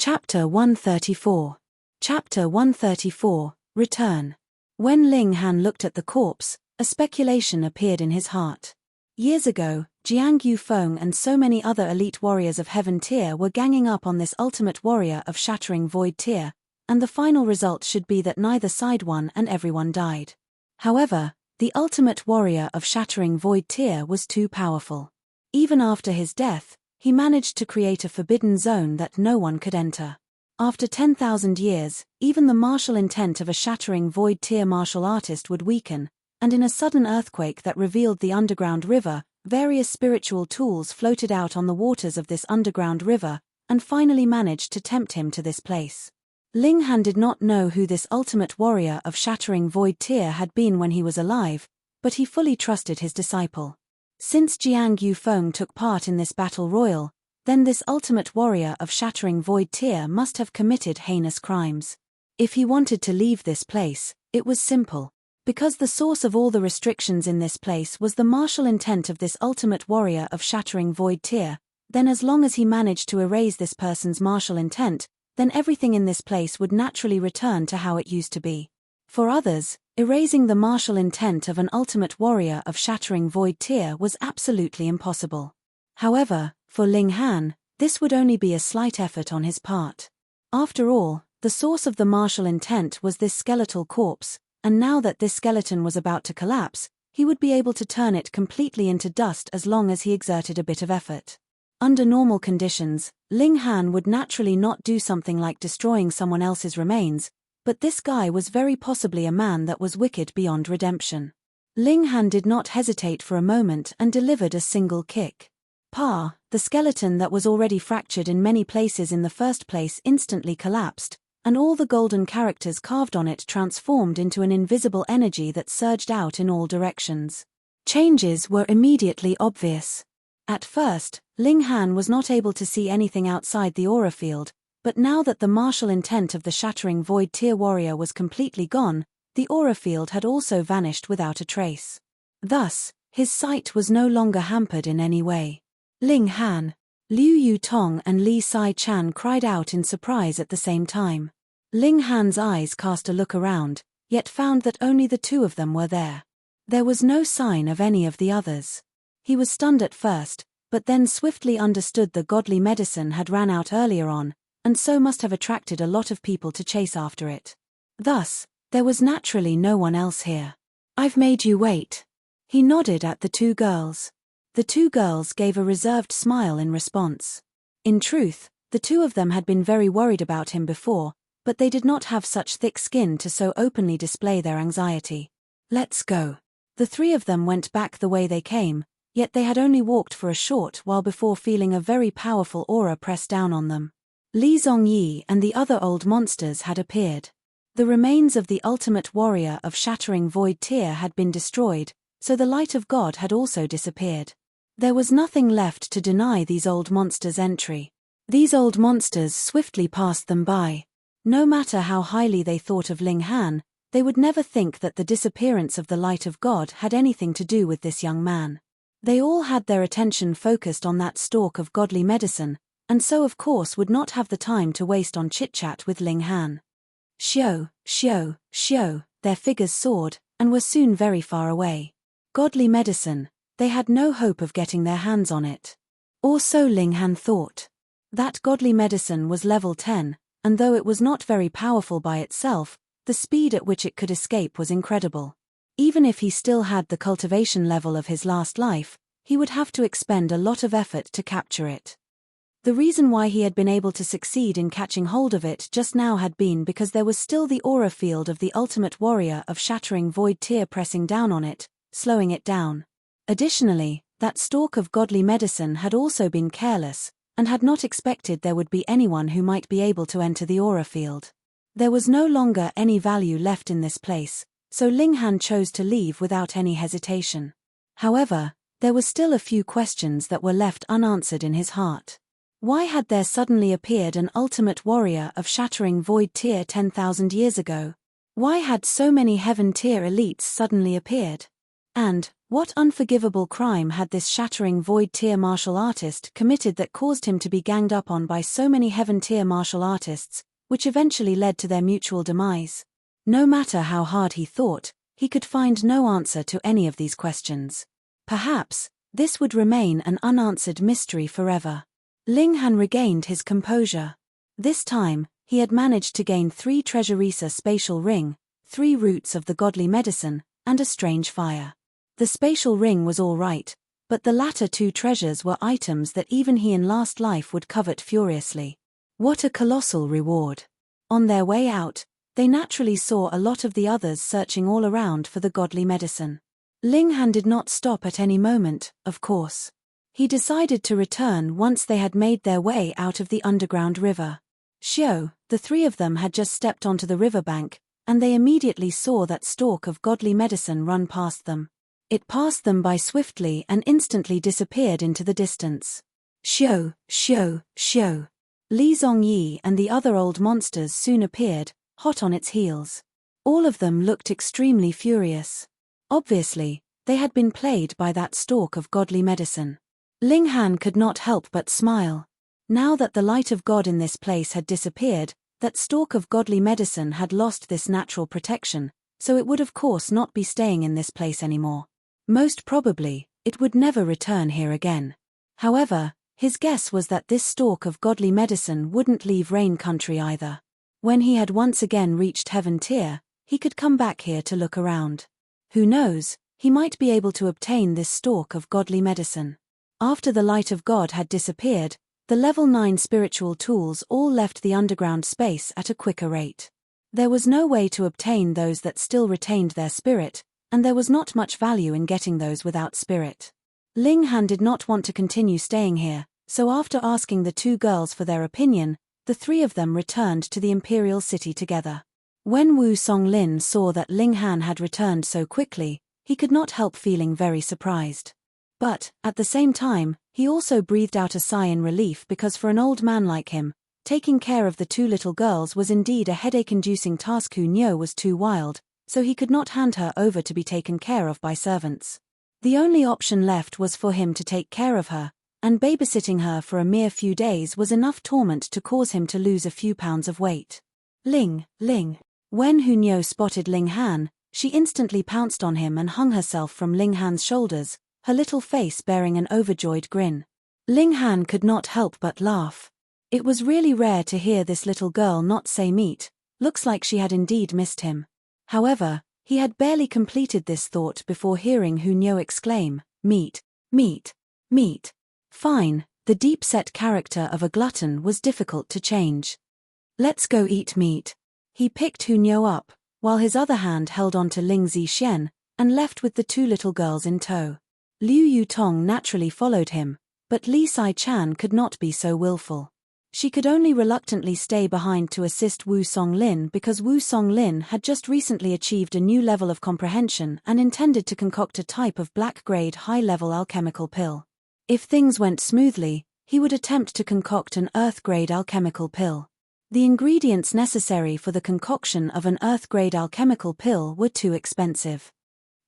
Chapter 134. Chapter 134, Return. When Ling Han looked at the corpse, a speculation appeared in his heart. Years ago, Jiang Yufeng and so many other elite warriors of Heaven Tier were ganging up on this ultimate warrior of Shattering Void Tier, and the final result should be that neither side won and everyone died. However, the ultimate warrior of Shattering Void Tier was too powerful. Even after his death, he managed to create a forbidden zone that no one could enter. After 10,000 years, even the martial intent of a Shattering Void Tier martial artist would weaken, and in a sudden earthquake that revealed the underground river, various spiritual tools floated out on the waters of this underground river, and finally managed to tempt him to this place. Ling Han did not know who this ultimate warrior of Shattering Void Tier had been when he was alive, but he fully trusted his disciple. Since Jiang Yufeng took part in this battle royal, then this ultimate warrior of Shattering Void Tier must have committed heinous crimes. If he wanted to leave this place, it was simple. Because the source of all the restrictions in this place was the martial intent of this ultimate warrior of Shattering Void Tier, then as long as he managed to erase this person's martial intent, then everything in this place would naturally return to how it used to be. For others, erasing the martial intent of an ultimate warrior of Shattering Void Tier was absolutely impossible. However, for Ling Han, this would only be a slight effort on his part. After all, the source of the martial intent was this skeletal corpse, and now that this skeleton was about to collapse, he would be able to turn it completely into dust as long as he exerted a bit of effort. Under normal conditions, Ling Han would naturally not do something like destroying someone else's remains, but this guy was very possibly a man that was wicked beyond redemption. Ling Han did not hesitate for a moment and delivered a single kick. The skeleton that was already fractured in many places in the first place instantly collapsed, and all the golden characters carved on it transformed into an invisible energy that surged out in all directions. Changes were immediately obvious. At first, Ling Han was not able to see anything outside the aura field, but now that the martial intent of the Shattering Void Tier warrior was completely gone, the aura field had also vanished without a trace. Thus, his sight was no longer hampered in any way. Ling Han, Liu Yutong and Li Sai Chan cried out in surprise at the same time. Ling Han's eyes cast a look around, yet found that only the two of them were there. There was no sign of any of the others. He was stunned at first, but then swiftly understood the godly medicine had ran out earlier on, and so must have attracted a lot of people to chase after it. Thus, there was naturally no one else here. "I've made you wait." He nodded at the two girls. The two girls gave a reserved smile in response. In truth, the two of them had been very worried about him before, but they did not have such thick skin to so openly display their anxiety. "Let's go." The three of them went back the way they came, yet they had only walked for a short while before feeling a very powerful aura press down on them. Li Zongyi and the other old monsters had appeared. The remains of the ultimate warrior of Shattering Void Tier had been destroyed, so the light of God had also disappeared. There was nothing left to deny these old monsters entry. These old monsters swiftly passed them by. No matter how highly they thought of Ling Han, they would never think that the disappearance of the light of God had anything to do with this young man. They all had their attention focused on that stalk of godly medicine, and so of course would not have the time to waste on chit-chat with Ling Han. Xiao, xiao, xiao, their figures soared, and were soon very far away. Godly medicine, they had no hope of getting their hands on it. Or so Ling Han thought. That godly medicine was level 10, and though it was not very powerful by itself, the speed at which it could escape was incredible. Even if he still had the cultivation level of his last life, he would have to expend a lot of effort to capture it. The reason why he had been able to succeed in catching hold of it just now had been because there was still the aura field of the ultimate warrior of Shattering Void Tier pressing down on it, slowing it down. Additionally, that stalk of godly medicine had also been careless, and had not expected there would be anyone who might be able to enter the aura field. There was no longer any value left in this place, so Ling Han chose to leave without any hesitation. However, there were still a few questions that were left unanswered in his heart. Why had there suddenly appeared an ultimate warrior of Shattering Void Tier 10,000 years ago? Why had so many Heaven Tier elites suddenly appeared? And, What unforgivable crime had this shattering void-tier martial artist committed that caused him to be ganged up on by so many heaven-tier martial artists, which eventually led to their mutual demise? No matter how hard he thought, he could find no answer to any of these questions. Perhaps, this would remain an unanswered mystery forever. Ling Han regained his composure. This time, he had managed to gain 3 Treasuresa spatial ring, 3 roots of the godly medicine, and a strange fire. The spatial ring was all right, but the latter 2 treasures were items that even he in last life would covet furiously. What a colossal reward. On their way out, they naturally saw a lot of the others searching all around for the godly medicine. Ling Han did not stop at any moment, of course. He decided to return once they had made their way out of the underground river. Xiao, the 3 of them had just stepped onto the riverbank, and they immediately saw that stalk of godly medicine run past them. It passed them by swiftly and instantly disappeared into the distance. Xiao, Xiao, Xiao. Li Zongyi and the other old monsters soon appeared, hot on its heels. All of them looked extremely furious. Obviously, they had been played by that stalk of godly medicine. Ling Han could not help but smile. Now that the light of God in this place had disappeared, that stalk of godly medicine had lost this natural protection, so it would of course not be staying in this place anymore. Most probably, it would never return here again. However, his guess was that this stalk of godly medicine wouldn't leave Rain Country either. When he had once again reached Heaven Tier, he could come back here to look around. Who knows, he might be able to obtain this stalk of godly medicine. After the light of God had disappeared, the level 9 spiritual tools all left the underground space at a quicker rate. There was no way to obtain those that still retained their spirit, and there was not much value in getting those without spirit. Ling Han did not want to continue staying here, so after asking the 2 girls for their opinion, the 3 of them returned to the Imperial City together. When Wu Songlin saw that Ling Han had returned so quickly, he could not help feeling very surprised. But, at the same time, he also breathed out a sigh in relief because for an old man like him, taking care of the 2 little girls was indeed a headache-inducing task. Hu Nyo was too wild, so he could not hand her over to be taken care of by servants. The only option left was for him to take care of her, and babysitting her for a mere few days was enough torment to cause him to lose a few pounds of weight. Ling. When Hu Nyo spotted Ling Han, she instantly pounced on him and hung herself from Ling Han's shoulders, her little face bearing an overjoyed grin. Ling Han could not help but laugh. It was really rare to hear this little girl not say meat. Looks like she had indeed missed him. However, he had barely completed this thought before hearing Hu Nyo exclaim, "Meat, meat, meat." Fine, the deep-set character of a glutton was difficult to change. "Let's go eat meat." He picked Hu Nyo up, while his other hand held on to Ling Zixen, and left with the 2 little girls in tow. Liu Yutong naturally followed him, but Li Sai-chan could not be so willful. She could only reluctantly stay behind to assist Wu Songlin because Wu Songlin had just recently achieved a new level of comprehension and intended to concoct a type of black-grade high-level alchemical pill. If things went smoothly, he would attempt to concoct an earth-grade alchemical pill. The ingredients necessary for the concoction of an earth-grade alchemical pill were too expensive.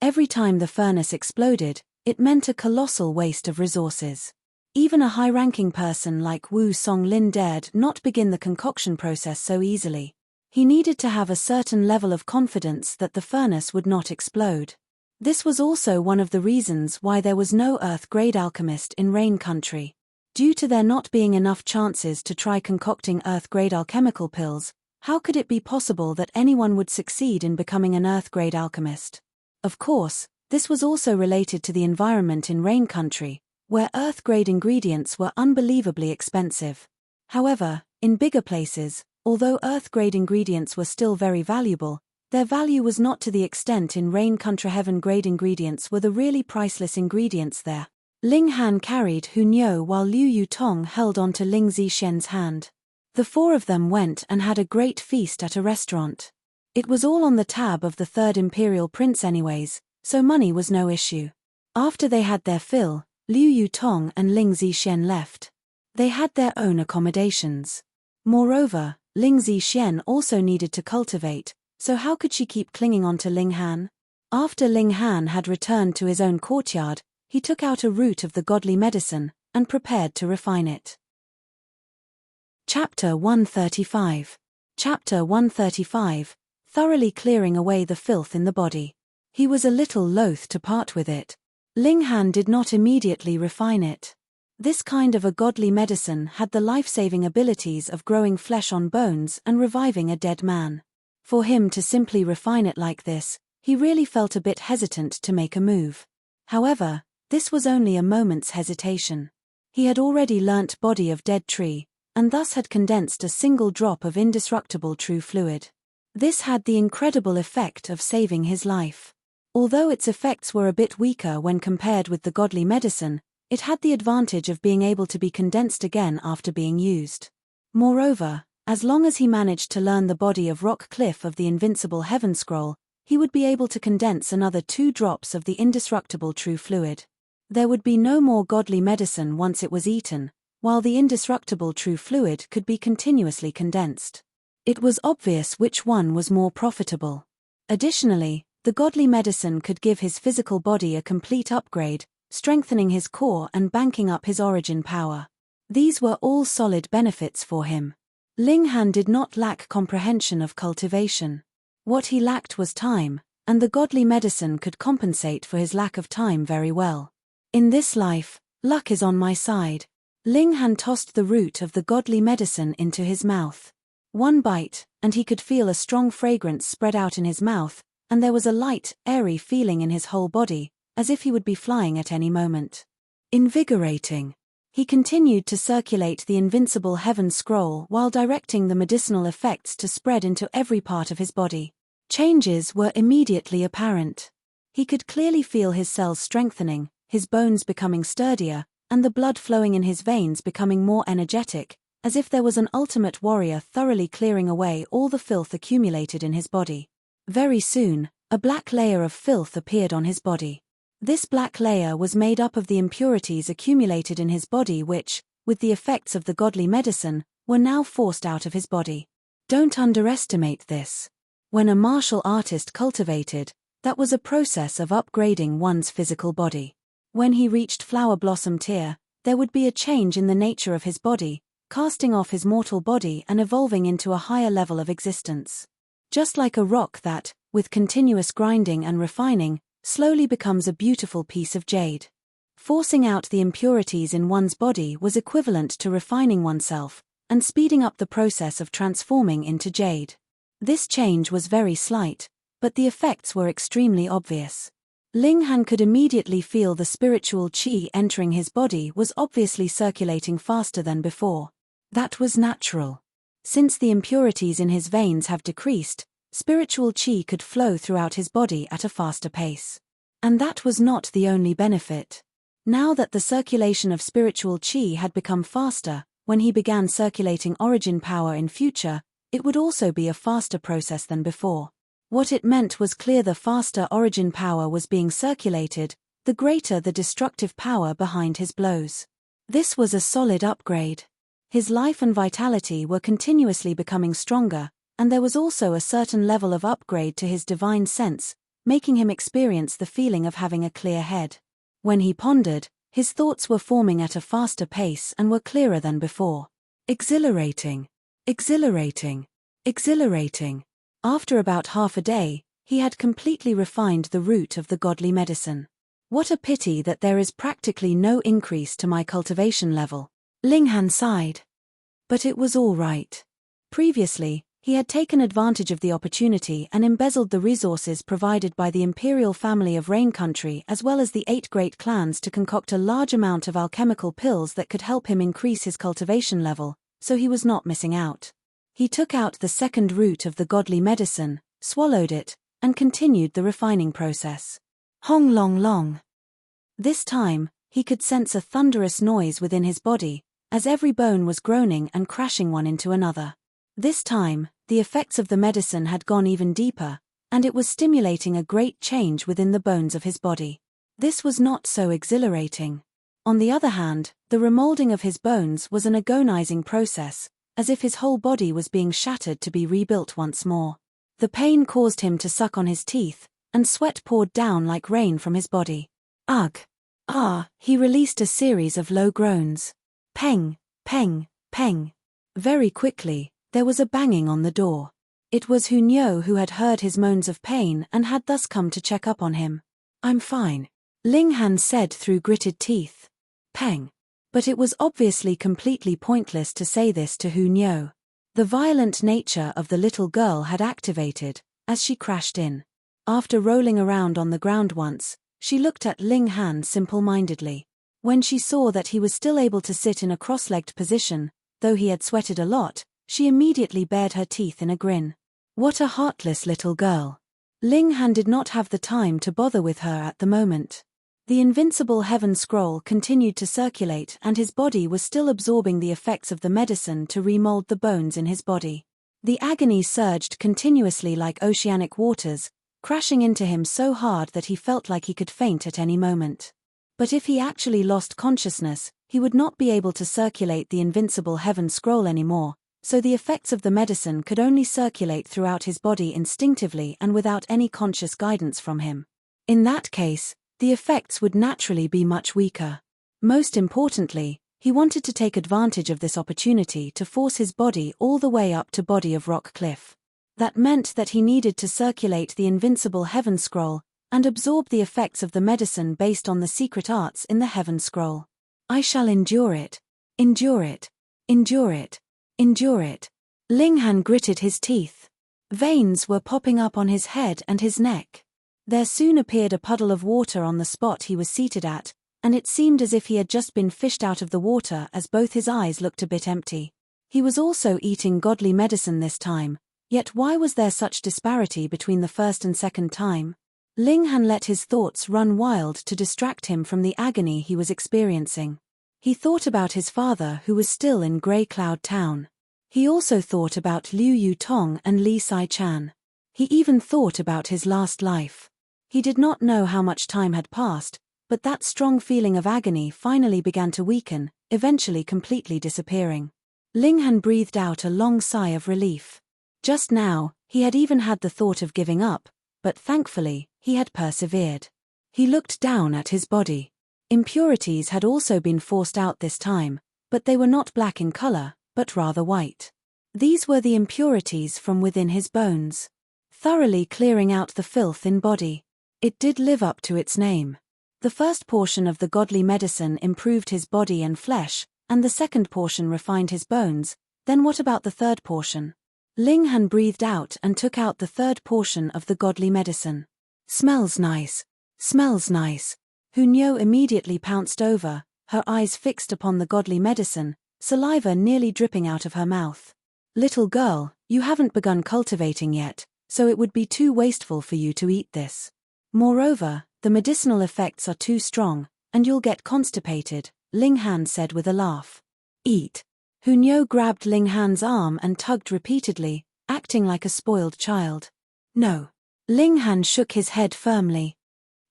Every time the furnace exploded, it meant a colossal waste of resources. Even a high-ranking person like Wu Songlin dared not begin the concoction process so easily. He needed to have a certain level of confidence that the furnace would not explode. This was also one of the reasons why there was no Earth-grade alchemist in Rain Country. Due to there not being enough chances to try concocting Earth-grade alchemical pills, how could it be possible that anyone would succeed in becoming an Earth-grade alchemist? Of course, this was also related to the environment in Rain Country, where Earth-grade ingredients were unbelievably expensive. However, in bigger places, although Earth-grade ingredients were still very valuable, their value was not to the extent in Rain Country. Heaven-grade ingredients were the really priceless ingredients there. Ling Han carried Hu Nyo while Liu Yutong held on to Ling Zixen's hand. The 4 of them went and had a great feast at a restaurant. It was all on the tab of the 3rd Imperial Prince anyways, so money was no issue. After they had their fill, Liu Yutong and Ling Zixen left. They had their own accommodations. Moreover, Ling Zixen also needed to cultivate, so how could she keep clinging on to Ling Han? After Ling Han had returned to his own courtyard, he took out a root of the godly medicine and prepared to refine it. Chapter 135. Chapter 135. Thoroughly clearing away the filth in the body. He was a little loath to part with it. Ling Han did not immediately refine it. This kind of a godly medicine had the life-saving abilities of growing flesh on bones and reviving a dead man. For him to simply refine it like this, he really felt a bit hesitant to make a move. However, this was only a moment's hesitation. He had already learnt body of dead tree, and thus had condensed a single drop of indestructible true fluid. This had the incredible effect of saving his life. Although its effects were a bit weaker when compared with the godly medicine, it had the advantage of being able to be condensed again after being used. Moreover, as long as he managed to learn the body of rock cliff of the invincible heaven scroll, he would be able to condense another 2 drops of the indestructible true fluid. There would be no more godly medicine once it was eaten, while the indestructible true fluid could be continuously condensed. It was obvious which one was more profitable. Additionally, the godly medicine could give his physical body a complete upgrade, strengthening his core and banking up his origin power. These were all solid benefits for him. Ling Han did not lack comprehension of cultivation. What he lacked was time, and the godly medicine could compensate for his lack of time very well. In this life, luck is on my side. Ling Han tossed the root of the godly medicine into his mouth. One bite, and he could feel a strong fragrance spread out in his mouth, and there was a light, airy feeling in his whole body, as if he would be flying at any moment. Invigorating. He continued to circulate the invincible heaven scroll while directing the medicinal effects to spread into every part of his body. Changes were immediately apparent. He could clearly feel his cells strengthening, his bones becoming sturdier, and the blood flowing in his veins becoming more energetic, as if there was an ultimate warrior thoroughly clearing away all the filth accumulated in his body. Very soon, a black layer of filth appeared on his body. This black layer was made up of the impurities accumulated in his body which, with the effects of the godly medicine, were now forced out of his body. Don't underestimate this. When a martial artist cultivated, that was a process of upgrading one's physical body. When he reached flower blossom tier, there would be a change in the nature of his body, casting off his mortal body and evolving into a higher level of existence. Just like a rock that, with continuous grinding and refining, slowly becomes a beautiful piece of jade. Forcing out the impurities in one's body was equivalent to refining oneself, and speeding up the process of transforming into jade. This change was very slight, but the effects were extremely obvious. Ling Han could immediately feel the spiritual qi entering his body was obviously circulating faster than before. That was natural. Since the impurities in his veins have decreased, spiritual qi could flow throughout his body at a faster pace. And that was not the only benefit. Now that the circulation of spiritual qi had become faster, when he began circulating origin power in future, it would also be a faster process than before. What it meant was clear: the faster origin power was being circulated, the greater the destructive power behind his blows. This was a solid upgrade. His life and vitality were continuously becoming stronger, and there was also a certain level of upgrade to his divine sense, making him experience the feeling of having a clear head. When he pondered, his thoughts were forming at a faster pace and were clearer than before. Exhilarating. Exhilarating. Exhilarating. After about half a day, he had completely refined the root of the godly medicine. What a pity that there is practically no increase to my cultivation level. Ling Han sighed. But it was all right. Previously, he had taken advantage of the opportunity and embezzled the resources provided by the imperial family of Rain Country as well as the 8 great clans to concoct a large amount of alchemical pills that could help him increase his cultivation level, so he was not missing out. He took out the second root of the godly medicine, swallowed it, and continued the refining process. Hong long long. This time, he could sense a thunderous noise within his body, as every bone was groaning and crashing one into another. This time, the effects of the medicine had gone even deeper, and it was stimulating a great change within the bones of his body. This was not so exhilarating. On the other hand, the remolding of his bones was an agonizing process, as if his whole body was being shattered to be rebuilt once more. The pain caused him to suck on his teeth, and sweat poured down like rain from his body. Ugh! Ah! He released a series of low groans. Peng! Peng! Peng! Very quickly, there was a banging on the door. It was Hunyo who had heard his moans of pain and had thus come to check up on him. "I'm fine," Ling Han said through gritted teeth. Peng. But it was obviously completely pointless to say this to Hunyo. The violent nature of the little girl had activated, as she crashed in. After rolling around on the ground once, she looked at Ling Han simple-mindedly. When she saw that he was still able to sit in a cross-legged position, though he had sweated a lot, she immediately bared her teeth in a grin. What a heartless little girl. Ling Han did not have the time to bother with her at the moment. The invincible heaven scroll continued to circulate and his body was still absorbing the effects of the medicine to remold the bones in his body. The agony surged continuously like oceanic waters, crashing into him so hard that he felt like he could faint at any moment. But if he actually lost consciousness, he would not be able to circulate the invincible heaven scroll anymore, so the effects of the medicine could only circulate throughout his body instinctively and without any conscious guidance from him. In that case, the effects would naturally be much weaker. Most importantly, he wanted to take advantage of this opportunity to force his body all the way up to body of rock cliff. That meant that he needed to circulate the invincible heaven scroll and absorb the effects of the medicine based on the secret arts in the heaven scroll. I shall endure it. Endure it. Endure it. Endure it. Ling Han gritted his teeth. Veins were popping up on his head and his neck. There soon appeared a puddle of water on the spot he was seated at, and it seemed as if he had just been fished out of the water as both his eyes looked a bit empty. He was also eating godly medicine this time, yet why was there such disparity between the first and second time? Ling Han let his thoughts run wild to distract him from the agony he was experiencing. He thought about his father who was still in Grey Cloud Town. He also thought about Liu Yu Tong and Li Sai Chan. He even thought about his last life. He did not know how much time had passed, but that strong feeling of agony finally began to weaken, eventually completely disappearing. Ling Han breathed out a long sigh of relief. Just now, he had even had the thought of giving up, but thankfully, he had persevered. He looked down at his body. Impurities had also been forced out this time, but they were not black in color, but rather white. These were the impurities from within his bones. Thoroughly clearing out the filth in body. It did live up to its name. The first portion of the godly medicine improved his body and flesh, and the second portion refined his bones. Then what about the third portion? Ling Han breathed out and took out the third portion of the godly medicine. Smells nice. Smells nice. Hunyo immediately pounced over, her eyes fixed upon the godly medicine, saliva nearly dripping out of her mouth. Little girl, you haven't begun cultivating yet, so it would be too wasteful for you to eat this. Moreover, the medicinal effects are too strong, and you'll get constipated, Ling Han said with a laugh. Eat. Hunyo grabbed Ling Han's arm and tugged repeatedly, acting like a spoiled child. No. Ling Han shook his head firmly.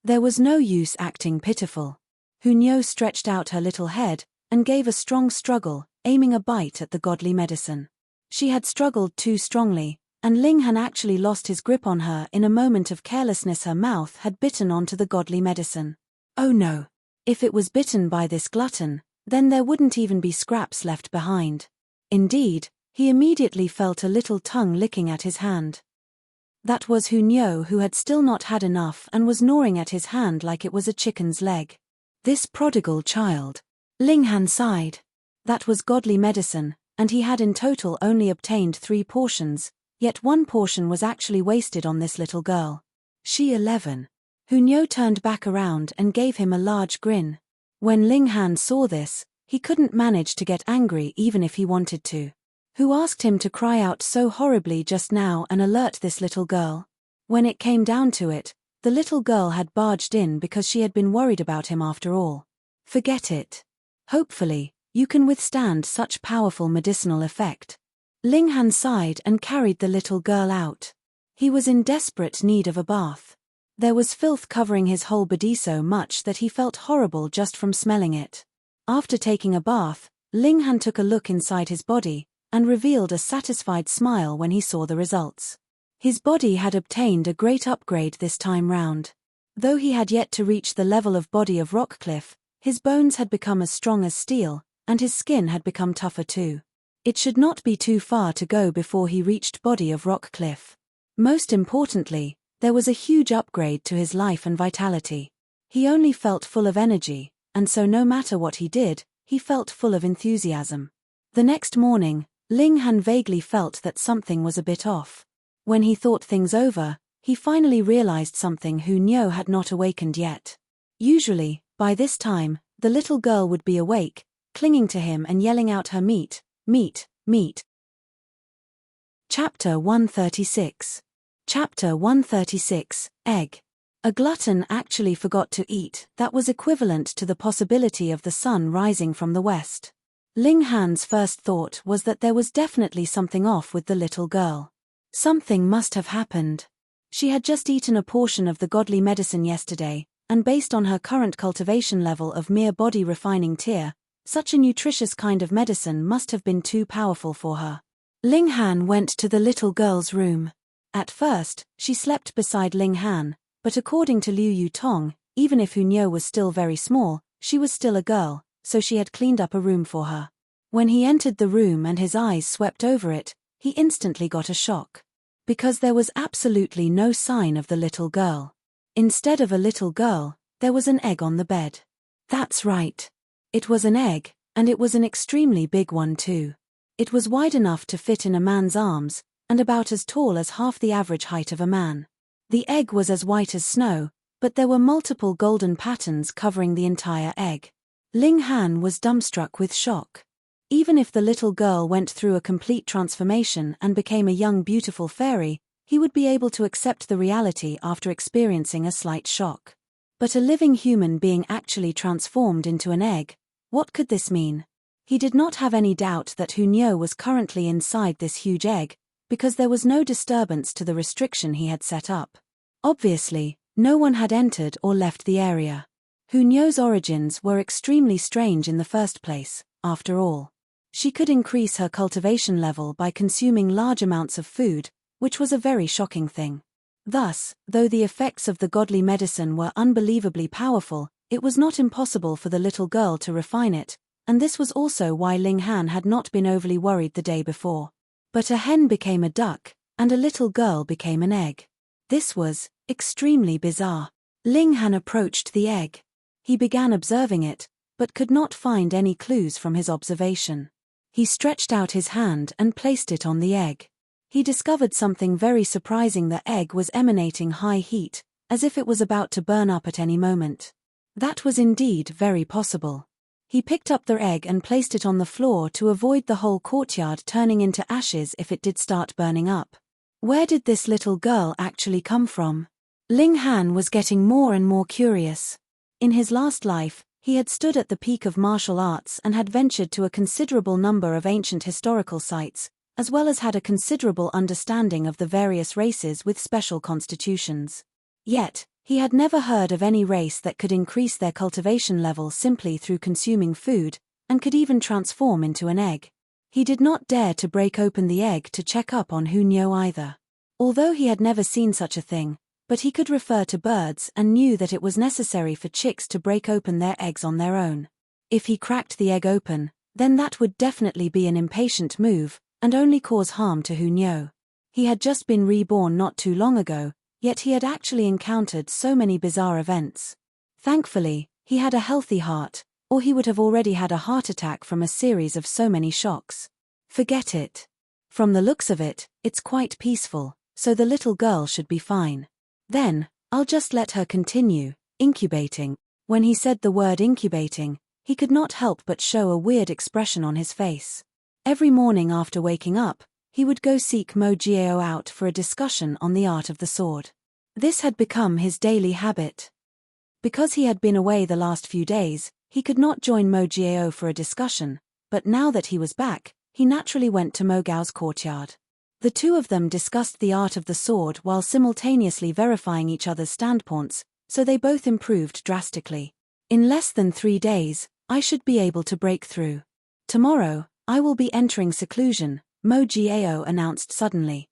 There was no use acting pitiful. Hunyo stretched out her little head and gave a strong struggle, aiming a bite at the godly medicine. She had struggled too strongly, and Ling Han actually lost his grip on her in a moment of carelessness. Her mouth had bitten onto the godly medicine. Oh no. If it was bitten by this glutton, then there wouldn't even be scraps left behind. Indeed, he immediately felt a little tongue licking at his hand. That was Hunyo, who had still not had enough and was gnawing at his hand like it was a chicken's leg. This prodigal child. Ling Han sighed. That was godly medicine, and he had in total only obtained 3 portions, yet 1 portion was actually wasted on this little girl. She 11. Hunyo turned back around and gave him a large grin. When Ling Han saw this, he couldn't manage to get angry even if he wanted to. Who asked him to cry out so horribly just now and alert this little girl? When it came down to it, the little girl had barged in because she had been worried about him after all. Forget it. Hopefully, you can withstand such powerful medicinal effect. Ling Han sighed and carried the little girl out. He was in desperate need of a bath. There was filth covering his whole body so much that he felt horrible just from smelling it. After taking a bath, Ling Han took a look inside his body, and revealed a satisfied smile when he saw the results. His body had obtained a great upgrade this time round. Though he had yet to reach the level of body of Rockcliffe, his bones had become as strong as steel, and his skin had become tougher too. It should not be too far to go before he reached body of Rockcliffe. Most importantly, there was a huge upgrade to his life and vitality. He only felt full of energy, and so no matter what he did, he felt full of enthusiasm. The next morning, Ling Han vaguely felt that something was a bit off. When he thought things over, he finally realized something Hu Niu had not awakened yet. Usually, by this time, the little girl would be awake, clinging to him and yelling out her meat, meat, meat. Chapter 136. Chapter 136, Egg. A glutton actually forgot to eat. That was equivalent to the possibility of the sun rising from the west. Ling Han's first thought was that there was definitely something off with the little girl. Something must have happened. She had just eaten a portion of the godly medicine yesterday, and based on her current cultivation level of mere body refining tier, such a nutritious kind of medicine must have been too powerful for her. Ling Han went to the little girl's room. At first, she slept beside Ling Han, but according to Liu Yutong, even if Hu Niu was still very small, she was still a girl, so she had cleaned up a room for her. When he entered the room and his eyes swept over it, he instantly got a shock. Because there was absolutely no sign of the little girl. Instead of a little girl, there was an egg on the bed. That's right. It was an egg, and it was an extremely big one too. It was wide enough to fit in a man's arms, and about as tall as half the average height of a man. The egg was as white as snow, but there were multiple golden patterns covering the entire egg. Ling Han was dumbstruck with shock. Even if the little girl went through a complete transformation and became a young beautiful fairy, he would be able to accept the reality after experiencing a slight shock. But a living human being actually transformed into an egg, what could this mean? He did not have any doubt that Hu Niu was currently inside this huge egg, because there was no disturbance to the restriction he had set up. Obviously, no one had entered or left the area. Hu Niu's origins were extremely strange in the first place, after all. She could increase her cultivation level by consuming large amounts of food, which was a very shocking thing. Thus, though the effects of the godly medicine were unbelievably powerful, it was not impossible for the little girl to refine it, and this was also why Ling Han had not been overly worried the day before. But a hen became a duck, and a little girl became an egg. This was extremely bizarre. Ling Han approached the egg. He began observing it, but could not find any clues from his observation. He stretched out his hand and placed it on the egg. He discovered something very surprising. The egg was emanating high heat, as if it was about to burn up at any moment. That was indeed very possible. He picked up the egg and placed it on the floor to avoid the whole courtyard turning into ashes if it did start burning up. Where did this little girl actually come from? Ling Han was getting more and more curious. In his last life, he had stood at the peak of martial arts and had ventured to a considerable number of ancient historical sites, as well as had a considerable understanding of the various races with special constitutions. Yet, he had never heard of any race that could increase their cultivation level simply through consuming food, and could even transform into an egg. He did not dare to break open the egg to check up on Hu Niu either. Although he had never seen such a thing, but he could refer to birds and knew that it was necessary for chicks to break open their eggs on their own. If he cracked the egg open, then that would definitely be an impatient move, and only cause harm to Hu Niu. He had just been reborn not too long ago, yet he had actually encountered so many bizarre events. Thankfully, he had a healthy heart, or he would have already had a heart attack from a series of so many shocks. Forget it. From the looks of it, it's quite peaceful, so the little girl should be fine. Then, I'll just let her continue, incubating. When he said the word incubating, he could not help but show a weird expression on his face. Every morning after waking up, he would go seek Mo Jiao out for a discussion on the art of the sword. This had become his daily habit. Because he had been away the last few days, he could not join Mo Jiao for a discussion, but now that he was back, he naturally went to Mo Gao's courtyard. The two of them discussed the art of the sword while simultaneously verifying each other's standpoints, so they both improved drastically. In less than 3 days, I should be able to break through. Tomorrow, I will be entering seclusion, Mo Jiao announced suddenly.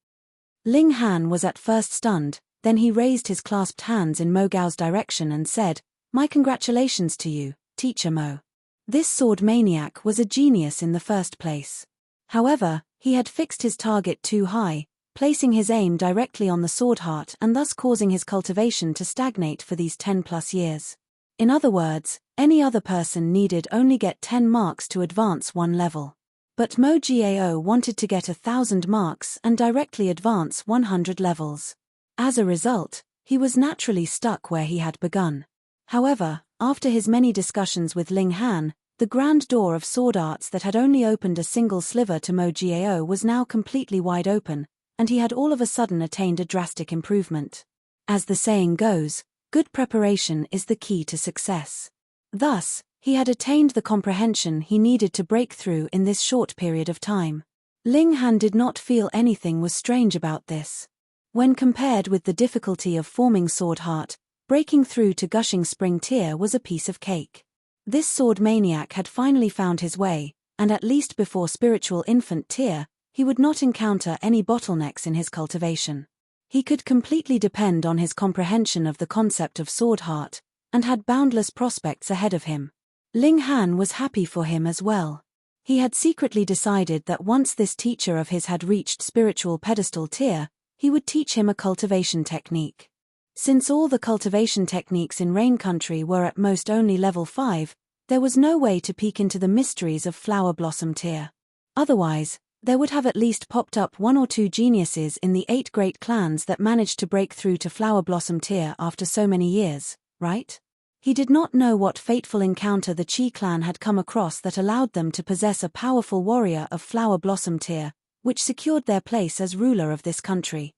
Ling Han was at first stunned, then he raised his clasped hands in Mo Gao's direction and said, "My congratulations to you, Teacher Mo. This sword maniac was a genius in the first place. However, he had fixed his target too high, placing his aim directly on the sword heart and thus causing his cultivation to stagnate for these 10+ years. In other words, any other person needed only get 10 marks to advance one level. But Mo Gao wanted to get 1,000 marks and directly advance 100 levels. As a result, he was naturally stuck where he had begun. However, after his many discussions with Ling Han, the grand door of sword arts that had only opened a single sliver to Mo Gao was now completely wide open, and he had all of a sudden attained a drastic improvement. As the saying goes, good preparation is the key to success. Thus, he had attained the comprehension he needed to break through in this short period of time. Ling Han did not feel anything was strange about this. When compared with the difficulty of forming sword heart, breaking through to gushing spring tear was a piece of cake. This sword maniac had finally found his way, and at least before spiritual infant tier, he would not encounter any bottlenecks in his cultivation. He could completely depend on his comprehension of the concept of sword heart, and had boundless prospects ahead of him. Ling Han was happy for him as well. He had secretly decided that once this teacher of his had reached spiritual pedestal tier, he would teach him a cultivation technique. Since all the cultivation techniques in Rain Country were at most only level 5, there was no way to peek into the mysteries of Flower Blossom tier. Otherwise, there would have at least popped up 1 or 2 geniuses in the 8 great clans that managed to break through to Flower Blossom tier after so many years, right? He did not know what fateful encounter the Qi clan had come across that allowed them to possess a powerful warrior of Flower Blossom tier, which secured their place as ruler of this country.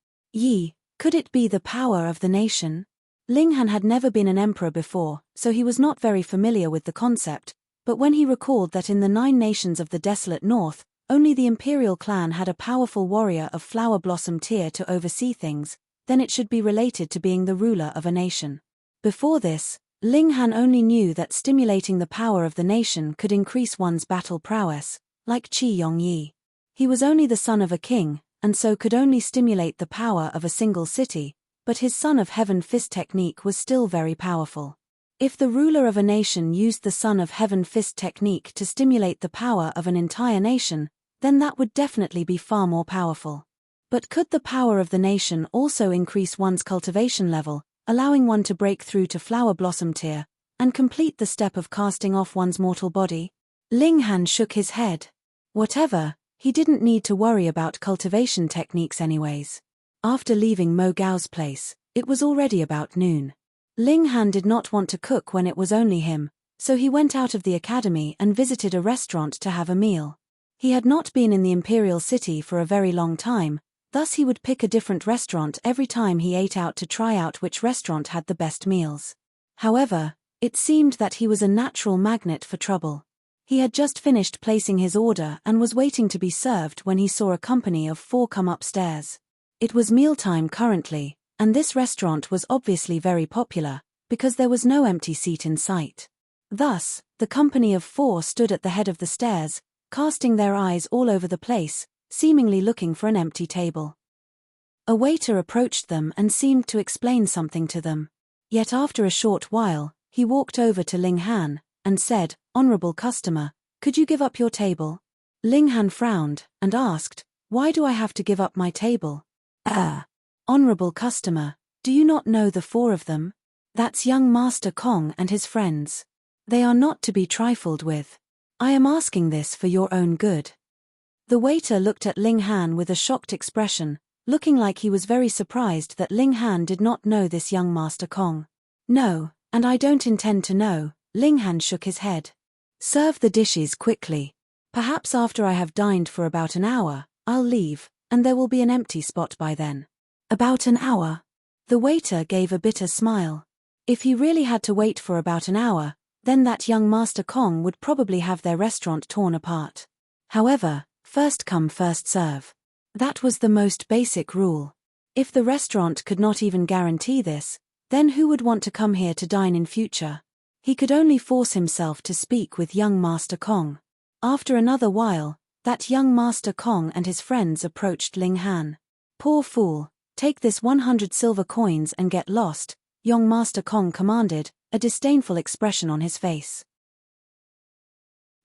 Could it be the power of the nation? Ling Han had never been an emperor before, so he was not very familiar with the concept, but when he recalled that in the 9 nations of the desolate north, only the imperial clan had a powerful warrior of Flower Blossom tier to oversee things, then it should be related to being the ruler of a nation. Before this, Ling Han only knew that stimulating the power of the nation could increase one's battle prowess, like Qi Yongyi. He was only the son of a king, and so could only stimulate the power of a single city, but his Son of Heaven Fist technique was still very powerful. If the ruler of a nation used the Son of Heaven Fist technique to stimulate the power of an entire nation, then that would definitely be far more powerful. But could the power of the nation also increase one's cultivation level, allowing one to break through to Flower Blossom tier, and complete the step of casting off one's mortal body? Ling Han shook his head. Whatever, he didn't need to worry about cultivation techniques anyways. After leaving Mo Gao's place, it was already about noon. Ling Han did not want to cook when it was only him, so he went out of the academy and visited a restaurant to have a meal. He had not been in the imperial city for a very long time, thus he would pick a different restaurant every time he ate out to try out which restaurant had the best meals. However, it seemed that he was a natural magnet for trouble. He had just finished placing his order and was waiting to be served when he saw a company of 4 come upstairs. It was mealtime currently, and this restaurant was obviously very popular, because there was no empty seat in sight. Thus, the company of 4 stood at the head of the stairs, casting their eyes all over the place, seemingly looking for an empty table. A waiter approached them and seemed to explain something to them. Yet after a short while, he walked over to Ling Han, and said, "Honorable customer, could you give up your table?" Ling Han frowned, and asked, "Why do I have to give up my table?" Honorable customer, do you not know the 4 of them? That's young Master Kong and his friends. They are not to be trifled with. I am asking this for your own good." The waiter looked at Ling Han with a shocked expression, looking like he was very surprised that Ling Han did not know this young Master Kong. "No, and I don't intend to know," Ling Han shook his head. "Serve the dishes quickly. Perhaps after I have dined for about an hour, I'll leave, and there will be an empty spot by then." "About an hour?" The waiter gave a bitter smile. If he really had to wait for about an hour, then that young Master Kong would probably have their restaurant torn apart. However, first come first serve. That was the most basic rule. If the restaurant could not even guarantee this, then who would want to come here to dine in future? He could only force himself to speak with young Master Kong. After another while, that young Master Kong and his friends approached Ling Han. Poor fool, take this 100 silver coins and get lost, young Master Kong commanded, a disdainful expression on his face.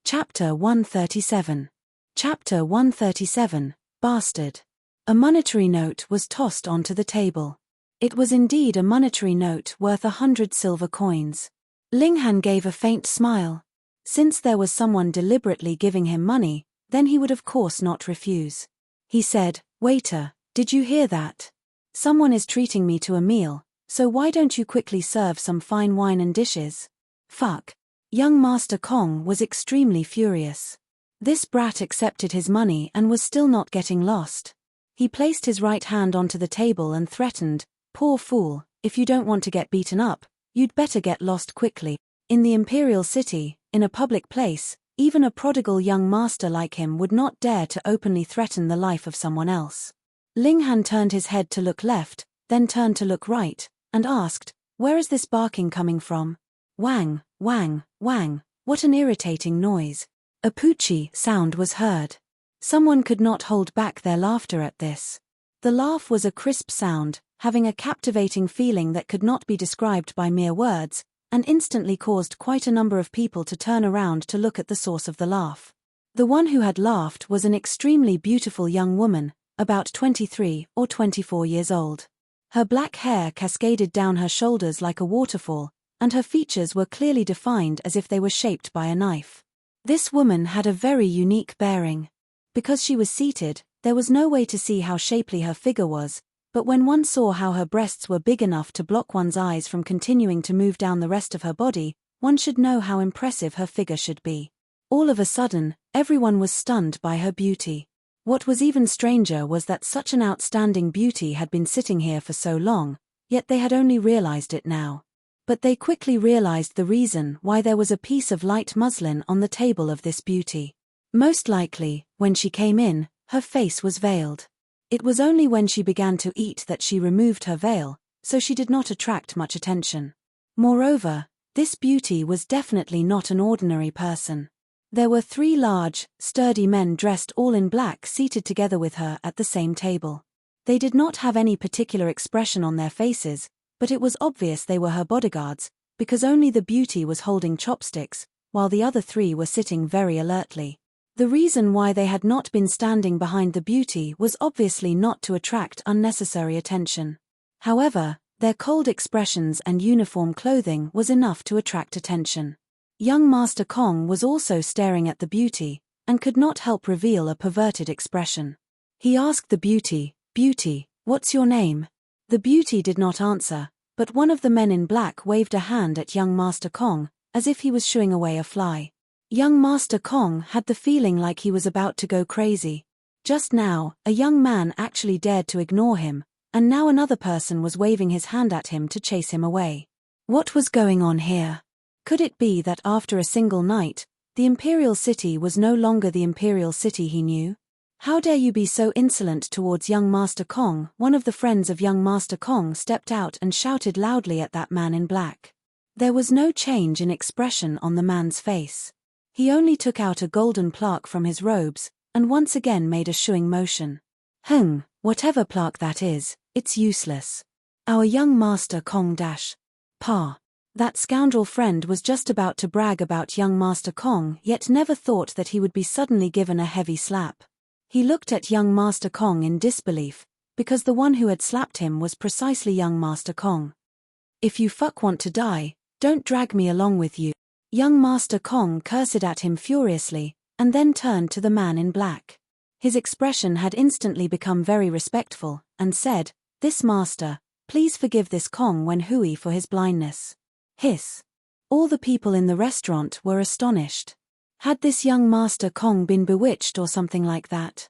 Chapter 137. Chapter 137, Bastard. A monetary note was tossed onto the table. It was indeed a monetary note worth 100 silver coins. Ling Han gave a faint smile. Since there was someone deliberately giving him money, then he would of course not refuse. He said, "Waiter, did you hear that? Someone is treating me to a meal, so why don't you quickly serve some fine wine and dishes?" Fuck. Young Master Kong was extremely furious. This brat accepted his money and was still not getting lost. He placed his right hand onto the table and threatened, "Poor fool, if you don't want to get beaten up, you'd better get lost quickly." In the Imperial City, in a public place, even a prodigal young master like him would not dare to openly threaten the life of someone else. Ling Han turned his head to look left, then turned to look right, and asked, "Where is this barking coming from?" Wang, wang, wang, what an irritating noise. A poochie sound was heard. Someone could not hold back their laughter at this. The laugh was a crisp sound, having a captivating feeling that could not be described by mere words, and instantly caused quite a number of people to turn around to look at the source of the laugh. The one who had laughed was an extremely beautiful young woman, about 23 or 24 years old. Her black hair cascaded down her shoulders like a waterfall, and her features were clearly defined as if they were shaped by a knife. This woman had a very unique bearing. Because she was seated, there was no way to see how shapely her figure was, but when one saw how her breasts were big enough to block one's eyes from continuing to move down the rest of her body, one should know how impressive her figure should be. All of a sudden, everyone was stunned by her beauty. What was even stranger was that such an outstanding beauty had been sitting here for so long, yet they had only realized it now. But they quickly realized the reason why there was a piece of light muslin on the table of this beauty. Most likely, when she came in, her face was veiled. It was only when she began to eat that she removed her veil, so she did not attract much attention. Moreover, this beauty was definitely not an ordinary person. There were 3 large, sturdy men dressed all in black seated together with her at the same table. They did not have any particular expression on their faces, but it was obvious they were her bodyguards, because only the beauty was holding chopsticks, while the other 3 were sitting very alertly. The reason why they had not been standing behind the beauty was obviously not to attract unnecessary attention. However, their cold expressions and uniform clothing was enough to attract attention. Young Master Kong was also staring at the beauty, and could not help reveal a perverted expression. He asked the beauty, "Beauty, what's your name?" The beauty did not answer, but one of the men in black waved a hand at young Master Kong, as if he was shooing away a fly. Young Master Kong had the feeling like he was about to go crazy. Just now, a young man actually dared to ignore him, and now another person was waving his hand at him to chase him away. What was going on here? Could it be that after a single night, the Imperial City was no longer the Imperial City he knew? "How dare you be so insolent towards young Master Kong?" One of the friends of young Master Kong stepped out and shouted loudly at that man in black. There was no change in expression on the man's face. He only took out a golden plaque from his robes, and once again made a shooing motion. Whatever plaque that is, it's useless. Our young Master Kong Pa. That scoundrel friend was just about to brag about young Master Kong, yet never thought that he would be suddenly given a heavy slap. He looked at young Master Kong in disbelief, because the one who had slapped him was precisely young Master Kong. "If you fuck want to die, don't drag me along with you." Young Master Kong cursed at him furiously, and then turned to the man in black. His expression had instantly become very respectful, and said, "This master, please forgive this Kong Wen Hui for his blindness." Hiss. All the people in the restaurant were astonished. Had this young Master Kong been bewitched or something like that?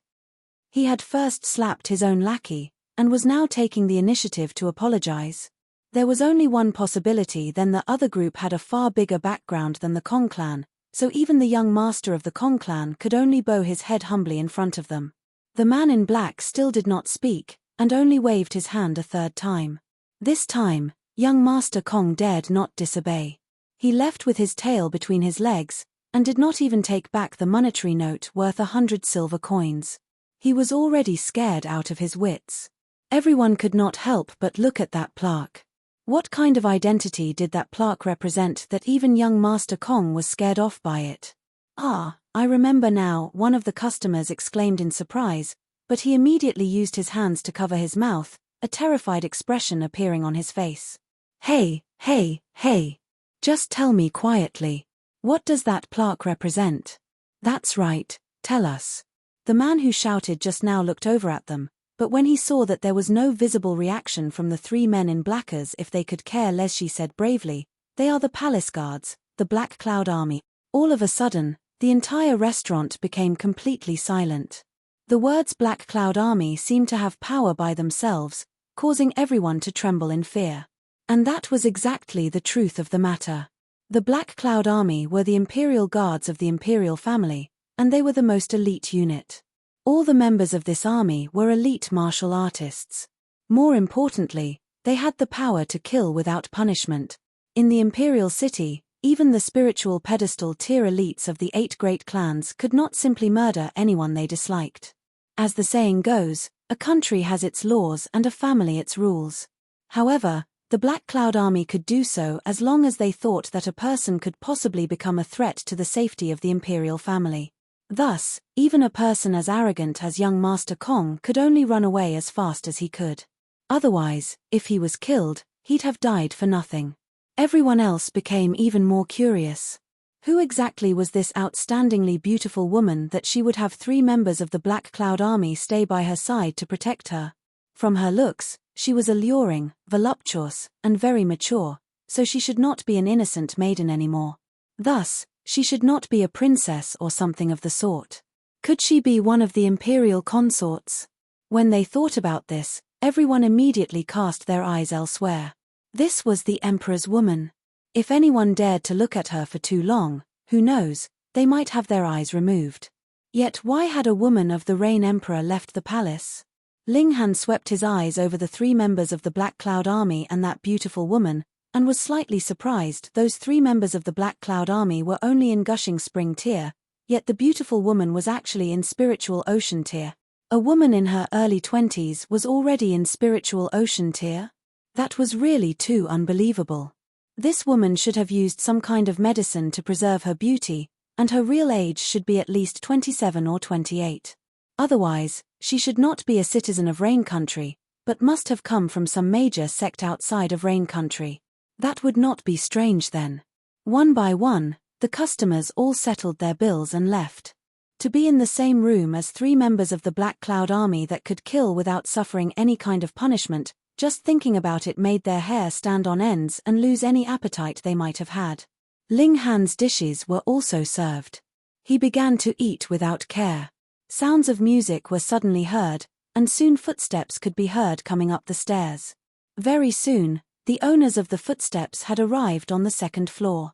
He had first slapped his own lackey, and was now taking the initiative to apologize. There was only one possibility: then the other group had a far bigger background than the Kong clan, so even the young master of the Kong clan could only bow his head humbly in front of them. The man in black still did not speak, and only waved his hand a 3rd time. This time, young Master Kong dared not disobey. He left with his tail between his legs, and did not even take back the monetary note worth 100 silver coins. He was already scared out of his wits. Everyone could not help but look at that plaque. What kind of identity did that plaque represent that even young Master Kong was scared off by it? "Ah, I remember now," one of the customers exclaimed in surprise, but he immediately used his hands to cover his mouth, a terrified expression appearing on his face. "Hey, hey, hey! Just tell me quietly. What does that plaque represent?" "That's right, tell us." The man who shouted just now looked over at them, but when he saw that there was no visible reaction from the three men in black, as if they could care less, she said bravely, "They are the palace guards, the Black Cloud Army." All of a sudden, the entire restaurant became completely silent. The words Black Cloud Army seemed to have power by themselves, causing everyone to tremble in fear. And that was exactly the truth of the matter. The Black Cloud Army were the imperial guards of the imperial family, and they were the most elite unit. All the members of this army were elite martial artists. More importantly, they had the power to kill without punishment. In the imperial city, even the spiritual pedestal tier elites of the 8 great clans could not simply murder anyone they disliked. As the saying goes, a country has its laws and a family its rules. However, the Black Cloud Army could do so as long as they thought that a person could possibly become a threat to the safety of the imperial family. Thus, even a person as arrogant as young Master Kong could only run away as fast as he could. Otherwise, if he was killed, he'd have died for nothing. Everyone else became even more curious. Who exactly was this outstandingly beautiful woman that she would have 3 members of the Black Cloud Army stay by her side to protect her? From her looks, she was alluring, voluptuous, and very mature, so she should not be an innocent maiden anymore. Thus, she should not be a princess or something of the sort. Could she be one of the imperial consorts? When they thought about this, everyone immediately cast their eyes elsewhere. This was the emperor's woman. If anyone dared to look at her for too long, who knows, they might have their eyes removed. Yet why had a woman of the Rain Emperor left the palace? Ling Han swept his eyes over the 3 members of the Black Cloud Army and that beautiful woman, and was slightly surprised. Those 3 members of the Black Cloud Army were only in Gushing Spring tier, yet the beautiful woman was actually in Spiritual Ocean tier. A woman in her early 20s was already in Spiritual Ocean tier? That was really too unbelievable. This woman should have used some kind of medicine to preserve her beauty, and her real age should be at least 27 or 28. Otherwise, she should not be a citizen of Rain Country, but must have come from some major sect outside of Rain Country. That would not be strange then. One by one, the customers all settled their bills and left. To be in the same room as 3 members of the Black Cloud Army that could kill without suffering any kind of punishment, just thinking about it made their hair stand on ends and lose any appetite they might have had. Ling Han's dishes were also served. He began to eat without care. Sounds of music were suddenly heard, and soon footsteps could be heard coming up the stairs. Very soon, the owners of the footsteps had arrived on the 2nd floor.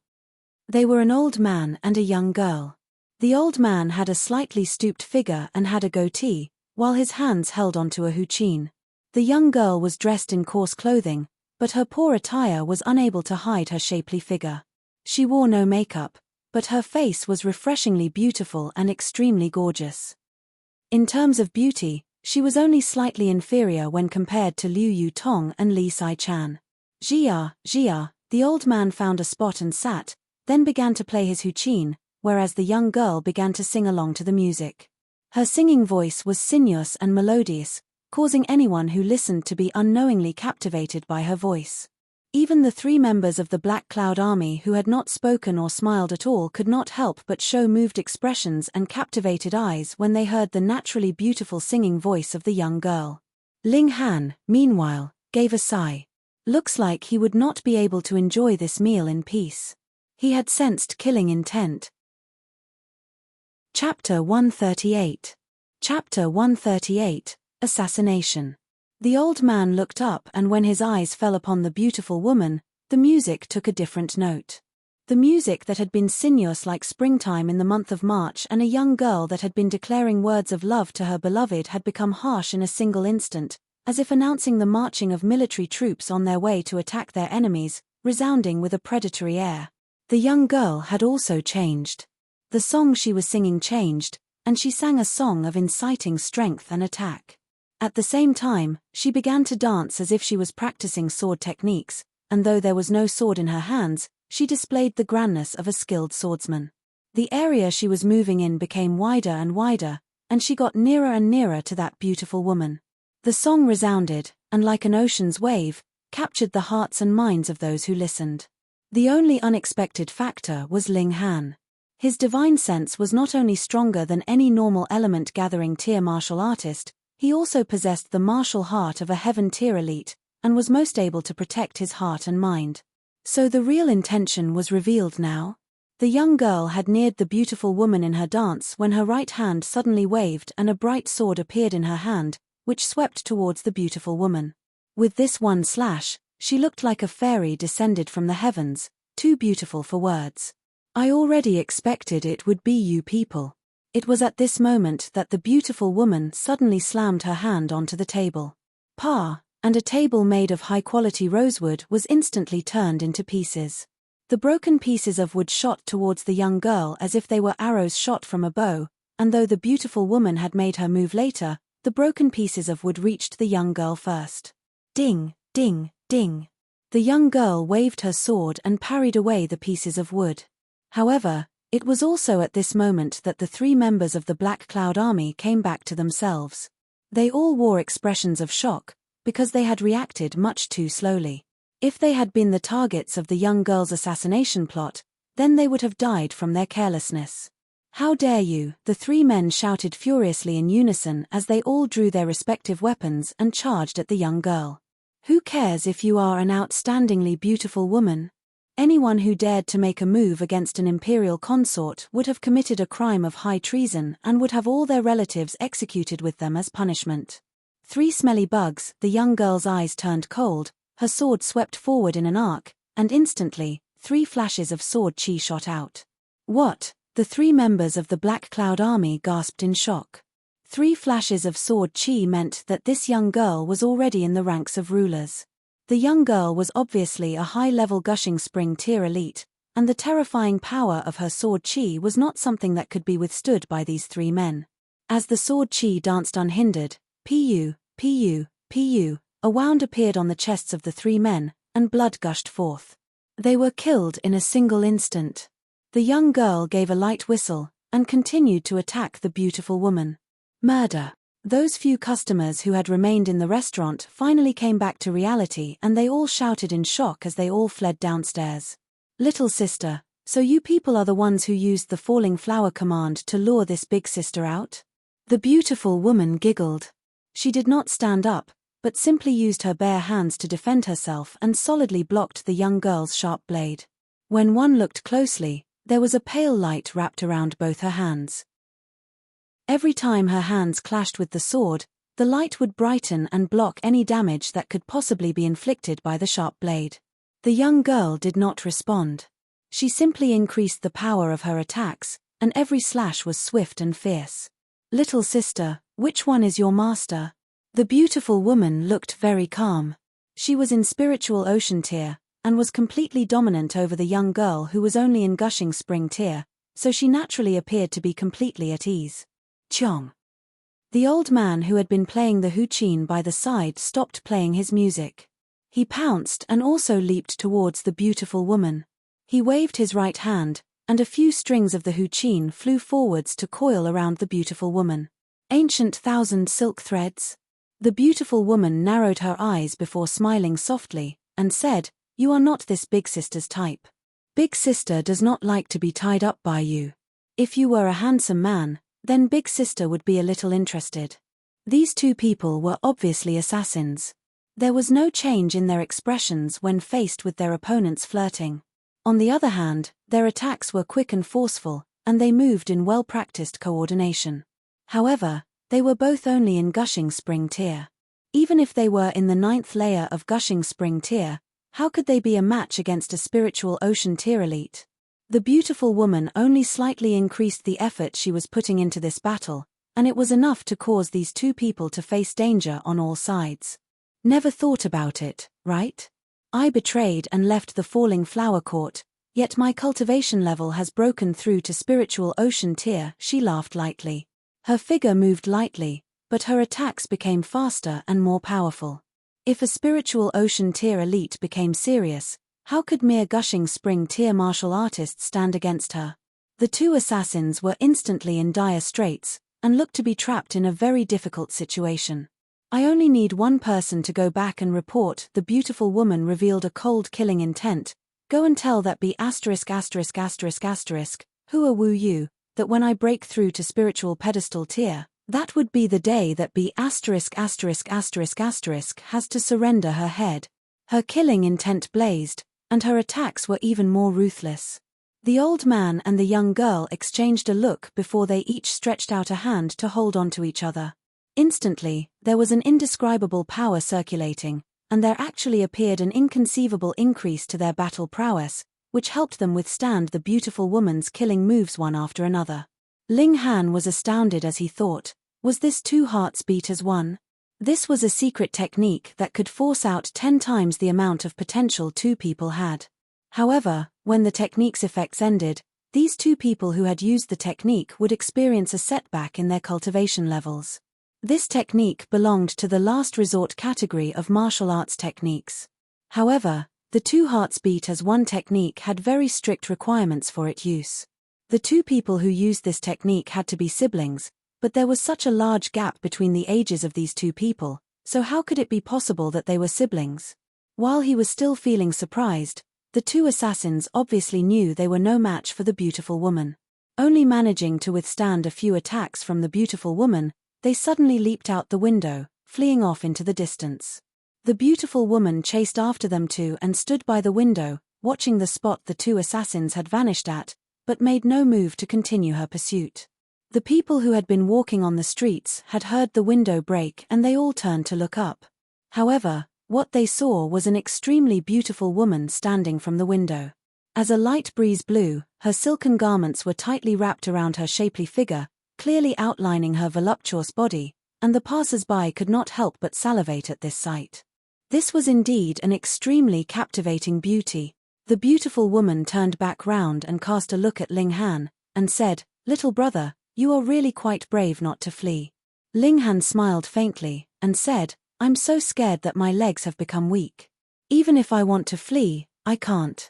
They were an old man and a young girl. The old man had a slightly stooped figure and had a goatee, while his hands held onto a huqin. The young girl was dressed in coarse clothing, but her poor attire was unable to hide her shapely figure. She wore no makeup, but her face was refreshingly beautiful and extremely gorgeous. In terms of beauty, she was only slightly inferior when compared to Liu Yutong and Li Sai-chan. Jia, the old man found a spot and sat, then began to play his huqin, whereas the young girl began to sing along to the music. Her singing voice was sinuous and melodious, causing anyone who listened to be unknowingly captivated by her voice. Even the 3 members of the Black Cloud Army who had not spoken or smiled at all could not help but show moved expressions and captivated eyes when they heard the naturally beautiful singing voice of the young girl. Ling Han, meanwhile, gave a sigh. Looks like he would not be able to enjoy this meal in peace. He had sensed killing intent. Chapter 138. Chapter 138, Assassination. The old man looked up, and when his eyes fell upon the beautiful woman, the music took a different note. The music that had been sinuous like springtime in the month of March and a young girl that had been declaring words of love to her beloved had become harsh in a single instant, as if announcing the marching of military troops on their way to attack their enemies, resounding with a predatory air. The young girl had also changed. The song she was singing changed, and she sang a song of inciting strength and attack. At the same time, she began to dance as if she was practicing sword techniques, and though there was no sword in her hands, she displayed the grandness of a skilled swordsman. The area she was moving in became wider and wider, and she got nearer and nearer to that beautiful woman. The song resounded, and like an ocean's wave, captured the hearts and minds of those who listened. The only unexpected factor was Ling Han. His divine sense was not only stronger than any normal element-gathering tier martial artist, he also possessed the martial heart of a heaven-tier elite, and was most able to protect his heart and mind. So the real intention was revealed now. The young girl had neared the beautiful woman in her dance when her right hand suddenly waved and a bright sword appeared in her hand, which swept towards the beautiful woman. With this one slash, she looked like a fairy descended from the heavens, too beautiful for words. I already expected it would be you people. It was at this moment that the beautiful woman suddenly slammed her hand onto the table. And a table made of high-quality rosewood was instantly turned into pieces. The broken pieces of wood shot towards the young girl as if they were arrows shot from a bow, and though the beautiful woman had made her move later, the broken pieces of wood reached the young girl first. Ding, ding, ding. The young girl waved her sword and parried away the pieces of wood. However, it was also at this moment that the 3 members of the Black Cloud Army came back to themselves. They all wore expressions of shock, because they had reacted much too slowly. If they had been the targets of the young girl's assassination plot, then they would have died from their carelessness. How dare you, the 3 men shouted furiously in unison as they all drew their respective weapons and charged at the young girl. Who cares if you are an outstandingly beautiful woman? Anyone who dared to make a move against an imperial consort would have committed a crime of high treason and would have all their relatives executed with them as punishment. 3 smelly bugs, the young girl's eyes turned cold, her sword swept forward in an arc, and instantly, 3 flashes of sword chi shot out. What? The 3 members of the Black Cloud Army gasped in shock. 3 flashes of sword chi meant that this young girl was already in the ranks of rulers. The young girl was obviously a high-level gushing spring tier elite, and the terrifying power of her sword chi was not something that could be withstood by these 3 men. As the sword chi danced unhindered, pu, a wound appeared on the chests of the 3 men, and blood gushed forth. They were killed in a single instant. The young girl gave a light whistle, and continued to attack the beautiful woman. Murder. Those few customers who had remained in the restaurant finally came back to reality and they all shouted in shock as they all fled downstairs. Little sister, so you people are the ones who used the falling flower command to lure this big sister out? The beautiful woman giggled. She did not stand up, but simply used her bare hands to defend herself and solidly blocked the young girl's sharp blade. When one looked closely, there was a pale light wrapped around both her hands. Every time her hands clashed with the sword, the light would brighten and block any damage that could possibly be inflicted by the sharp blade. The young girl did not respond. She simply increased the power of her attacks, and every slash was swift and fierce. Little sister, which one is your master? The beautiful woman looked very calm. She was in spiritual ocean tier, and was completely dominant over the young girl who was only in gushing spring tier, so she naturally appeared to be completely at ease. Chong. The old man who had been playing the huqin by the side stopped playing his music. He pounced and also leaped towards the beautiful woman. He waved his right hand, and a few strings of the huqin flew forwards to coil around the beautiful woman. Ancient 1,000 silk threads? The beautiful woman narrowed her eyes before smiling softly, and said, "You are not this big sister's type. Big sister does not like to be tied up by you. If you were a handsome man, then big sister would be a little interested." These 2 people were obviously assassins. There was no change in their expressions when faced with their opponents flirting. On the other hand, their attacks were quick and forceful, and they moved in well-practiced coordination. However, they were both only in gushing spring tier. Even if they were in the 9th layer of gushing spring tier, how could they be a match against a spiritual ocean tier elite? The beautiful woman only slightly increased the effort she was putting into this battle, and it was enough to cause these 2 people to face danger on all sides. Never thought about it, right? I betrayed and left the falling flower court, yet my cultivation level has broken through to spiritual ocean tier, she laughed lightly. Her figure moved lightly, but her attacks became faster and more powerful. If a spiritual ocean tier elite became serious, how could mere gushing spring tier martial artists stand against her? The two assassins were instantly in dire straits, and looked to be trapped in a very difficult situation. I only need one person to go back and report the beautiful woman revealed a cold killing intent. Go and tell that B********, who woo you, that when I break through to spiritual pedestal tier, that would be the day that B******* has to surrender her head. Her killing intent blazed, and her attacks were even more ruthless. The old man and the young girl exchanged a look before they each stretched out a hand to hold on to each other. Instantly, there was an indescribable power circulating, and there actually appeared an inconceivable increase to their battle prowess, which helped them withstand the beautiful woman's killing moves one after another. Ling Han was astounded as he thought, was this two hearts beat as one? This was a secret technique that could force out 10 times the amount of potential two people had. However, when the technique's effects ended, these two people who had used the technique would experience a setback in their cultivation levels. This technique belonged to the last resort category of martial arts techniques. However, the two hearts beat as one technique had very strict requirements for its use. The two people who used this technique had to be siblings, but there was such a large gap between the ages of these two people, so how could it be possible that they were siblings? While he was still feeling surprised, the two assassins obviously knew they were no match for the beautiful woman. Only managing to withstand a few attacks from the beautiful woman, they suddenly leaped out the window, fleeing off into the distance. The beautiful woman chased after them too and stood by the window, watching the spot the two assassins had vanished at, but made no move to continue her pursuit. The people who had been walking on the streets had heard the window break and they all turned to look up. However, what they saw was an extremely beautiful woman standing from the window. As a light breeze blew, her silken garments were tightly wrapped around her shapely figure, clearly outlining her voluptuous body, and the passers-by could not help but salivate at this sight. This was indeed an extremely captivating beauty. The beautiful woman turned back round and cast a look at Ling Han, and said, "Little brother, you are really quite brave not to flee." Ling Han smiled faintly, and said, "I'm so scared that my legs have become weak. Even if I want to flee, I can't."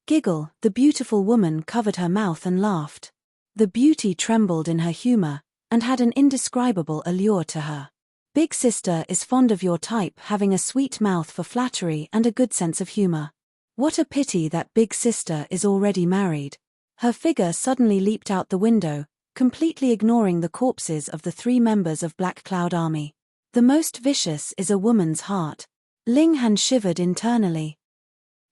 Giggle, the beautiful woman covered her mouth and laughed. The beauty trembled in her humor, and had an indescribable allure to her. Big sister is fond of your type, having a sweet mouth for flattery and a good sense of humor. What a pity that big sister is already married. Her figure suddenly leaped out the window, completely ignoring the corpses of the 3 members of Black Cloud Army. The most vicious is a woman's heart. Ling Han shivered internally.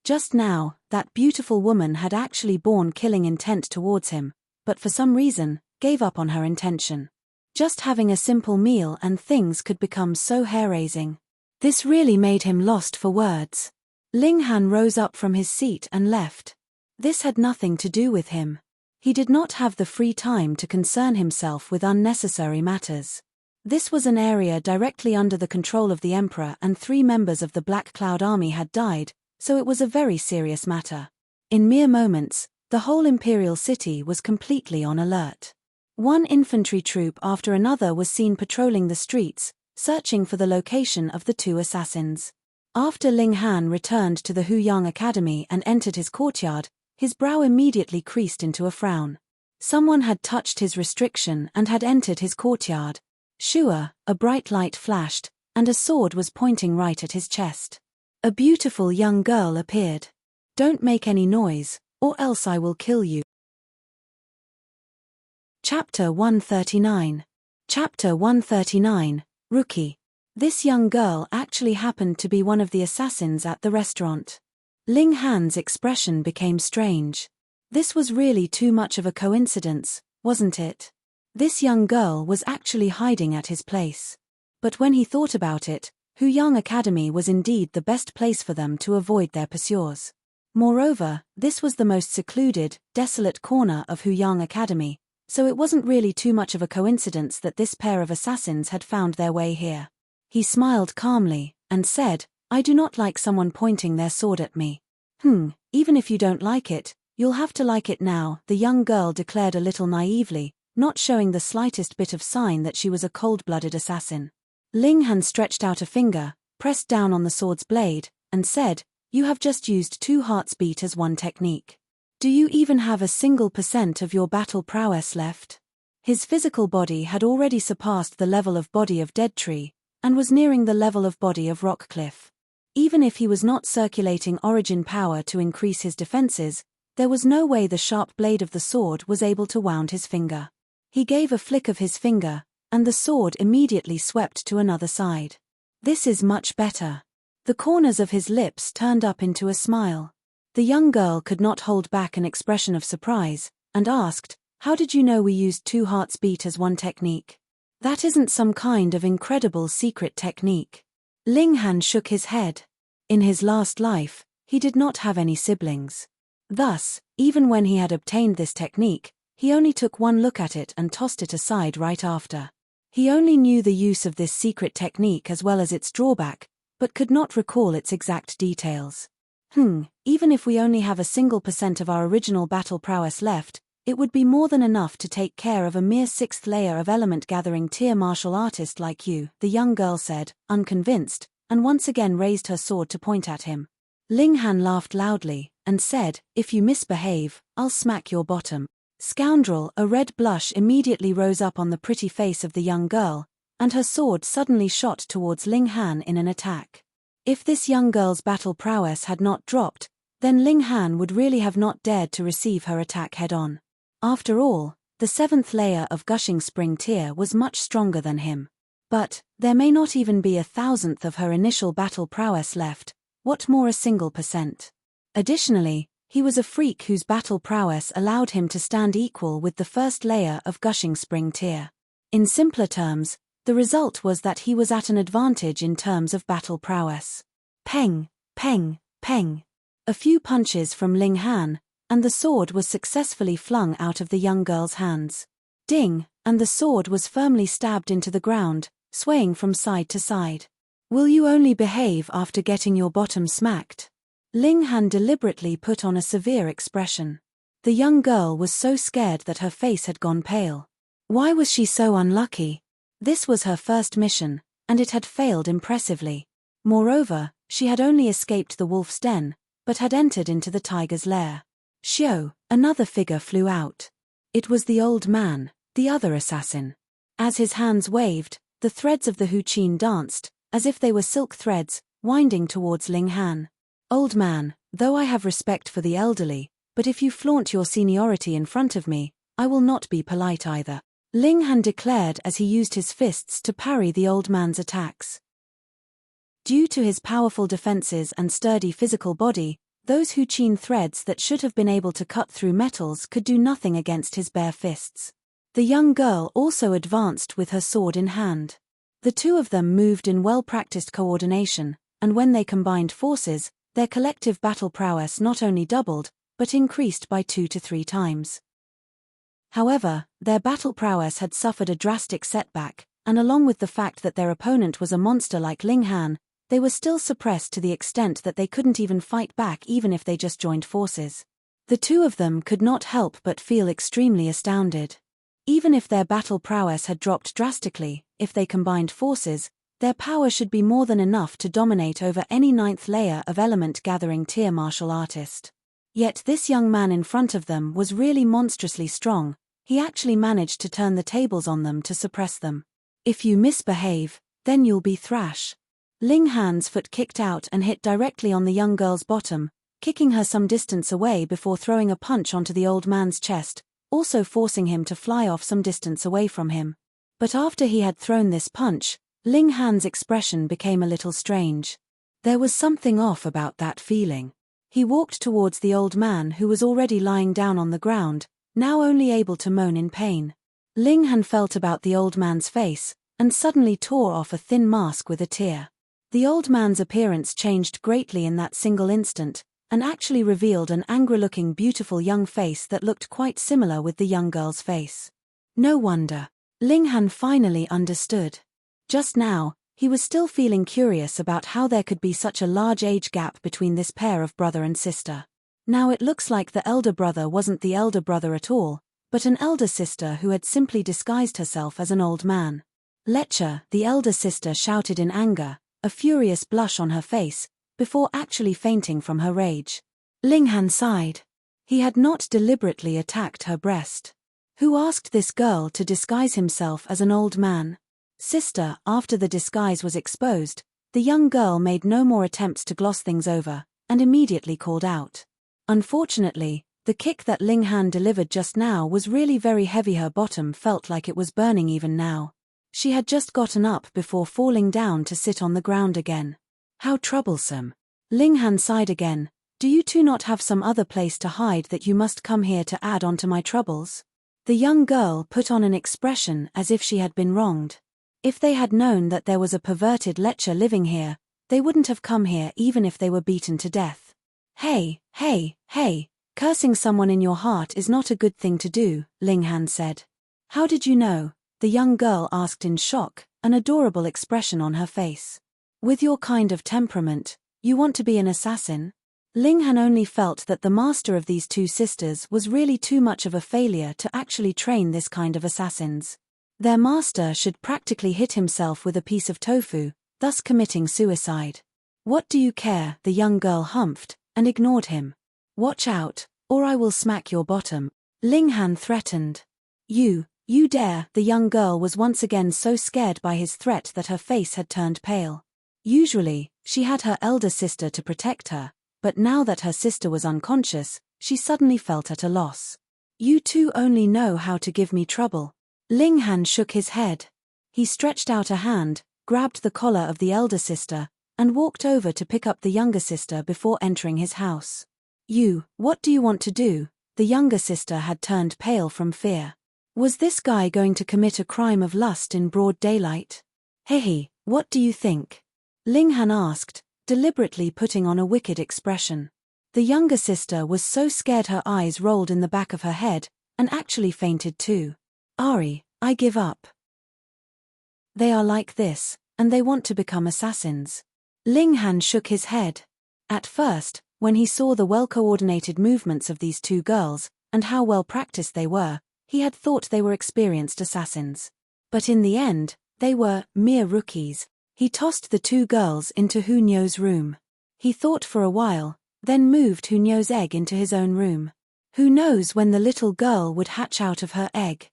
Just now, that beautiful woman had actually borne killing intent towards him, but for some reason, gave up on her intention. Just having a simple meal and things could become so hair-raising. This really made him lost for words. Ling Han rose up from his seat and left. This had nothing to do with him. He did not have the free time to concern himself with unnecessary matters. This was an area directly under the control of the Emperor, and 3 members of the Black Cloud Army had died, so it was a very serious matter. In mere moments, the whole imperial city was completely on alert. One infantry troop after another was seen patrolling the streets, searching for the location of the 2 assassins. After Ling Han returned to the Huyang Academy and entered his courtyard, his brow immediately creased into a frown. Someone had touched his restriction and had entered his courtyard. Sure, a bright light flashed, and a sword was pointing right at his chest. A beautiful young girl appeared. "Don't make any noise, or else I will kill you." Chapter 139. Chapter 139, Rookie. This young girl actually happened to be one of the assassins at the restaurant. Ling Han's expression became strange. This was really too much of a coincidence, wasn't it? This young girl was actually hiding at his place. But when he thought about it, Huyang Academy was indeed the best place for them to avoid their pursuers. Moreover, this was the most secluded, desolate corner of Huyang Academy, so it wasn't really too much of a coincidence that this pair of assassins had found their way here. He smiled calmly, and said, "I do not like someone pointing their sword at me." Even if you don't like it, you'll have to like it now," the young girl declared a little naively, not showing the slightest bit of sign that she was a cold-blooded assassin. Ling Han stretched out a finger, pressed down on the sword's blade, and said, "You have just used 2 hearts beat as 1 technique. Do you even have a single % of your battle prowess left?" His physical body had already surpassed the level of body of Dead Tree, and was nearing the level of body of Rock Cliff. Even if he was not circulating origin power to increase his defenses, there was no way the sharp blade of the sword was able to wound his finger. He gave a flick of his finger, and the sword immediately swept to another side. "This is much better." The corners of his lips turned up into a smile. The young girl could not hold back an expression of surprise, and asked, "How did you know we used 2 hearts beat as 1 technique? That isn't some kind of incredible secret technique." Ling Han shook his head. In his last life, he did not have any siblings. Thus, even when he had obtained this technique, he only took 1 look at it and tossed it aside right after. He only knew the use of this secret technique as well as its drawback, but could not recall its exact details. Even if we only have a single % of our original battle prowess left, it would be more than enough to take care of a mere 6th layer of element-gathering tier martial artist like you, the young girl said, unconvinced, and once again raised her sword to point at him. Ling Han laughed loudly, and said, "If you misbehave, I'll smack your bottom." "Scoundrel!" A red blush immediately rose up on the pretty face of the young girl, and her sword suddenly shot towards Ling Han in an attack. If this young girl's battle prowess had not dropped, then Ling Han would really have not dared to receive her attack head-on. After all, the 7th layer of Gushing Spring tier was much stronger than him. But, there may not even be 1,000th of her initial battle prowess left, what more a single %? Additionally, he was a freak whose battle prowess allowed him to stand equal with the 1st layer of Gushing Spring tier. In simpler terms, the result was that he was at an advantage in terms of battle prowess. Peng, peng, peng. A few punches from Ling Han, and the sword was successfully flung out of the young girl's hands. Ding, and the sword was firmly stabbed into the ground, swaying from side to side. "Will you only behave after getting your bottom smacked?" Ling Han deliberately put on a severe expression. The young girl was so scared that her face had gone pale. Why was she so unlucky? This was her first mission, and it had failed impressively. Moreover, she had only escaped the wolf's den, but had entered into the tiger's lair. Shio, another figure flew out. It was the old man, the other assassin. As his hands waved, the threads of the huqin danced, as if they were silk threads, winding towards Ling Han. "Old man, though I have respect for the elderly, but if you flaunt your seniority in front of me, I will not be polite either," Ling Han declared as he used his fists to parry the old man's attacks. Due to his powerful defenses and sturdy physical body, those huqin threads that should have been able to cut through metals could do nothing against his bare fists. The young girl also advanced with her sword in hand. The two of them moved in well-practiced coordination, and when they combined forces, their collective battle prowess not only doubled, but increased by 2 to 3 times. However, their battle prowess had suffered a drastic setback, and along with the fact that their opponent was a monster like Ling Han, they were still suppressed to the extent that they couldn't even fight back even if they just joined forces. The two of them could not help but feel extremely astounded. Even if their battle prowess had dropped drastically, if they combined forces, their power should be more than enough to dominate over any 9th layer of element-gathering tier martial artist. Yet this young man in front of them was really monstrously strong. He actually managed to turn the tables on them to suppress them. "If you misbehave, then you'll be thrash." Ling Han's foot kicked out and hit directly on the young girl's bottom, kicking her some distance away before throwing a punch onto the old man's chest, also forcing him to fly off some distance away from him. But after he had thrown this punch, Ling Han's expression became a little strange. There was something off about that feeling. He walked towards the old man who was already lying down on the ground, now only able to moan in pain. Ling Han felt about the old man's face, and suddenly tore off a thin mask with a tear. The old man's appearance changed greatly in that single instant, and actually revealed an angry-looking beautiful young face that looked quite similar with the young girl's face. No wonder. Ling Han finally understood. Just now, he was still feeling curious about how there could be such a large age gap between this pair of brother and sister. Now it looks like the elder brother wasn't the elder brother at all, but an elder sister who had simply disguised herself as an old man. "Lecher!" the elder sister shouted in anger, a furious blush on her face, before actually fainting from her rage. Ling Han sighed. He had not deliberately attacked her breast. Who asked this girl to disguise himself as an old man? Sister, after the disguise was exposed, the young girl made no more attempts to gloss things over, and immediately called out. Unfortunately, the kick that Ling Han delivered just now was really very heavy. Her bottom felt like it was burning even now. She had just gotten up before falling down to sit on the ground again. How troublesome. Ling Han sighed again. Do you two not have some other place to hide that you must come here to add on to my troubles? The young girl put on an expression as if she had been wronged. If they had known that there was a perverted lecher living here, they wouldn't have come here even if they were beaten to death. Hey, cursing someone in your heart is not a good thing to do, Ling Han said. How did you know? The young girl asked in shock, an adorable expression on her face. With your kind of temperament, you want to be an assassin? Ling Han only felt that the master of these two sisters was really too much of a failure to actually train this kind of assassins. Their master should practically hit himself with a piece of tofu, thus committing suicide. What do you care? The young girl humphed, and ignored him. Watch out, or I will smack your bottom, Ling Han threatened. You dare? The young girl was once again so scared by his threat that her face had turned pale. Usually, she had her elder sister to protect her, but now that her sister was unconscious, she suddenly felt at a loss. You two only know how to give me trouble. Ling Han shook his head. He stretched out a hand, grabbed the collar of the elder sister, and walked over to pick up the younger sister before entering his house. What do you want to do? The younger sister had turned pale from fear. Was this guy going to commit a crime of lust in broad daylight? Hehe, what do you think? Ling Han asked, deliberately putting on a wicked expression. The younger sister was so scared her eyes rolled in the back of her head, and actually fainted too. Ari, I give up. They are like this, and they want to become assassins. Ling Han shook his head. At first, when he saw the well-coordinated movements of these two girls, and how well practiced they were, he had thought they were experienced assassins. But in the end, they were mere rookies. He tossed the two girls into Hunyo's room. He thought for a while, then moved Hunyo's egg into his own room. Who knows when the little girl would hatch out of her egg?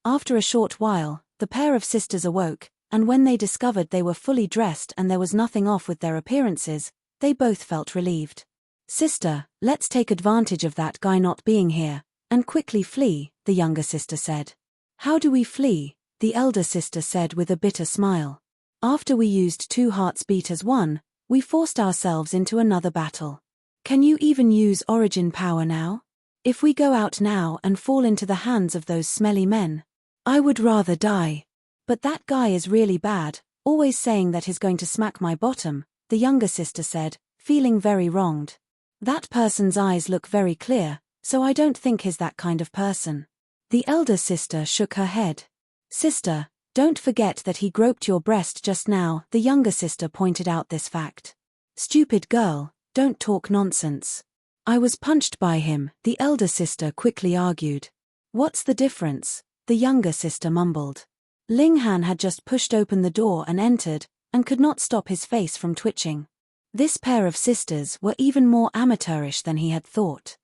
After a short while, the pair of sisters awoke, and when they discovered they were fully dressed and there was nothing off with their appearances, they both felt relieved. Sister, let's take advantage of that guy not being here, and quickly flee, the younger sister said. How do we flee? The elder sister said with a bitter smile. After we used two hearts beat as one, we forced ourselves into another battle. Can you even use origin power now? If we go out now and fall into the hands of those smelly men, I would rather die. But that guy is really bad, always saying that he's going to smack my bottom, the younger sister said, feeling very wronged. That person's eyes look very clear, so I don't think he's that kind of person. The elder sister shook her head. Sister, don't forget that he groped your breast just now, the younger sister pointed out this fact. Stupid girl, don't talk nonsense. I was punched by him, the elder sister quickly argued. What's the difference? The younger sister mumbled. Ling Han had just pushed open the door and entered, and could not stop his face from twitching. This pair of sisters were even more amateurish than he had thought.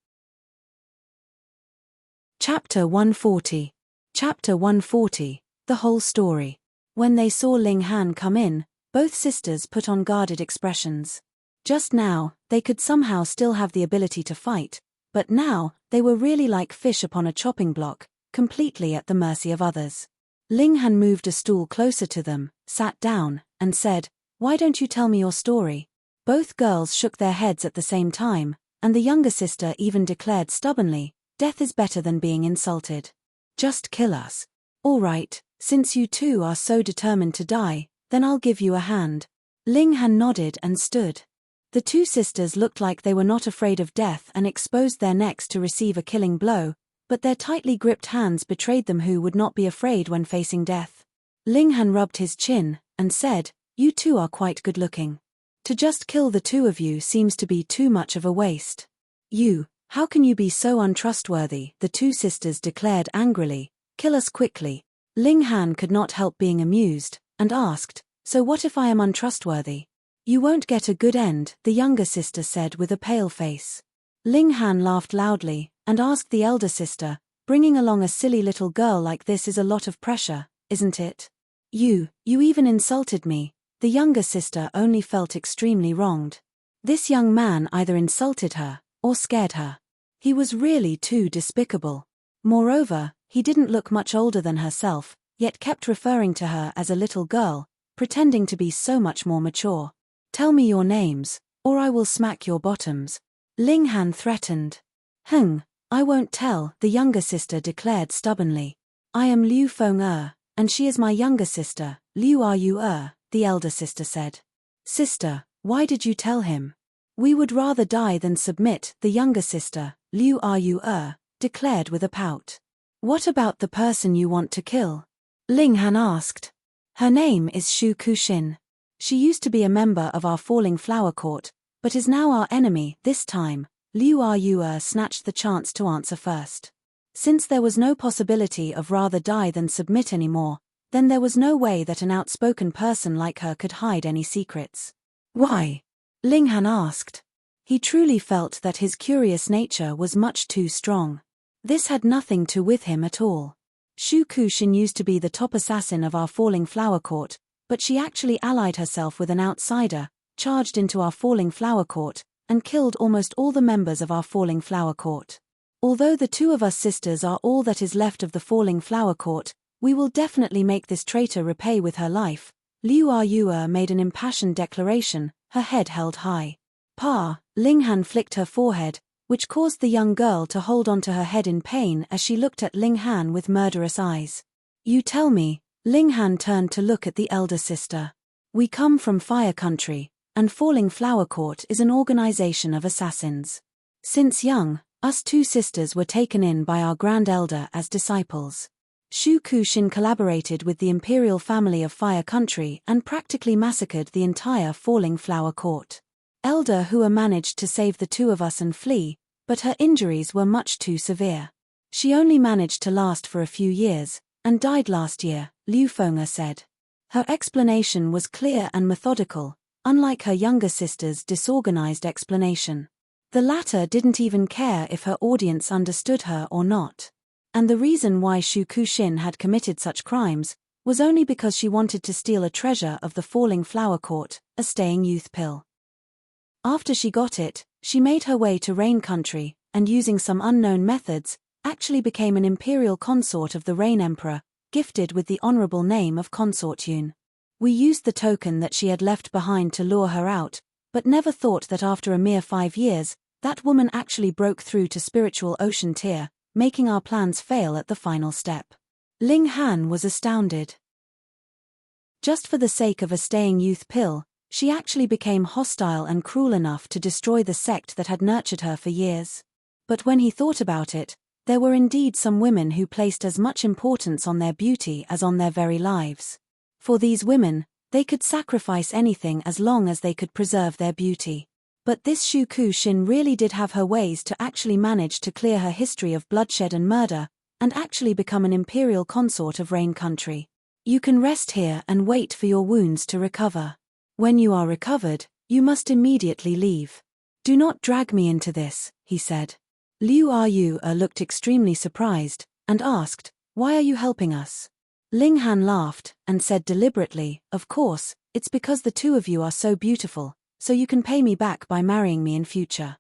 Chapter 140. Chapter 140, The Whole Story. When they saw Ling Han come in, both sisters put on guarded expressions. Just now, they could somehow still have the ability to fight, but now, they were really like fish upon a chopping block, completely at the mercy of others. Ling Han moved a stool closer to them, sat down, and said, Why don't you tell me your story? Both girls shook their heads at the same time, and the younger sister even declared stubbornly, Death is better than being insulted. Just kill us. All right, since you two are so determined to die, then I'll give you a hand. Ling Han nodded and stood. The two sisters looked like they were not afraid of death and exposed their necks to receive a killing blow, but their tightly gripped hands betrayed them who would not be afraid when facing death. Ling Han rubbed his chin, and said, You two are quite good looking. To just kill the two of you seems to be too much of a waste. How can you be so untrustworthy? The two sisters declared angrily. Kill us quickly. Ling Han could not help being amused, and asked, so what if I am untrustworthy? You won't get a good end, the younger sister said with a pale face. Ling Han laughed loudly, and asked the elder sister, bringing along a silly little girl like this is a lot of pressure, isn't it? You even insulted me. The younger sister only felt extremely wronged. This young man either insulted her, or scared her. He was really too despicable. Moreover, he didn't look much older than herself, yet kept referring to her as a little girl, pretending to be so much more mature. Tell me your names, or I will smack your bottoms. Ling Han threatened. I won't tell, the younger sister declared stubbornly. I am Liu Feng and she is my younger sister, Liu Yu the elder sister said. Sister, why did you tell him? We would rather die than submit, the younger sister, Liu Yu declared with a pout. What about the person you want to kill? Ling Han asked. Her name is Shu Kuxin. She used to be a member of our Falling Flower Court, but is now our enemy. This time, Liu Yu snatched the chance to answer first. Since there was no possibility of rather die than submit anymore, then there was no way that an outspoken person like her could hide any secrets. Why? Ling Han asked. He truly felt that his curious nature was much too strong. This had nothing to with him at all. Shu Kuxin used to be the top assassin of our Falling Flower Court, but she actually allied herself with an outsider, charged into our Falling Flower Court, and killed almost all the members of our Falling Flower Court. Although the two of us sisters are all that is left of the Falling Flower Court, we will definitely make this traitor repay with her life. Liu Yu made an impassioned declaration, her head held high. Pa, Ling Han flicked her forehead, which caused the young girl to hold onto her head in pain as she looked at Ling Han with murderous eyes. You tell me. Ling Han turned to look at the elder sister. We come from Fire Country, and Falling Flower Court is an organization of assassins. Since young, us two sisters were taken in by our grand elder as disciples. Shu Kuxin collaborated with the imperial family of Fire Country and practically massacred the entire Falling Flower Court. Elder Hua managed to save the two of us and flee, but her injuries were much too severe. She only managed to last for a few years, and died last year, Liu Feng said. Her explanation was clear and methodical, unlike her younger sister's disorganized explanation. The latter didn't even care if her audience understood her or not. And the reason why Shu Kuxin had committed such crimes was only because she wanted to steal a treasure of the Falling Flower Court, a staying youth pill. After she got it, she made her way to Rain Country, and using some unknown methods, actually became an imperial consort of the Rain Emperor, gifted with the honorable name of Consort Yun. We used the token that she had left behind to lure her out, but never thought that after a mere 5 years, that woman actually broke through to spiritual ocean tier, making our plans fail at the final step. Ling Han was astounded. Just for the sake of a staying youth pill, she actually became hostile and cruel enough to destroy the sect that had nurtured her for years. But when he thought about it, there were indeed some women who placed as much importance on their beauty as on their very lives. For these women, they could sacrifice anything as long as they could preserve their beauty. But this Shu Kuxin really did have her ways to actually manage to clear her history of bloodshed and murder, and actually become an imperial consort of Rain Country. You can rest here and wait for your wounds to recover. When you are recovered, you must immediately leave. Do not drag me into this, he said. Liu Yu looked extremely surprised, and asked, why are you helping us? Ling Han laughed, and said deliberately, of course, it's because the two of you are so beautiful, so you can pay me back by marrying me in future.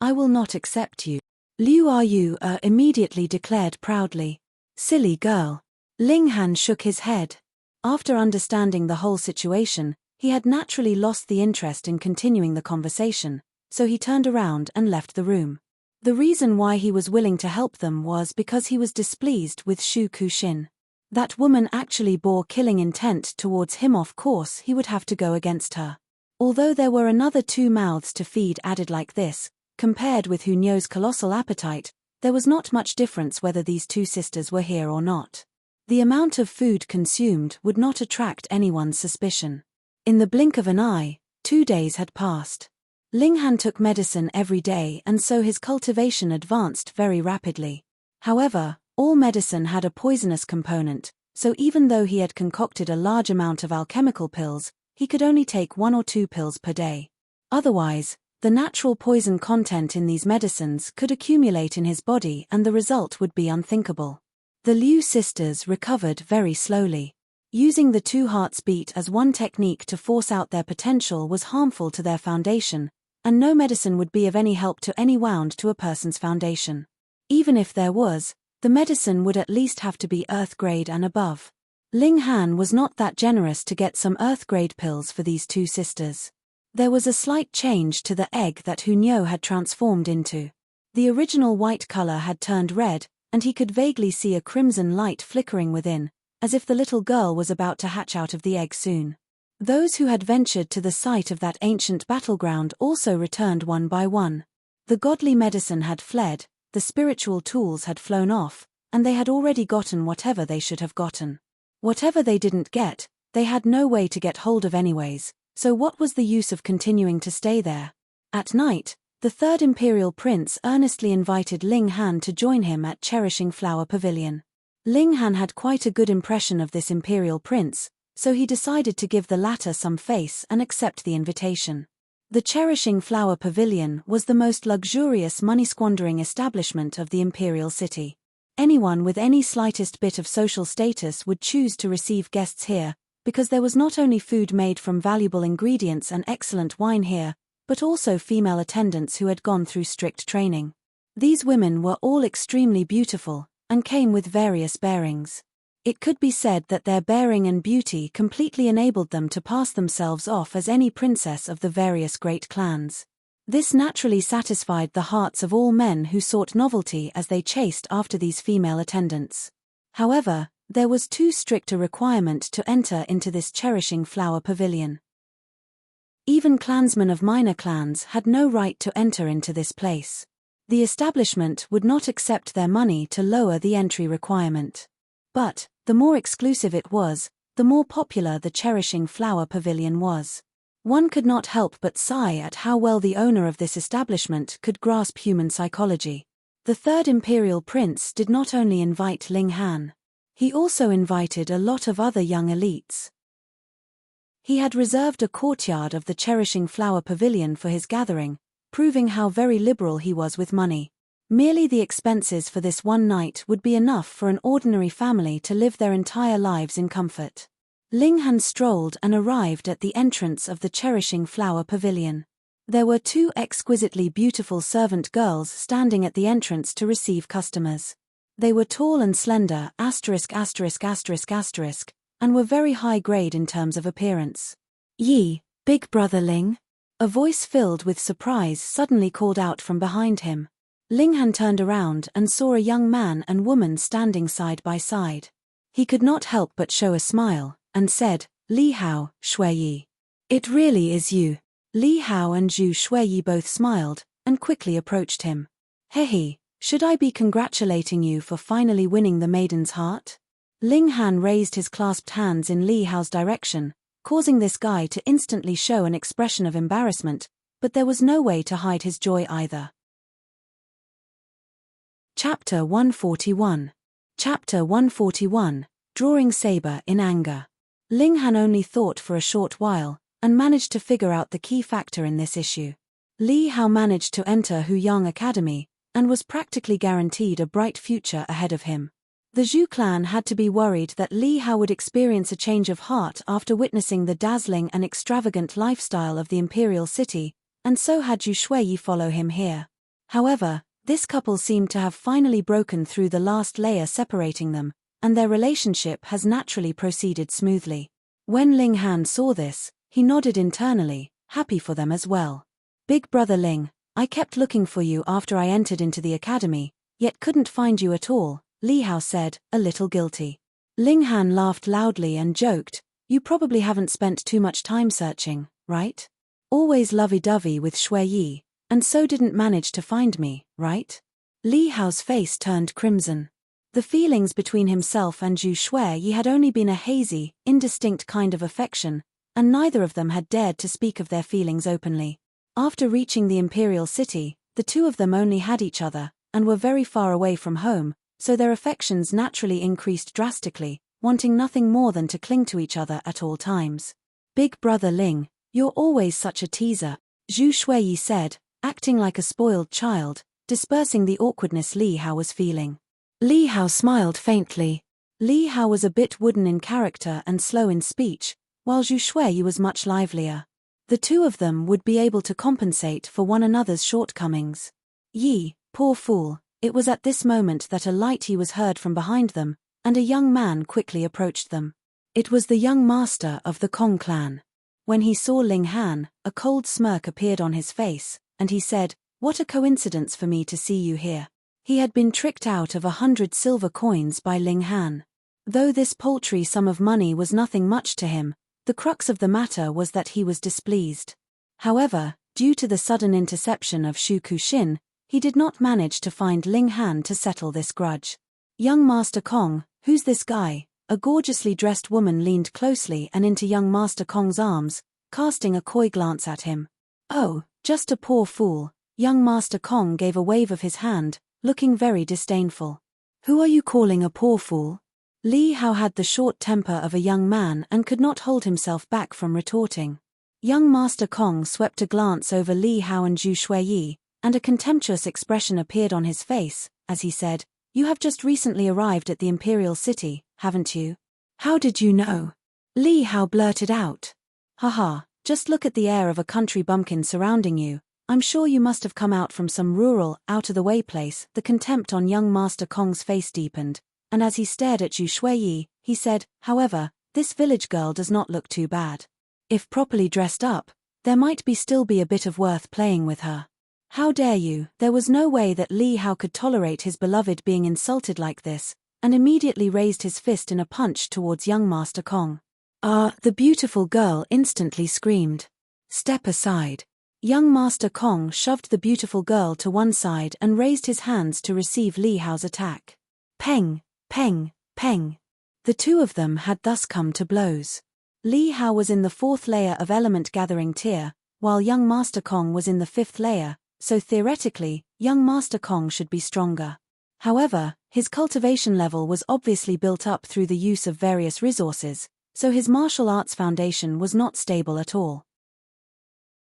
I will not accept you. Liu Yu immediately declared proudly. Silly girl. Ling Han shook his head. After understanding the whole situation, he had naturally lost the interest in continuing the conversation, so he turned around and left the room. The reason why he was willing to help them was because he was displeased with Shu Kuxin. That woman actually bore killing intent towards him. Of course he would have to go against her. Although there were another 2 mouths to feed added like this, compared with Hu Nyo's colossal appetite, there was not much difference whether these two sisters were here or not. The amount of food consumed would not attract anyone's suspicion. In the blink of an eye, 2 days had passed. Ling Han took medicine every day and so his cultivation advanced very rapidly. However, all medicine had a poisonous component, so even though he had concocted a large amount of alchemical pills, he could only take 1 or 2 pills per day. Otherwise, the natural poison content in these medicines could accumulate in his body and the result would be unthinkable. The Liu sisters recovered very slowly. Using the 2 hearts beat as one technique to force out their potential was harmful to their foundation, and no medicine would be of any help to any wound to a person's foundation. Even if there was, the medicine would at least have to be earth grade and above. Ling Han was not that generous to get some earth grade pills for these 2 sisters. There was a slight change to the egg that Hunyo had transformed into. The original white color had turned red, and he could vaguely see a crimson light flickering within, as if the little girl was about to hatch out of the egg soon. Those who had ventured to the site of that ancient battleground also returned one by one. The godly medicine had fled, the spiritual tools had flown off, and they had already gotten whatever they should have gotten. Whatever they didn't get, they had no way to get hold of anyways, so what was the use of continuing to stay there? At night, the 3rd Imperial Prince earnestly invited Ling Han to join him at Cherishing Flower Pavilion. Ling Han had quite a good impression of this Imperial Prince, so he decided to give the latter some face and accept the invitation. The Cherishing Flower Pavilion was the most luxurious money-squandering establishment of the Imperial City. Anyone with any slightest bit of social status would choose to receive guests here, because there was not only food made from valuable ingredients and excellent wine here, but also female attendants who had gone through strict training. These women were all extremely beautiful, and came with various bearings. It could be said that their bearing and beauty completely enabled them to pass themselves off as any princess of the various great clans. This naturally satisfied the hearts of all men who sought novelty as they chased after these female attendants. However, there was too strict a requirement to enter into this Cherishing Flower Pavilion. Even clansmen of minor clans had no right to enter into this place. The establishment would not accept their money to lower the entry requirement. But, the more exclusive it was, the more popular the Cherishing Flower Pavilion was. One could not help but sigh at how well the owner of this establishment could grasp human psychology. The 3rd Imperial Prince did not only invite Ling Han. He also invited a lot of other young elites. He had reserved a courtyard of the Cherishing Flower Pavilion for his gathering, proving how very liberal he was with money. Merely the expenses for this one night would be enough for an ordinary family to live their entire lives in comfort. Ling Han strolled and arrived at the entrance of the Cherishing Flower Pavilion. There were 2 exquisitely beautiful servant girls standing at the entrance to receive customers. They were tall and slender, *******, and were very high grade in terms of appearance. "Yi, big brother Ling?" A voice filled with surprise suddenly called out from behind him. Ling Han turned around and saw a young man and woman standing side by side. He could not help but show a smile, and said, "Li Hao, Shuiyi. It really is you." Li Hao and Zhu Shuiyi both smiled, and quickly approached him. "Hehe, should I be congratulating you for finally winning the maiden's heart?" Ling Han raised his clasped hands in Li Hao's direction, causing this guy to instantly show an expression of embarrassment, but there was no way to hide his joy either. Chapter 141. Chapter 141, Drawing Saber in Anger. Ling Han only thought for a short while, and managed to figure out the key factor in this issue. Li Hao managed to enter Huyang Academy, and was practically guaranteed a bright future ahead of him. The Zhu clan had to be worried that Li Hao would experience a change of heart after witnessing the dazzling and extravagant lifestyle of the imperial city, and so had Zhu Shuiyi follow him here. However, this couple seemed to have finally broken through the last layer separating them, and their relationship has naturally proceeded smoothly. When Ling Han saw this, he nodded internally, happy for them as well. "Big brother Ling, I kept looking for you after I entered into the academy, yet couldn't find you at all," Li Hao said, a little guilty. Ling Han laughed loudly and joked, "You probably haven't spent too much time searching, right? Always lovey-dovey with Shuiyi, and so didn't manage to find me, right?" Li Hao's face turned crimson. The feelings between himself and Zhu Shuiyi had only been a hazy, indistinct kind of affection, and neither of them had dared to speak of their feelings openly. After reaching the imperial city, the two of them only had each other, and were very far away from home, so their affections naturally increased drastically, wanting nothing more than to cling to each other at all times. "Big brother Ling, you're always such a teaser," Zhu Shuiyi said, acting like a spoiled child, dispersing the awkwardness Li Hao was feeling. Li Hao smiled faintly. Li Hao was a bit wooden in character and slow in speech, while Zhu Shuiyi was much livelier. The two of them would be able to compensate for one another's shortcomings. "Yi, poor fool." It was at this moment that a light was heard from behind them, and a young man quickly approached them. It was the young master of the Kong clan. When he saw Ling Han, a cold smirk appeared on his face, and he said, "What a coincidence for me to see you here." He had been tricked out of 100 silver coins by Ling Han. Though this paltry sum of money was nothing much to him, the crux of the matter was that he was displeased. However, due to the sudden interception of Shu Kuxin, he did not manage to find Ling Han to settle this grudge. "Young Master Kong, who's this guy?" A gorgeously dressed woman leaned closely and into young Master Kong's arms, casting a coy glance at him. "Oh, just a poor fool." Young Master Kong gave a wave of his hand, looking very disdainful. "Who are you calling a poor fool?" Li Hao had the short temper of a young man and could not hold himself back from retorting. Young Master Kong swept a glance over Li Hao and Zhu Shuiyi, and a contemptuous expression appeared on his face, as he said, "You have just recently arrived at the imperial city, haven't you?" "How did you know?" Li Hao blurted out. "Haha, just look at the air of a country bumpkin surrounding you. I'm sure you must have come out from some rural, out-of-the-way place." The contempt on young Master Kong's face deepened, and as he stared at Zhu Shuiyi, he said, "However, this village girl does not look too bad. If properly dressed up, there might still be a bit of worth playing with her." "How dare you?" There was no way that Li Hao could tolerate his beloved being insulted like this, and immediately raised his fist in a punch towards young Master Kong. "Ah!" The beautiful girl instantly screamed. "Step aside." Young Master Kong shoved the beautiful girl to one side and raised his hands to receive Li Hao's attack. Peng, peng, peng. The two of them had thus come to blows. Li Hao was in the 4th layer of element gathering tier, while young Master Kong was in the 5th layer, so theoretically, young Master Kong should be stronger. However, his cultivation level was obviously built up through the use of various resources, so his martial arts foundation was not stable at all.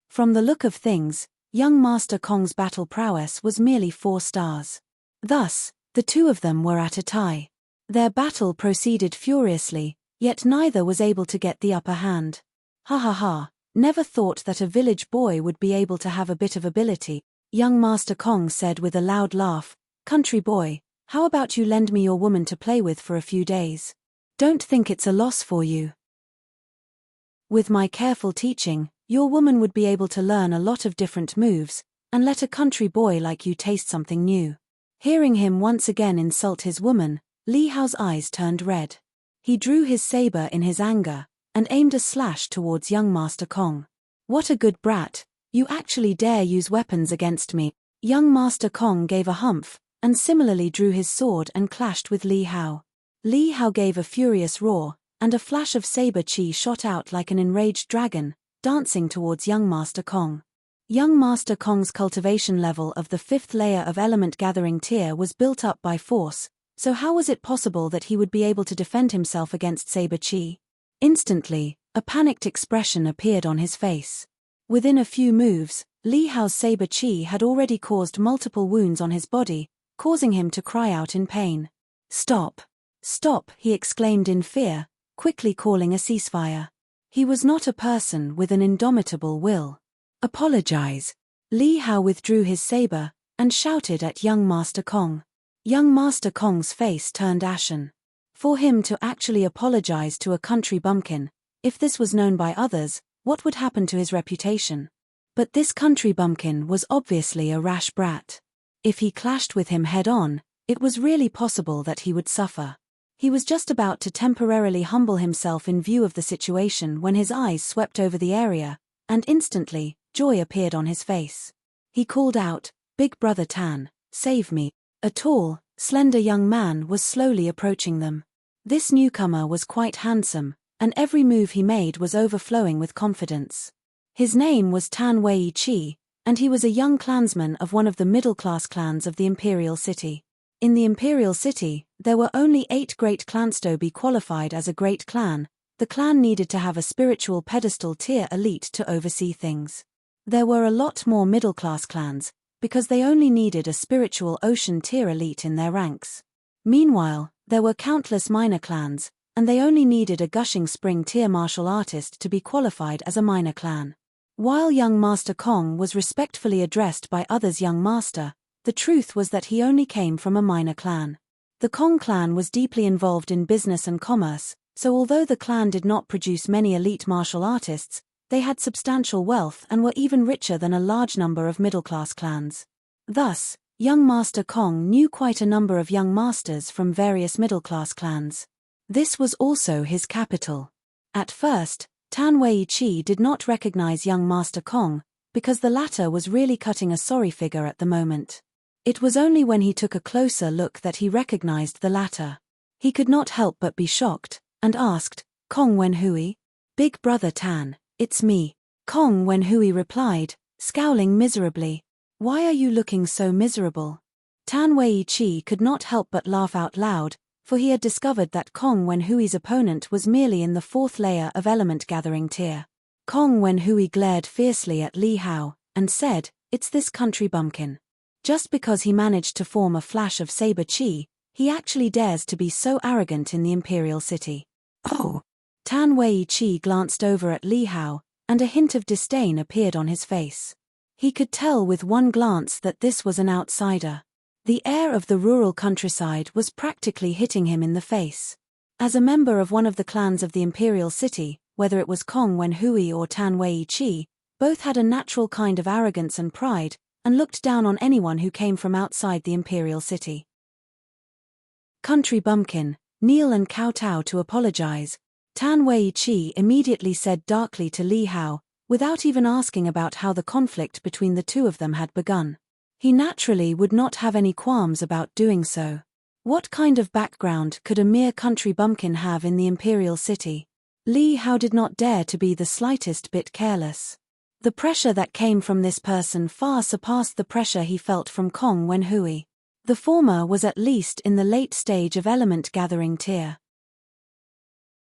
From the look of things, young Master Kong's battle prowess was merely 4 stars. Thus, the two of them were at a tie. Their battle proceeded furiously, yet neither was able to get the upper hand. "Ha ha ha, never thought that a village boy would be able to have a bit of ability," young Master Kong said with a loud laugh. "Country boy, how about you lend me your woman to play with for a few days? Don't think it's a loss for you. With my careful teaching, your woman would be able to learn a lot of different moves, and let a country boy like you taste something new." Hearing him once again insult his woman, Li Hao's eyes turned red. He drew his saber in his anger, and aimed a slash towards young Master Kong. "What a good brat, you actually dare use weapons against me." Young Master Kong gave a humph, and similarly drew his sword and clashed with Li Hao. Li Hao gave a furious roar, and a flash of saber chi shot out like an enraged dragon, dancing towards young Master Kong. Young Master Kong's cultivation level of the 5th layer of element gathering tier was built up by force, so how was it possible that he would be able to defend himself against saber chi? Instantly, a panicked expression appeared on his face. Within a few moves, Li Hao's saber chi had already caused multiple wounds on his body, causing him to cry out in pain. "Stop! Stop!" he exclaimed in fear, quickly calling a ceasefire. He was not a person with an indomitable will. "Apologize." Li Hao withdrew his saber, and shouted at young Master Kong. Young Master Kong's face turned ashen. For him to actually apologize to a country bumpkin, if this was known by others, what would happen to his reputation? But this country bumpkin was obviously a rash brat. If he clashed with him head-on, it was really possible that he would suffer. He was just about to temporarily humble himself in view of the situation when his eyes swept over the area, and instantly, joy appeared on his face. He called out, "Big Brother Tan, save me." A tall, slender young man was slowly approaching them. This newcomer was quite handsome, and every move he made was overflowing with confidence. His name was Tan Wei Chi, and he was a young clansman of one of the middle-class clans of the Imperial City. In the Imperial City, there were only 8 great clans to be qualified as a great clan. The clan needed to have a spiritual pedestal tier elite to oversee things. There were a lot more middle-class clans, because they only needed a spiritual ocean tier elite in their ranks. Meanwhile, there were countless minor clans, and they only needed a gushing spring tier martial artist to be qualified as a minor clan. While young Master Kong was respectfully addressed by others young master, the truth was that he only came from a minor clan. The Kong clan was deeply involved in business and commerce, so although the clan did not produce many elite martial artists, they had substantial wealth and were even richer than a large number of middle-class clans. Thus, young Master Kong knew quite a number of young masters from various middle-class clans. This was also his capital. At first, Tan Wei Chi did not recognize young Master Kong, because the latter was really cutting a sorry figure at the moment. It was only when he took a closer look that he recognized the latter. He could not help but be shocked, and asked, "Kong Wenhui?" "Big brother Tan, it's me." Kong Wenhui replied, scowling miserably. "Why are you looking so miserable?" Tan Wei Chi could not help but laugh out loud, for he had discovered that Kong Wenhui's opponent was merely in the 4th layer of element gathering tier. Kong Wenhui glared fiercely at Li Hao, and said, "It's this country bumpkin. Just because he managed to form a flash of saber chi, he actually dares to be so arrogant in the Imperial City." "Oh!" Tan Wei Chi glanced over at Li Hao, and a hint of disdain appeared on his face. He could tell with one glance that this was an outsider. The air of the rural countryside was practically hitting him in the face. As a member of one of the clans of the Imperial City, whether it was Kong Wenhui or Tan Wei Chi, both had a natural kind of arrogance and pride, and looked down on anyone who came from outside the Imperial City. "Country bumpkin, kneel and kowtow to apologize," Tan Wei Chi immediately said darkly to Li Hao, without even asking about how the conflict between the two of them had begun. He naturally would not have any qualms about doing so. What kind of background could a mere country bumpkin have in the Imperial City? Li Hao did not dare to be the slightest bit careless. The pressure that came from this person far surpassed the pressure he felt from Kong Wenhui. The former was at least in the late stage of element gathering tier.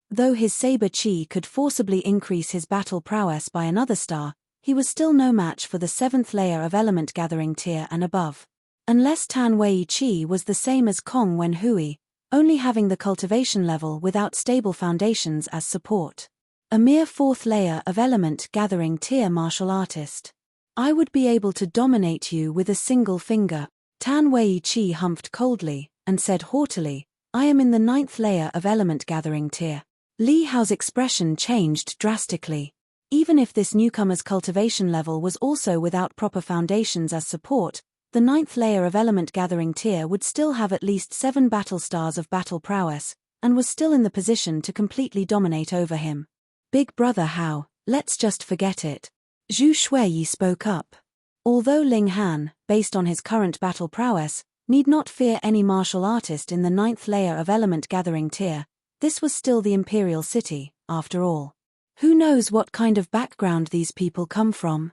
Though his saber chi could forcibly increase his battle prowess by another star, he was still no match for the 7th layer of element gathering tier and above. Unless Tan Wei Chi was the same as Kong Wenhui, only having the cultivation level without stable foundations as support. A mere 4th layer of element gathering tier martial artist. "I would be able to dominate you with a single finger." Tan Wei Chi humphed coldly, and said haughtily, "I am in the 9th layer of element gathering tier." Li Hao's expression changed drastically. Even if this newcomer's cultivation level was also without proper foundations as support, the 9th layer of element gathering tier would still have at least 7 battle stars of battle prowess, and was still in the position to completely dominate over him. "Big brother Hao, let's just forget it." Zhu Shuiyi spoke up. Although Ling Han, based on his current battle prowess, need not fear any martial artist in the 9th layer of element gathering tier, this was still the Imperial City, after all. Who knows what kind of background these people come from?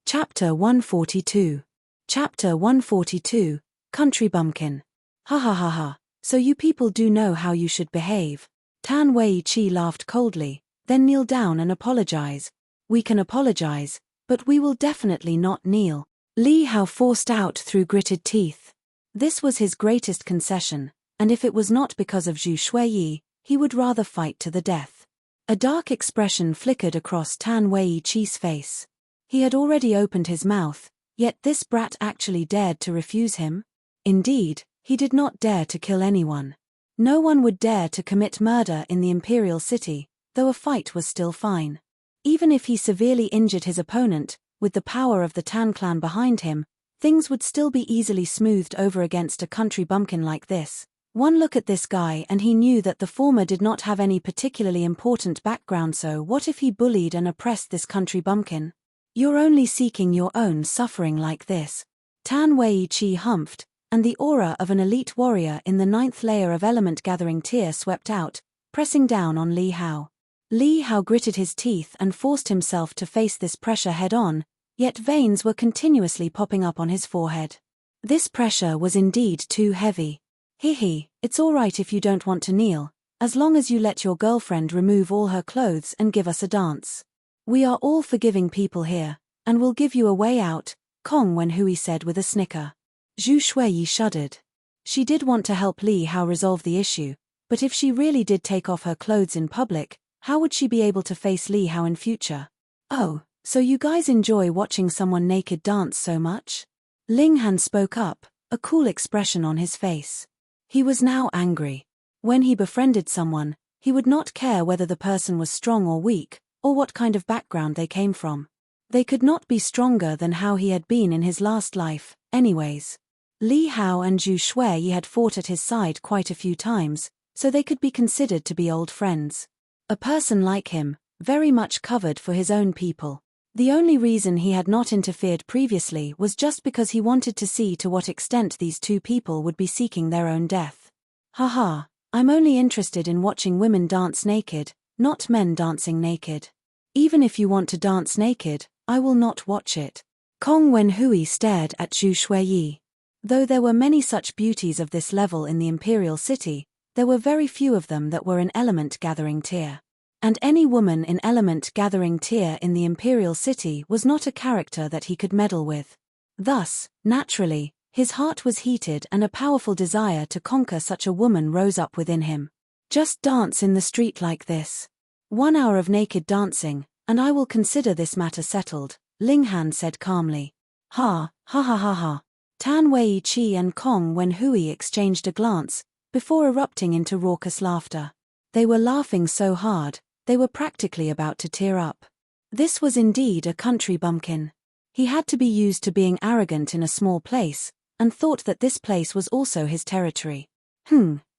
Chapter 142. Chapter 142, Country Bumpkin. Ha ha ha ha, so you people do know how you should behave. Tan Wei Chi laughed coldly, then kneel down and apologize. "We can apologize, but we will definitely not kneel," Li Hao forced out through gritted teeth. This was his greatest concession, and if it was not because of Zhu Shuiyi, he would rather fight to the death. A dark expression flickered across Tan Wei Chi's face. He had already opened his mouth, yet this brat actually dared to refuse him? Indeed, he did not dare to kill anyone. No one would dare to commit murder in the Imperial City, though a fight was still fine. Even if he severely injured his opponent, with the power of the Tan clan behind him, things would still be easily smoothed over against a country bumpkin like this. One look at this guy and he knew that the former did not have any particularly important background, so what if he bullied and oppressed this country bumpkin? "You're only seeking your own suffering like this." Tan Wei Chi humphed, and the aura of an elite warrior in the 9th layer of element gathering tier swept out, pressing down on Li Hao. Li Hao gritted his teeth and forced himself to face this pressure head-on, yet veins were continuously popping up on his forehead. This pressure was indeed too heavy. It's all right if you don't want to kneel, as long as you let your girlfriend remove all her clothes and give us a dance. We are all forgiving people here, and we'll give you a way out, Kong Wenhui said with a snicker. Zhu Shuiyi shuddered. She did want to help Li Hao resolve the issue, but if she really did take off her clothes in public, how would she be able to face Li Hao in future? Oh, so you guys enjoy watching someone naked dance so much? Ling Han spoke up, a cool expression on his face. He was now angry. When he befriended someone, he would not care whether the person was strong or weak, or what kind of background they came from. They could not be stronger than how he had been in his last life, anyways. Li Hao and Zhu Shuiyi had fought at his side quite a few times, so they could be considered to be old friends. A person like him, very much covered for his own people. The only reason he had not interfered previously was just because he wanted to see to what extent these two people would be seeking their own death. Haha, I'm only interested in watching women dance naked, not men dancing naked. Even if you want to dance naked, I will not watch it. Kong Wenhui stared at Zhu Shuiyi. Though there were many such beauties of this level in the Imperial City, there were very few of them that were in element-gathering tier. And any woman in element-gathering tier in the Imperial City was not a character that he could meddle with. Thus, naturally, his heart was heated and a powerful desire to conquer such a woman rose up within him. Just dance in the street like this. 1 hour of naked dancing, and I will consider this matter settled, Ling Han said calmly. Ha ha. Tan Wei Qi and Kong Wenhui exchanged a glance, before erupting into raucous laughter. They were laughing so hard, they were practically about to tear up. This was indeed a country bumpkin. He had to be used to being arrogant in a small place, and thought that this place was also his territory.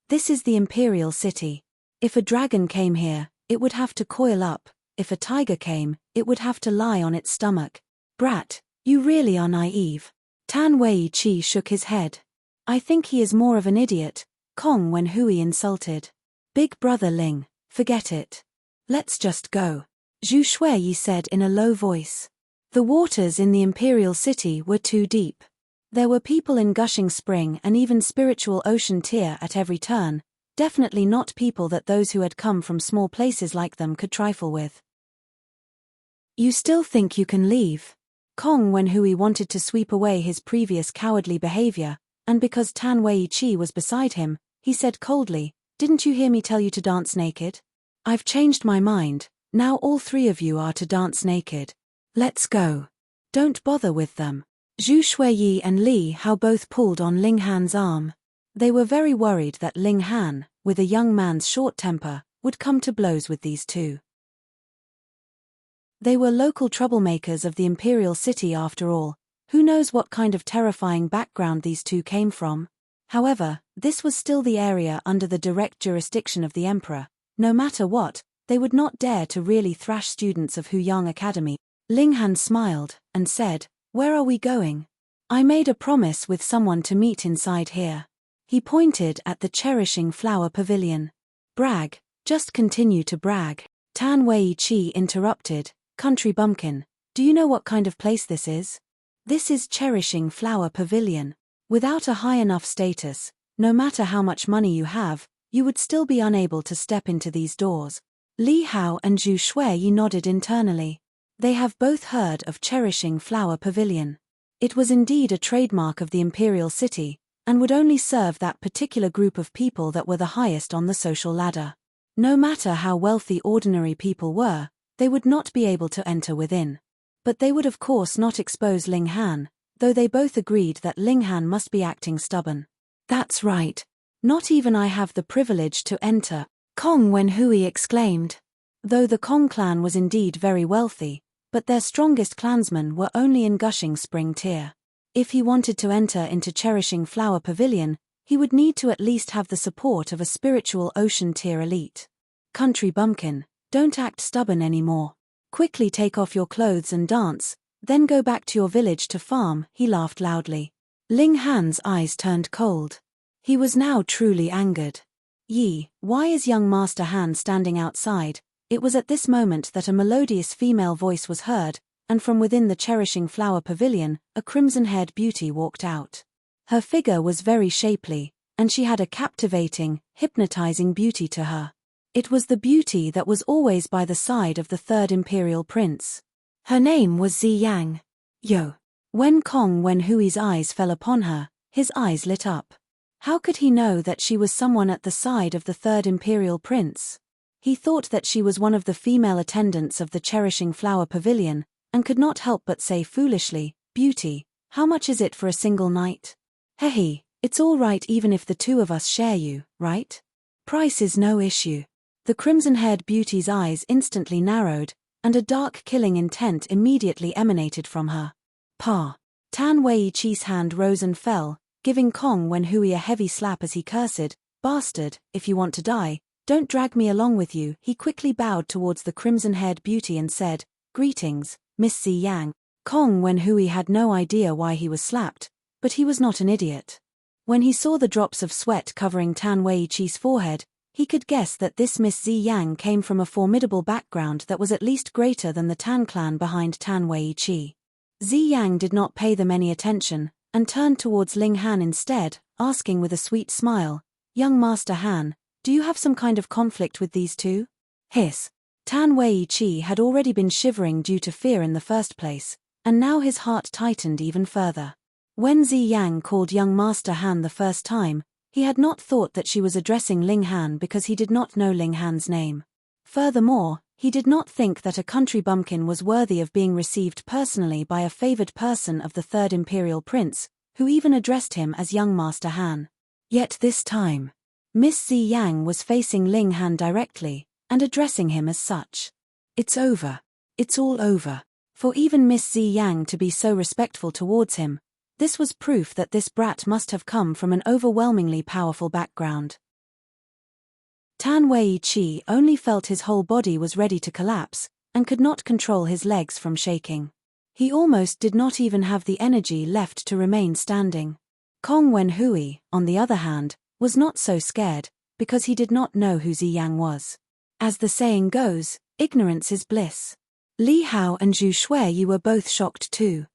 This is the Imperial City. If a dragon came here, it would have to coil up. If a tiger came, it would have to lie on its stomach. Brat, you really are naive. Tan Wei Qi shook his head. I think he is more of an idiot, Kong Wenhui insulted. Big brother Ling, forget it. Let's just go. Zhu Shuiyi said in a low voice. The waters in the Imperial City were too deep. There were people in gushing spring and even spiritual ocean tier at every turn, definitely not people that those who had come from small places like them could trifle with. You still think you can leave? Kong Wenhui wanted to sweep away his previous cowardly behavior, and because Tan Wei Qi was beside him, he said coldly, Didn't you hear me tell you to dance naked? I've changed my mind, now all three of you are to dance naked. Let's go. Don't bother with them. Zhu Shuiyi and Li Hao both pulled on Ling Han's arm. They were very worried that Ling Han, with a young man's short temper, would come to blows with these two. They were local troublemakers of the Imperial City after all. Who knows what kind of terrifying background these two came from? However, this was still the area under the direct jurisdiction of the Emperor. No matter what, they would not dare to really thrash students of Huyang Academy. Ling Han smiled, and said, Where are we going? I made a promise with someone to meet inside here. He pointed at the Cherishing Flower Pavilion. Brag, just continue to brag. Tan Wei Qi interrupted, Country bumpkin, do you know what kind of place this is? This is Cherishing Flower Pavilion. Without a high enough status, no matter how much money you have, you would still be unable to step into these doors. Li Hao and Zhu Shuiyi nodded internally. They have both heard of Cherishing Flower Pavilion. It was indeed a trademark of the Imperial City, and would only serve that particular group of people that were the highest on the social ladder. No matter how wealthy ordinary people were, they would not be able to enter within. But they would of course not expose Ling Han, though they both agreed that Ling Han must be acting stubborn. That's right. Not even I have the privilege to enter, Kong Wenhui exclaimed. Though the Kong clan was indeed very wealthy, but their strongest clansmen were only in Gushing Spring tier. If he wanted to enter into Cherishing Flower Pavilion, he would need to at least have the support of a spiritual ocean tier elite. Country bumpkin, don't act stubborn anymore. Quickly take off your clothes and dance, then go back to your village to farm, he laughed loudly. Ling Han's eyes turned cold. He was now truly angered. Why is young Master Han standing outside? It was at this moment that a melodious female voice was heard, and from within the cherishing flower pavilion, a crimson-haired beauty walked out. Her figure was very shapely, and she had a captivating, hypnotizing beauty to her. It was the beauty that was always by the side of the third imperial prince. Her name was Zi Yang. Yo. When Kong Wenhui's eyes fell upon her, his eyes lit up. How could he know that she was someone at the side of the third imperial prince? He thought that she was one of the female attendants of the cherishing flower pavilion, and could not help but say foolishly, "Beauty, how much is it for a single night?" "Hehe, it's all right even if the two of us share you, right? Price is no issue." The crimson-haired beauty's eyes instantly narrowed, and a dark killing intent immediately emanated from her. Pa. Tan Wei-Chi's hand rose and fell, giving Kong Wenhui a heavy slap as he cursed, "Bastard, if you want to die, don't drag me along with you." He quickly bowed towards the crimson-haired beauty and said, "Greetings, Miss Zi Yang." Kong Wenhui had no idea why he was slapped, but he was not an idiot. When he saw the drops of sweat covering Tan Wei-Chi's forehead, he could guess that this Miss Zi Yang came from a formidable background that was at least greater than the Tan clan behind Tan Wei-Chi. Zi Yang did not pay them any attention, and turned towards Ling Han instead, asking with a sweet smile, "Young Master Han, do you have some kind of conflict with these two?" Hiss. Tan Wei-Chi had already been shivering due to fear in the first place, and now his heart tightened even further. When Zi Yang called young Master Han the first time, he had not thought that she was addressing Ling Han because he did not know Ling Han's name. Furthermore, he did not think that a country bumpkin was worthy of being received personally by a favored person of the third imperial prince, who even addressed him as young Master Han. Yet this time, Miss Zi Yang was facing Ling Han directly, and addressing him as such. "It's over. It's all over." For even Miss Zi Yang to be so respectful towards him, this was proof that this brat must have come from an overwhelmingly powerful background. Tan Wei-Chi only felt his whole body was ready to collapse, and could not control his legs from shaking. He almost did not even have the energy left to remain standing. Kong Wenhui, on the other hand, was not so scared, because he did not know who Zi Yang was. As the saying goes, ignorance is bliss. Li Hao and Zhu Shuiyi were both shocked too.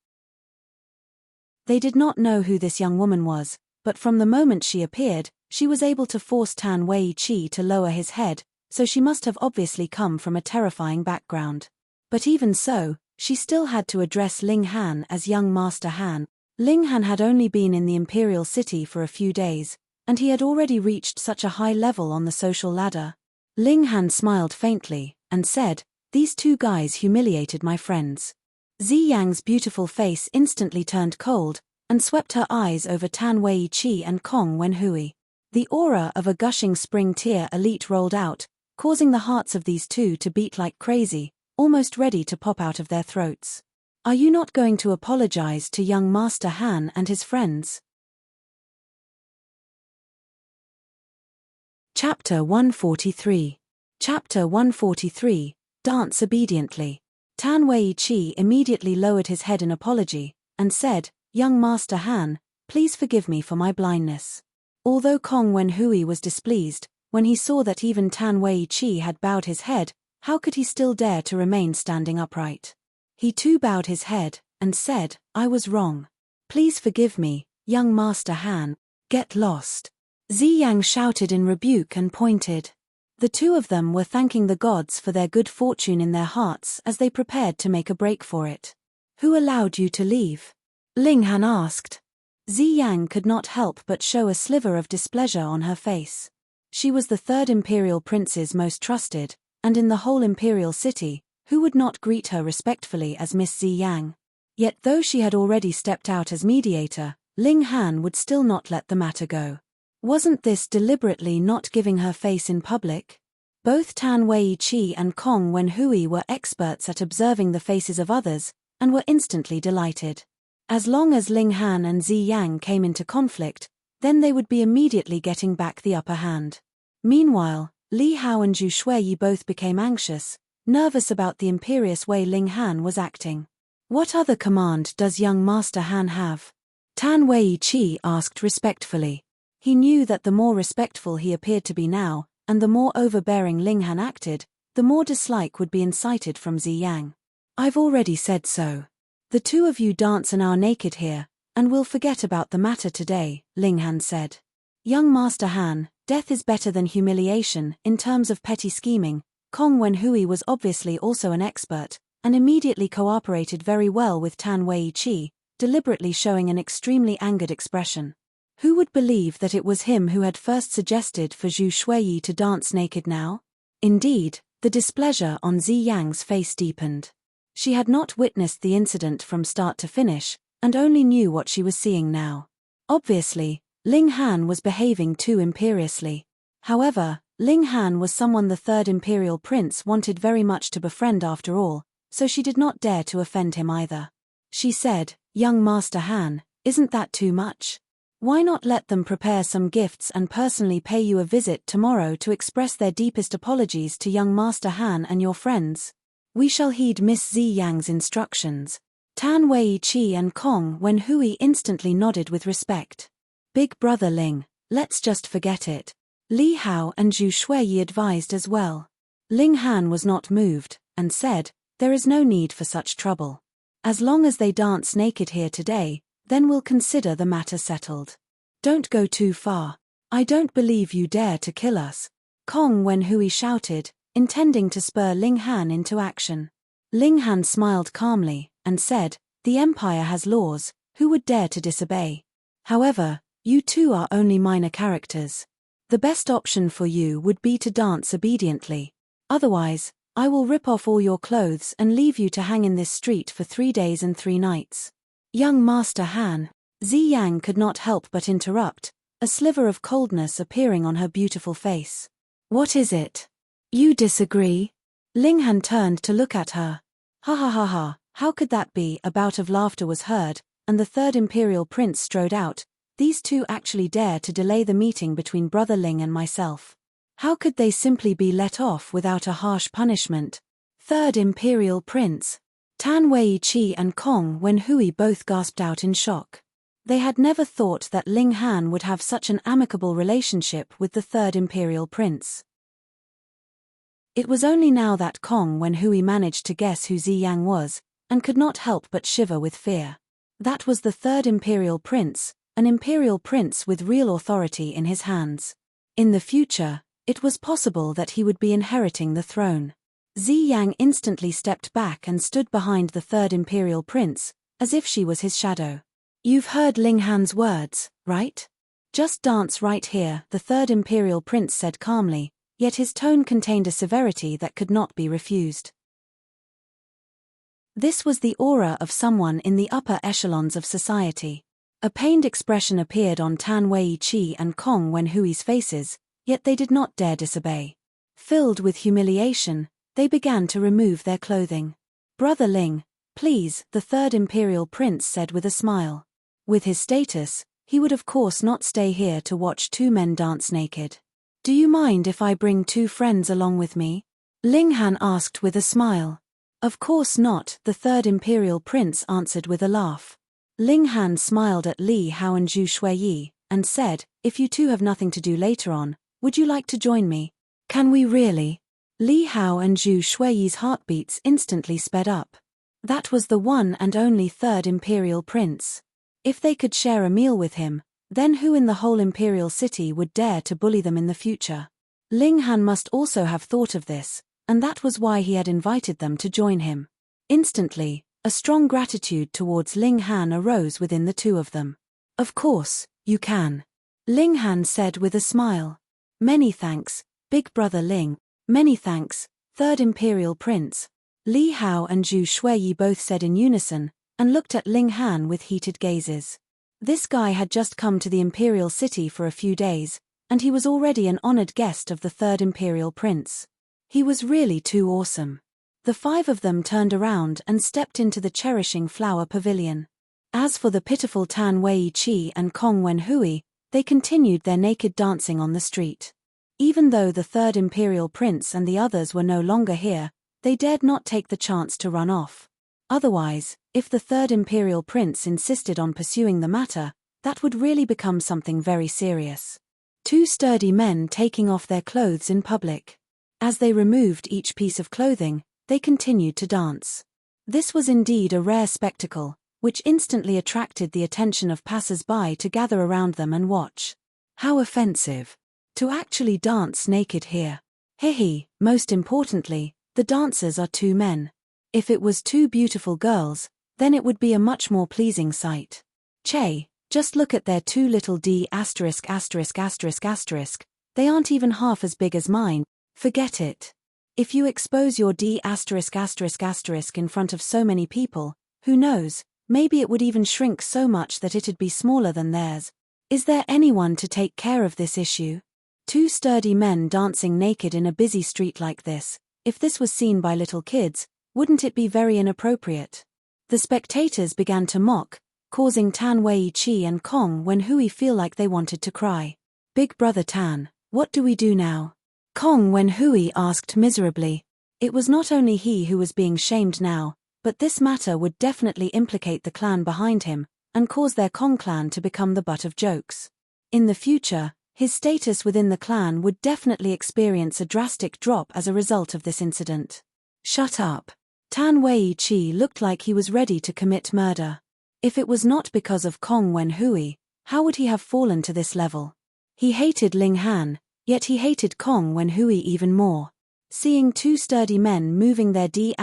They did not know who this young woman was, but from the moment she appeared, she was able to force Tan Wei-Chi to lower his head, so she must have obviously come from a terrifying background. But even so, she still had to address Ling Han as young Master Han. Ling Han had only been in the imperial city for a few days, and he had already reached such a high level on the social ladder. Ling Han smiled faintly, and said, "These two guys humiliated my friends." Zi Yang's beautiful face instantly turned cold, and swept her eyes over Tan Wei-Chi and Kong Wenhui. The aura of a gushing spring tear elite rolled out, causing the hearts of these two to beat like crazy, almost ready to pop out of their throats. "Are you not going to apologize to young Master Han and his friends?" Chapter 143. Chapter 143, Dance Obediently. Tan Wei-Chi immediately lowered his head in apology, and said, "Young Master Han, please forgive me for my blindness." Although Kong Wenhui was displeased, when he saw that even Tan Wei-Chi had bowed his head, how could he still dare to remain standing upright? He too bowed his head, and said, "I was wrong. Please forgive me, young Master Han. Get lost." Zi Yang shouted in rebuke and pointed. The two of them were thanking the gods for their good fortune in their hearts as they prepared to make a break for it. "Who allowed you to leave?" Ling Han asked. Zi Yang could not help but show a sliver of displeasure on her face. She was the third imperial prince's most trusted, and in the whole imperial city, who would not greet her respectfully as Miss Zi Yang? Yet though she had already stepped out as mediator, Ling Han would still not let the matter go. Wasn't this deliberately not giving her face in public? Both Tan Wei-Chi and Kong Wenhui were experts at observing the faces of others, and were instantly delighted. As long as Ling Han and Zi Yang came into conflict, then they would be immediately getting back the upper hand. Meanwhile, Li Hao and Zhu Shuiyi both became anxious, nervous about the imperious way Ling Han was acting. "What other command does young Master Han have?" Tan Wei-Chi asked respectfully. He knew that the more respectful he appeared to be now, and the more overbearing Ling Han acted, the more dislike would be incited from Ziyang. I've already said so. The two of you dance an hour naked here, and we'll forget about the matter today, Ling Han said. Young Master Han, death is better than humiliation in terms of petty scheming. Kong Wenhui was obviously also an expert, and immediately cooperated very well with Tan Wei-chi, deliberately showing an extremely angered expression. Who would believe that it was him who had first suggested for Zhu Shuiyi to dance naked now? Indeed, the displeasure on Ziyang's face deepened. She had not witnessed the incident from start to finish, and only knew what she was seeing now. Obviously, Ling Han was behaving too imperiously. However, Ling Han was someone the third imperial prince wanted very much to befriend after all, so she did not dare to offend him either. She said, "Young Master Han, isn't that too much? Why not let them prepare some gifts and personally pay you a visit tomorrow to express their deepest apologies to young Master Han and your friends? We shall heed Miss Ziyang's instructions." Tan Wei-chi and Kong Wenhui instantly nodded with respect. Big brother Ling, let's just forget it. Li Hao and Zhu Shuiyi advised as well. Ling Han was not moved, and said, "There is no need for such trouble. As long as they dance naked here today, then we'll consider the matter settled. Don't go too far. I don't believe you dare to kill us," Kong Wenhui shouted, intending to spur Ling Han into action. Ling Han smiled calmly, and said, "The Empire has laws, who would dare to disobey? However, you two are only minor characters. The best option for you would be to dance obediently. Otherwise, I will rip off all your clothes and leave you to hang in this street for 3 days and 3 nights. Young Master Han." Ziyang could not help but interrupt, a sliver of coldness appearing on her beautiful face. "What is it? You disagree?" Ling Han turned to look at her. "Ha ha ha ha, how could that be?" A bout of laughter was heard, and the third imperial prince strode out. "These two actually dare to delay the meeting between Brother Ling and myself. How could they simply be let off without a harsh punishment?" Third imperial prince. Tan Wei-chi and Kong Wenhui both gasped out in shock. They had never thought that Ling Han would have such an amicable relationship with the third imperial prince. It was only now that Kong Wenhui managed to guess who Ziyang was, and could not help but shiver with fear. That was the third imperial prince, an imperial prince with real authority in his hands. In the future, it was possible that he would be inheriting the throne. Ziyang instantly stepped back and stood behind the third imperial prince, as if she was his shadow. "You've heard Ling Han's words, right? Just dance right here," the third imperial prince said calmly, yet his tone contained a severity that could not be refused. This was the aura of someone in the upper echelons of society. A pained expression appeared on Tan Wei-chi and Kong Wenhui's faces, yet they did not dare disobey. Filled with humiliation, they began to remove their clothing. "Brother Ling, please," the third imperial prince said with a smile. With his status, he would of course not stay here to watch two men dance naked. "Do you mind if I bring 2 friends along with me?" Ling Han asked with a smile. "Of course not," the third imperial prince answered with a laugh. Ling Han smiled at Li Hao and Zhu Shuiyi, and said, "If you two have nothing to do later on, would you like to join me?" "Can we really?" Li Hao and Zhu Shuiyi's heartbeats instantly sped up. That was the one and only third imperial prince. If they could share a meal with him, then who in the whole imperial city would dare to bully them in the future? Ling Han must also have thought of this, and that was why he had invited them to join him. Instantly, a strong gratitude towards Ling Han arose within the two of them. "Of course, you can," Ling Han said with a smile. "Many thanks, big brother Ling." "Many thanks, third imperial prince." Li Hao and Zhu Shuiyi both said in unison, and looked at Ling Han with heated gazes. This guy had just come to the imperial city for a few days, and he was already an honored guest of the third imperial prince. He was really too awesome. The 5 of them turned around and stepped into the cherishing flower pavilion. As for the pitiful Tan Wei-chi and Kong Wenhui, they continued their naked dancing on the street. Even though the third imperial prince and the others were no longer here, they dared not take the chance to run off. Otherwise, if the third imperial prince insisted on pursuing the matter, that would really become something very serious. 2 sturdy men taking off their clothes in public. As they removed each piece of clothing, they continued to dance. This was indeed a rare spectacle, which instantly attracted the attention of passers-by to gather around them and watch. How offensive. To actually dance naked here. Hehe, most importantly, the dancers are two men. If it was two beautiful girls, then it would be a much more pleasing sight. Che, just look at their two little d*********. They aren't even half as big as mine. Forget it. If you expose your d******* in front of so many people, who knows, maybe it would even shrink so much that it'd be smaller than theirs. Is there anyone to take care of this issue? Two sturdy men dancing naked in a busy street like this. If this was seen by little kids, wouldn't it be very inappropriate? The spectators began to mock, causing Tan Wei-chi and Kong Wen-hui feel like they wanted to cry. Big brother Tan, what do we do now? Kong Wen-hui asked miserably. It was not only he who was being shamed now, but this matter would definitely implicate the clan behind him, and cause their Kong clan to become the butt of jokes. In the future, his status within the clan would definitely experience a drastic drop as a result of this incident. Shut up. Tan Wei-chi looked like he was ready to commit murder. If it was not because of Kong Wen-hui, how would he have fallen to this level? He hated Ling Han, yet he hated Kong Wen-hui even more. Seeing two sturdy men moving their d******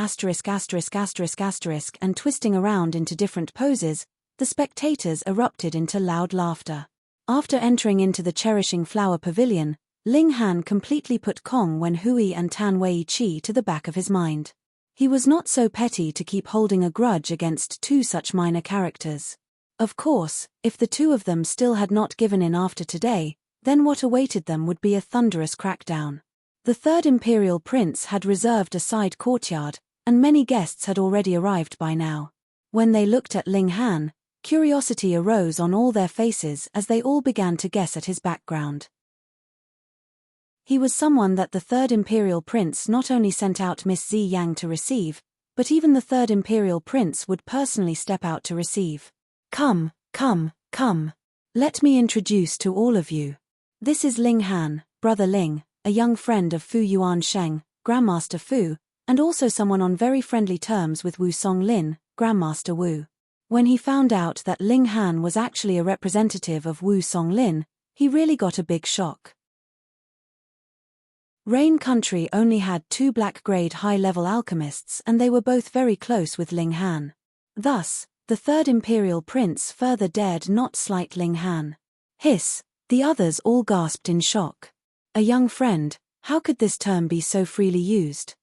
and twisting around into different poses, the spectators erupted into loud laughter. After entering into the Cherishing Flower Pavilion, Ling Han completely put Kong Wen-hui and Tan Wei-chi to the back of his mind. He was not so petty to keep holding a grudge against two such minor characters. Of course, if the two of them still had not given in after today, then what awaited them would be a thunderous crackdown. The third imperial prince had reserved a side courtyard, and many guests had already arrived by now. When they looked at Ling Han, curiosity arose on all their faces as they all began to guess at his background. He was someone that the third imperial prince not only sent out Miss Zi Yang to receive, but even the third imperial prince would personally step out to receive. Come. Let me introduce to all of you. This is Ling Han, brother Ling, a young friend of Fu Yuan Sheng, Grandmaster Fu, and also someone on very friendly terms with Wu Songlin, Grandmaster Wu. When he found out that Ling Han was actually a representative of Wu Songlin, he really got a big shock. Rain Country only had two black-grade high-level alchemists and they were both very close with Ling Han. Thus, the third imperial prince further dared not slight Ling Han. Hiss, the others all gasped in shock. A young friend, how could this term be so freely used?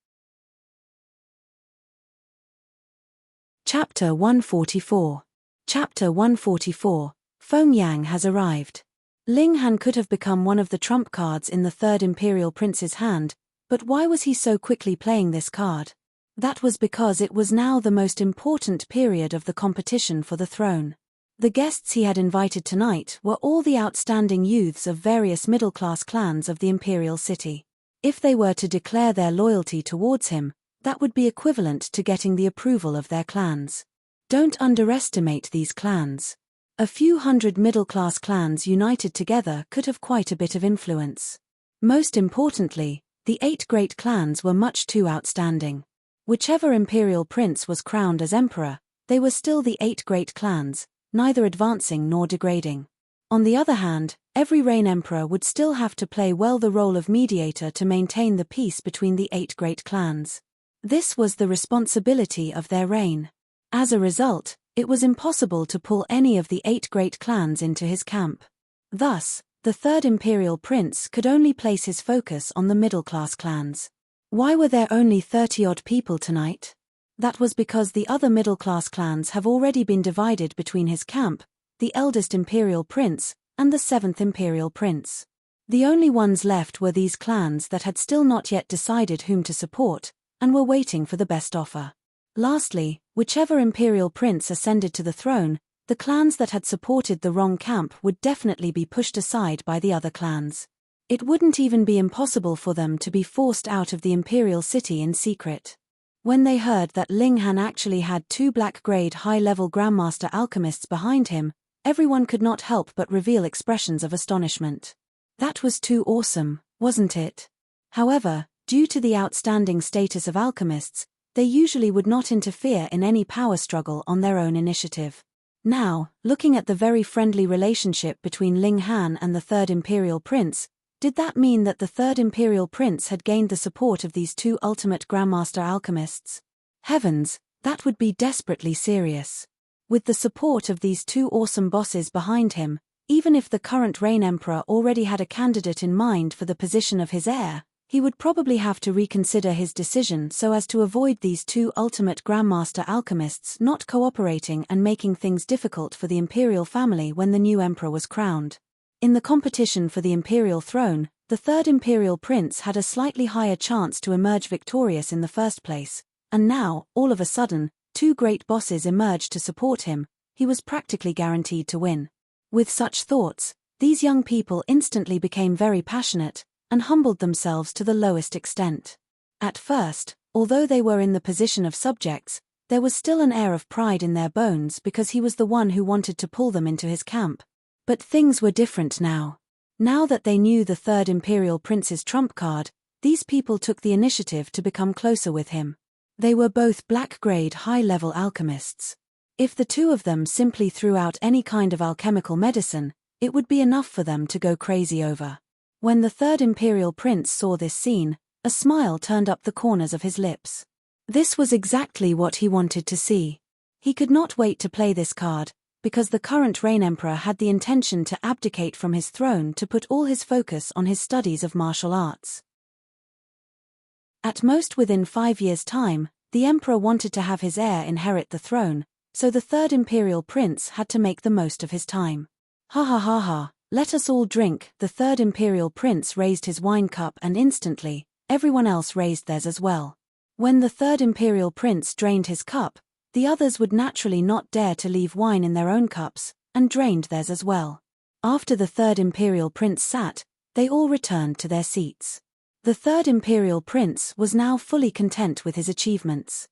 Chapter 144. Chapter 144, Feng Yang has arrived. Ling Han could have become one of the trump cards in the third imperial prince's hand, but why was he so quickly playing this card? That was because it was now the most important period of the competition for the throne. The guests he had invited tonight were all the outstanding youths of various middle-class clans of the imperial city. If they were to declare their loyalty towards him, that would be equivalent to getting the approval of their clans. Don't underestimate these clans. A few hundred middle-class clans united together could have quite a bit of influence. Most importantly, the 8 great clans were much too outstanding. Whichever imperial prince was crowned as emperor, they were still the 8 great clans, neither advancing nor degrading. On the other hand, every reign emperor would still have to play well the role of mediator to maintain the peace between the 8 great clans. This was the responsibility of their reign. As a result, it was impossible to pull any of the 8 great clans into his camp. Thus, the third imperial prince could only place his focus on the middle-class clans. Why were there only 30-odd people tonight? That was because the other middle-class clans have already been divided between his camp, the eldest imperial prince, and the 7th imperial prince. The only ones left were these clans that had still not yet decided whom to support, and were waiting for the best offer. Lastly, whichever imperial prince ascended to the throne, the clans that had supported the wrong camp would definitely be pushed aside by the other clans. It wouldn't even be impossible for them to be forced out of the imperial city in secret. When they heard that Ling Han actually had 2 black-grade high-level Grandmaster alchemists behind him, everyone could not help but reveal expressions of astonishment. That was too awesome, wasn't it? However, Due to the outstanding status of alchemists, they usually would not interfere in any power struggle on their own initiative. Now, looking at the very friendly relationship between Ling Han and the Third Imperial Prince, did that mean that the Third Imperial Prince had gained the support of these two ultimate Grandmaster alchemists? Heavens, that would be desperately serious. With the support of these two awesome bosses behind him, even if the current Reign Emperor already had a candidate in mind for the position of his heir, he would probably have to reconsider his decision so as to avoid these two ultimate Grandmaster alchemists not cooperating and making things difficult for the imperial family when the new emperor was crowned. In the competition for the imperial throne, the Third Imperial Prince had a slightly higher chance to emerge victorious in the first place, and now, all of a sudden, two great bosses emerged to support him. He was practically guaranteed to win. With such thoughts, these young people instantly became very passionate, and humbled themselves to the lowest extent. At first, although they were in the position of subjects, there was still an air of pride in their bones because he was the one who wanted to pull them into his camp. But things were different now. Now that they knew the Third Imperial Prince's trump card, these people took the initiative to become closer with him. They were both black-grade high-level alchemists. If the two of them simply threw out any kind of alchemical medicine, it would be enough for them to go crazy over. When the Third Imperial Prince saw this scene, a smile turned up the corners of his lips. This was exactly what he wanted to see. He could not wait to play this card, because the current Reign Emperor had the intention to abdicate from his throne to put all his focus on his studies of martial arts. At most within 5 years' time, the Emperor wanted to have his heir inherit the throne, so the Third Imperial Prince had to make the most of his time. Ha ha ha ha. Let us all drink. The Third Imperial Prince raised his wine cup and instantly, everyone else raised theirs as well. When the Third Imperial Prince drained his cup, the others would naturally not dare to leave wine in their own cups, and drained theirs as well. After the Third Imperial Prince sat, they all returned to their seats. The Third Imperial Prince was now fully content with his achievements.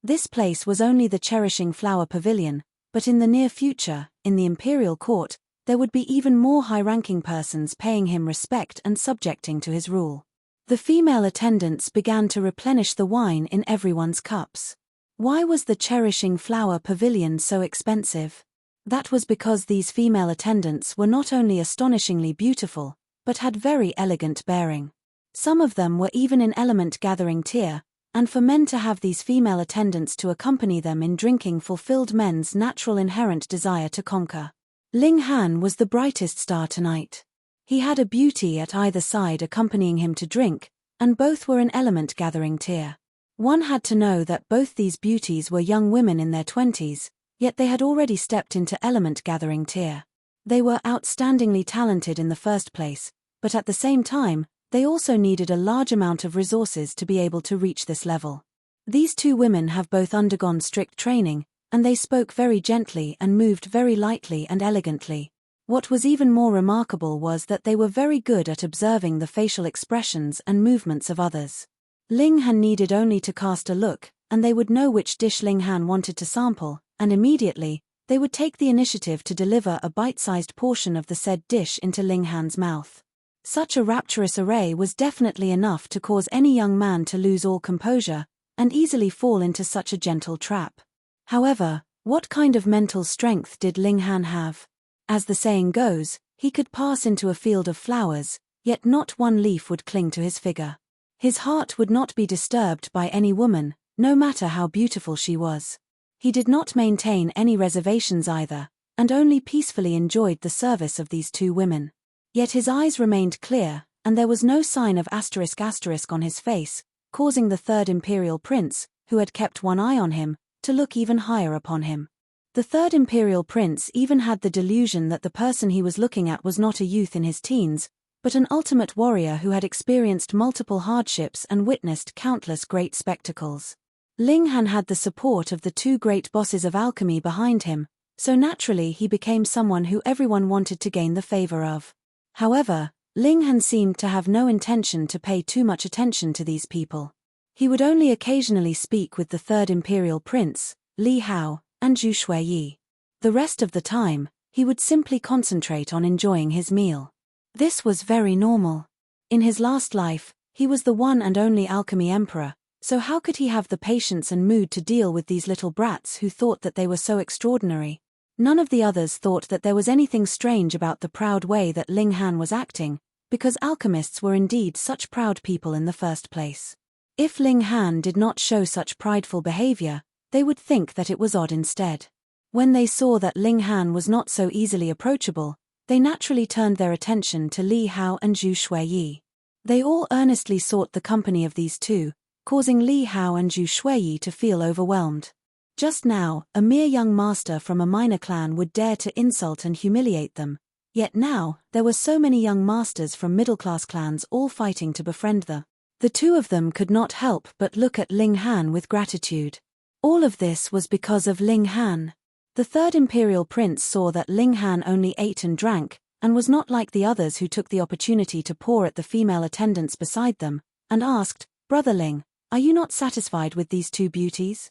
This place was only the Cherishing Flower Pavilion, but in the near future, in the imperial court, there would be even more high-ranking persons paying him respect and subjecting to his rule. The female attendants began to replenish the wine in everyone's cups. Why was the Cherishing Flower Pavilion so expensive? That was because these female attendants were not only astonishingly beautiful, but had very elegant bearing. Some of them were even in element-gathering tier, and for men to have these female attendants to accompany them in drinking fulfilled men's natural inherent desire to conquer. Ling Han was the brightest star tonight. He had a beauty at either side accompanying him to drink, and both were in element-gathering tier. One had to know that both these beauties were young women in their 20s, yet they had already stepped into element-gathering tier. They were outstandingly talented in the first place, but at the same time, they also needed a large amount of resources to be able to reach this level. These two women have both undergone strict training, and they spoke very gently and moved very lightly and elegantly. What was even more remarkable was that they were very good at observing the facial expressions and movements of others. Ling Han needed only to cast a look, and they would know which dish Ling Han wanted to sample, and immediately, they would take the initiative to deliver a bite-sized portion of the said dish into Ling Han's mouth. Such a rapturous array was definitely enough to cause any young man to lose all composure, and easily fall into such a gentle trap. However, what kind of mental strength did Ling Han have? As the saying goes, he could pass into a field of flowers, yet not one leaf would cling to his figure. His heart would not be disturbed by any woman, no matter how beautiful she was. He did not maintain any reservations either, and only peacefully enjoyed the service of these two women. Yet his eyes remained clear, and there was no sign of *** on his face, causing the Third Imperial Prince, who had kept one eye on him, to look even higher upon him. The Third Imperial Prince even had the delusion that the person he was looking at was not a youth in his teens, but an ultimate warrior who had experienced multiple hardships and witnessed countless great spectacles. Ling Han had the support of the two great bosses of alchemy behind him, so naturally he became someone who everyone wanted to gain the favor of. However, Ling Han seemed to have no intention to pay too much attention to these people. He would only occasionally speak with the Third Imperial Prince, Li Hao, and Zhu Shuiyi. The rest of the time, he would simply concentrate on enjoying his meal. This was very normal. In his last life, he was the one and only alchemy emperor, so how could he have the patience and mood to deal with these little brats who thought that they were so extraordinary? None of the others thought that there was anything strange about the proud way that Ling Han was acting, because alchemists were indeed such proud people in the first place. If Ling Han did not show such prideful behavior, they would think that it was odd instead. When they saw that Ling Han was not so easily approachable, they naturally turned their attention to Li Hao and Zhu Shuiyi. They all earnestly sought the company of these two, causing Li Hao and Zhu Shuiyi to feel overwhelmed. Just now, a mere young master from a minor clan would dare to insult and humiliate them, yet now, there were so many young masters from middle-class clans all fighting to befriend them. The two of them could not help but look at Ling Han with gratitude. All of this was because of Ling Han. The third imperial prince saw that Ling Han only ate and drank, and was not like the others who took the opportunity to paw at the female attendants beside them, and asked, "Brother Ling, are you not satisfied with these two beauties?"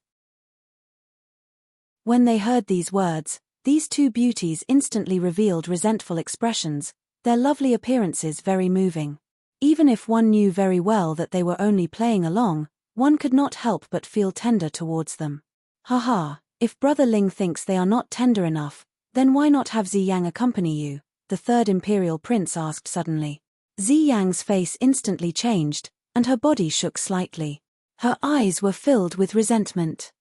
When they heard these words, these two beauties instantly revealed resentful expressions, their lovely appearances very moving. Even if one knew very well that they were only playing along, one could not help but feel tender towards them. Haha, if Brother Ling thinks they are not tender enough, then why not have Zi Yang accompany you? The third imperial prince asked suddenly. Zi Yang's face instantly changed, and her body shook slightly. Her eyes were filled with resentment.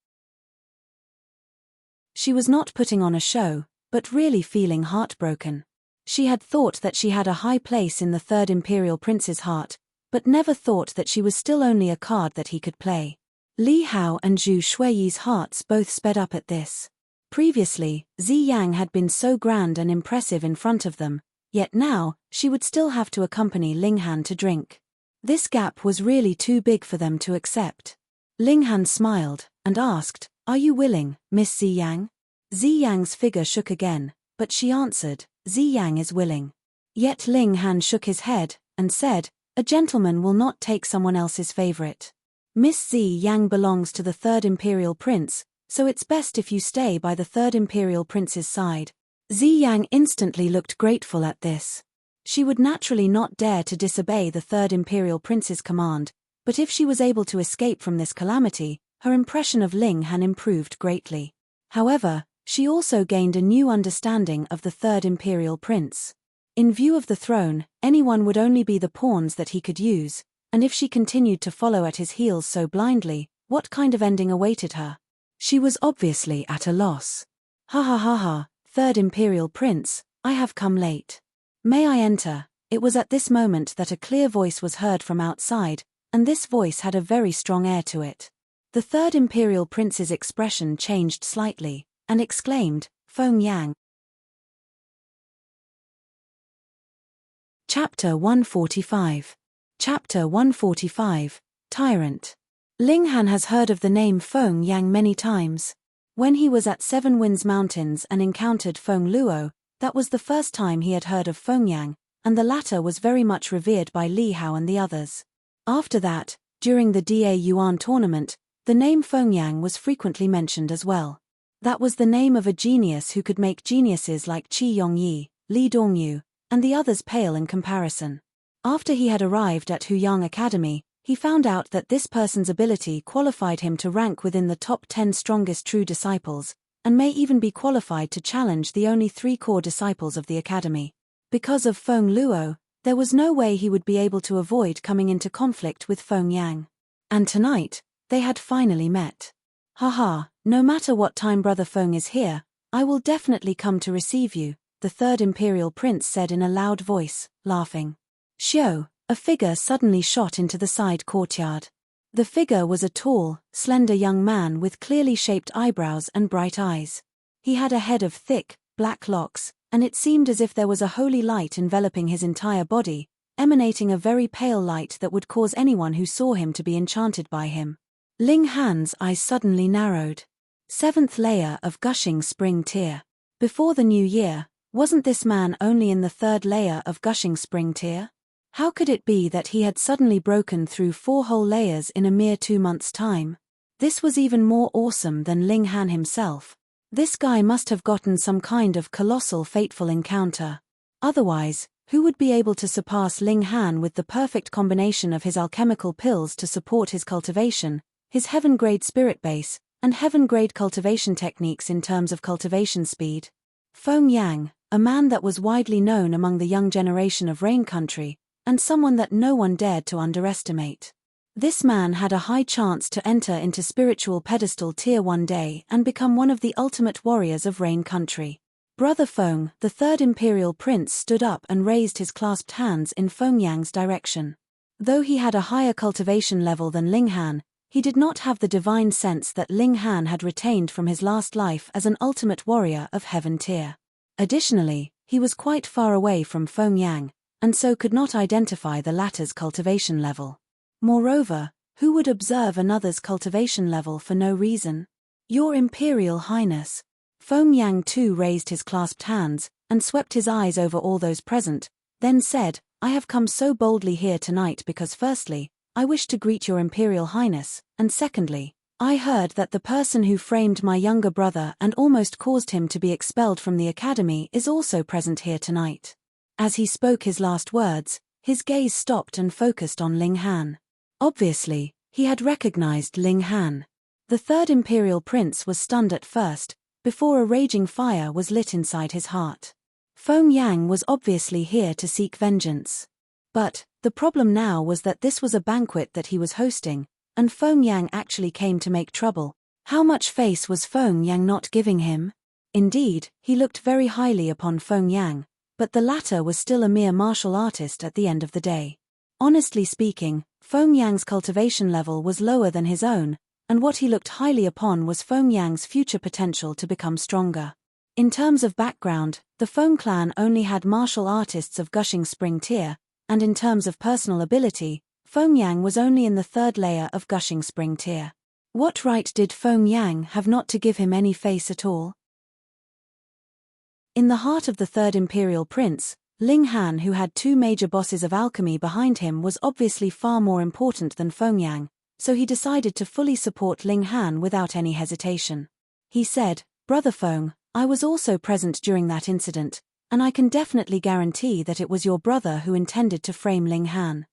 She was not putting on a show, but really feeling heartbroken. She had thought that she had a high place in the third imperial prince's heart, but never thought that she was still only a card that he could play. Li Hao and Zhu Shuiyi's hearts both sped up at this. Previously, Zi Yang had been so grand and impressive in front of them, yet now, she would still have to accompany Ling Han to drink. This gap was really too big for them to accept. Ling Han smiled, and asked, "Are you willing, Miss Zi Yang?" Zi Yang's figure shook again, but she answered, "Zi Yang is willing." Yet Ling Han shook his head, and said, "A gentleman will not take someone else's favorite. Miss Zi Yang belongs to the third imperial prince, so it's best if you stay by the third imperial prince's side." Zi Yang instantly looked grateful at this. She would naturally not dare to disobey the third imperial prince's command, but if she was able to escape from this calamity, her impression of Ling Han improved greatly. However, she also gained a new understanding of the third imperial prince. In view of the throne, anyone would only be the pawns that he could use, and if she continued to follow at his heels so blindly, what kind of ending awaited her? She was obviously at a loss. "Ha ha ha ha, third imperial prince, I have come late. May I enter?" It was at this moment that a clear voice was heard from outside, and this voice had a very strong air to it. The third imperial prince's expression changed slightly, and exclaimed, "Feng Yang." Chapter 145. Chapter 145, Tyrant. Ling Han has heard of the name Feng Yang many times. When he was at Seven Winds Mountains and encountered Feng Luo, that was the first time he had heard of Feng Yang, and the latter was very much revered by Li Hao and the others. After that, during the Da Yuan tournament, the name Feng Yang was frequently mentioned as well. That was the name of a genius who could make geniuses like Qi Yongyi, Li Dongyu, and the others pale in comparison. After he had arrived at Huyang Academy, he found out that this person's ability qualified him to rank within the top 10 strongest true disciples, and may even be qualified to challenge the only 3 core disciples of the academy. Because of Feng Luo, there was no way he would be able to avoid coming into conflict with Feng Yang. And tonight, they had finally met. "Haha, no matter what time Brother Feng is here, I will definitely come to receive you," the third imperial prince said in a loud voice, laughing. Xiao, a figure suddenly shot into the side courtyard. The figure was a tall, slender young man with clearly shaped eyebrows and bright eyes. He had a head of thick, black locks, and it seemed as if there was a holy light enveloping his entire body, emanating a very pale light that would cause anyone who saw him to be enchanted by him. Ling Han's eyes suddenly narrowed. 7th layer of gushing spring tear. Before the new year, wasn't this man only in the 3rd layer of gushing spring tear? How could it be that he had suddenly broken through 4 whole layers in a mere 2 months' time? This was even more awesome than Ling Han himself. This guy must have gotten some kind of colossal fateful encounter. Otherwise, Who would be able to surpass Ling Han with the perfect combination of his alchemical pills to support his cultivation, his heaven-grade spirit base, and heaven-grade cultivation techniques in terms of cultivation speed? Feng Yang, a man that was widely known among the young generation of Rain Country, and someone that no one dared to underestimate. This man had a high chance to enter into spiritual pedestal tier one day and become one of the ultimate warriors of Rain Country. Brother Feng, the third imperial prince, stood up and raised his clasped hands in Feng Yang's direction. Though he had a higher cultivation level than Ling Han, he did not have the divine sense that Ling Han had retained from his last life as an ultimate warrior of heaven tier. Additionally, he was quite far away from Feng Yang, and so could not identify the latter's cultivation level. Moreover, who would observe another's cultivation level for no reason? Your Imperial Highness. Feng Yang too raised his clasped hands, and swept his eyes over all those present, then said, I have come so boldly here tonight because firstly, I wish to greet your Imperial Highness, and secondly, I heard that the person who framed my younger brother and almost caused him to be expelled from the academy is also present here tonight. As he spoke his last words, his gaze stopped and focused on Ling Han. Obviously, he had recognized Ling Han. The third imperial prince was stunned at first, before a raging fire was lit inside his heart. Feng Yang was obviously here to seek vengeance. But the problem now was that this was a banquet that he was hosting, and Feng Yang actually came to make trouble. How much face was Feng Yang not giving him? Indeed, he looked very highly upon Feng Yang, but the latter was still a mere martial artist at the end of the day. Honestly speaking, Feng Yang's cultivation level was lower than his own, and what he looked highly upon was Feng Yang's future potential to become stronger. In terms of background, the Feng clan only had martial artists of Gushing Spring tier, and in terms of personal ability, Feng Yang was only in the third layer of Gushing Spring tier. What right did Feng Yang have not to give him any face at all? In the heart of the third imperial prince, Ling Han, who had two major bosses of alchemy behind him, was obviously far more important than Feng Yang, so he decided to fully support Ling Han without any hesitation. He said, Brother Feng, I was also present during that incident, and I can definitely guarantee that it was your brother who intended to frame Ling Han.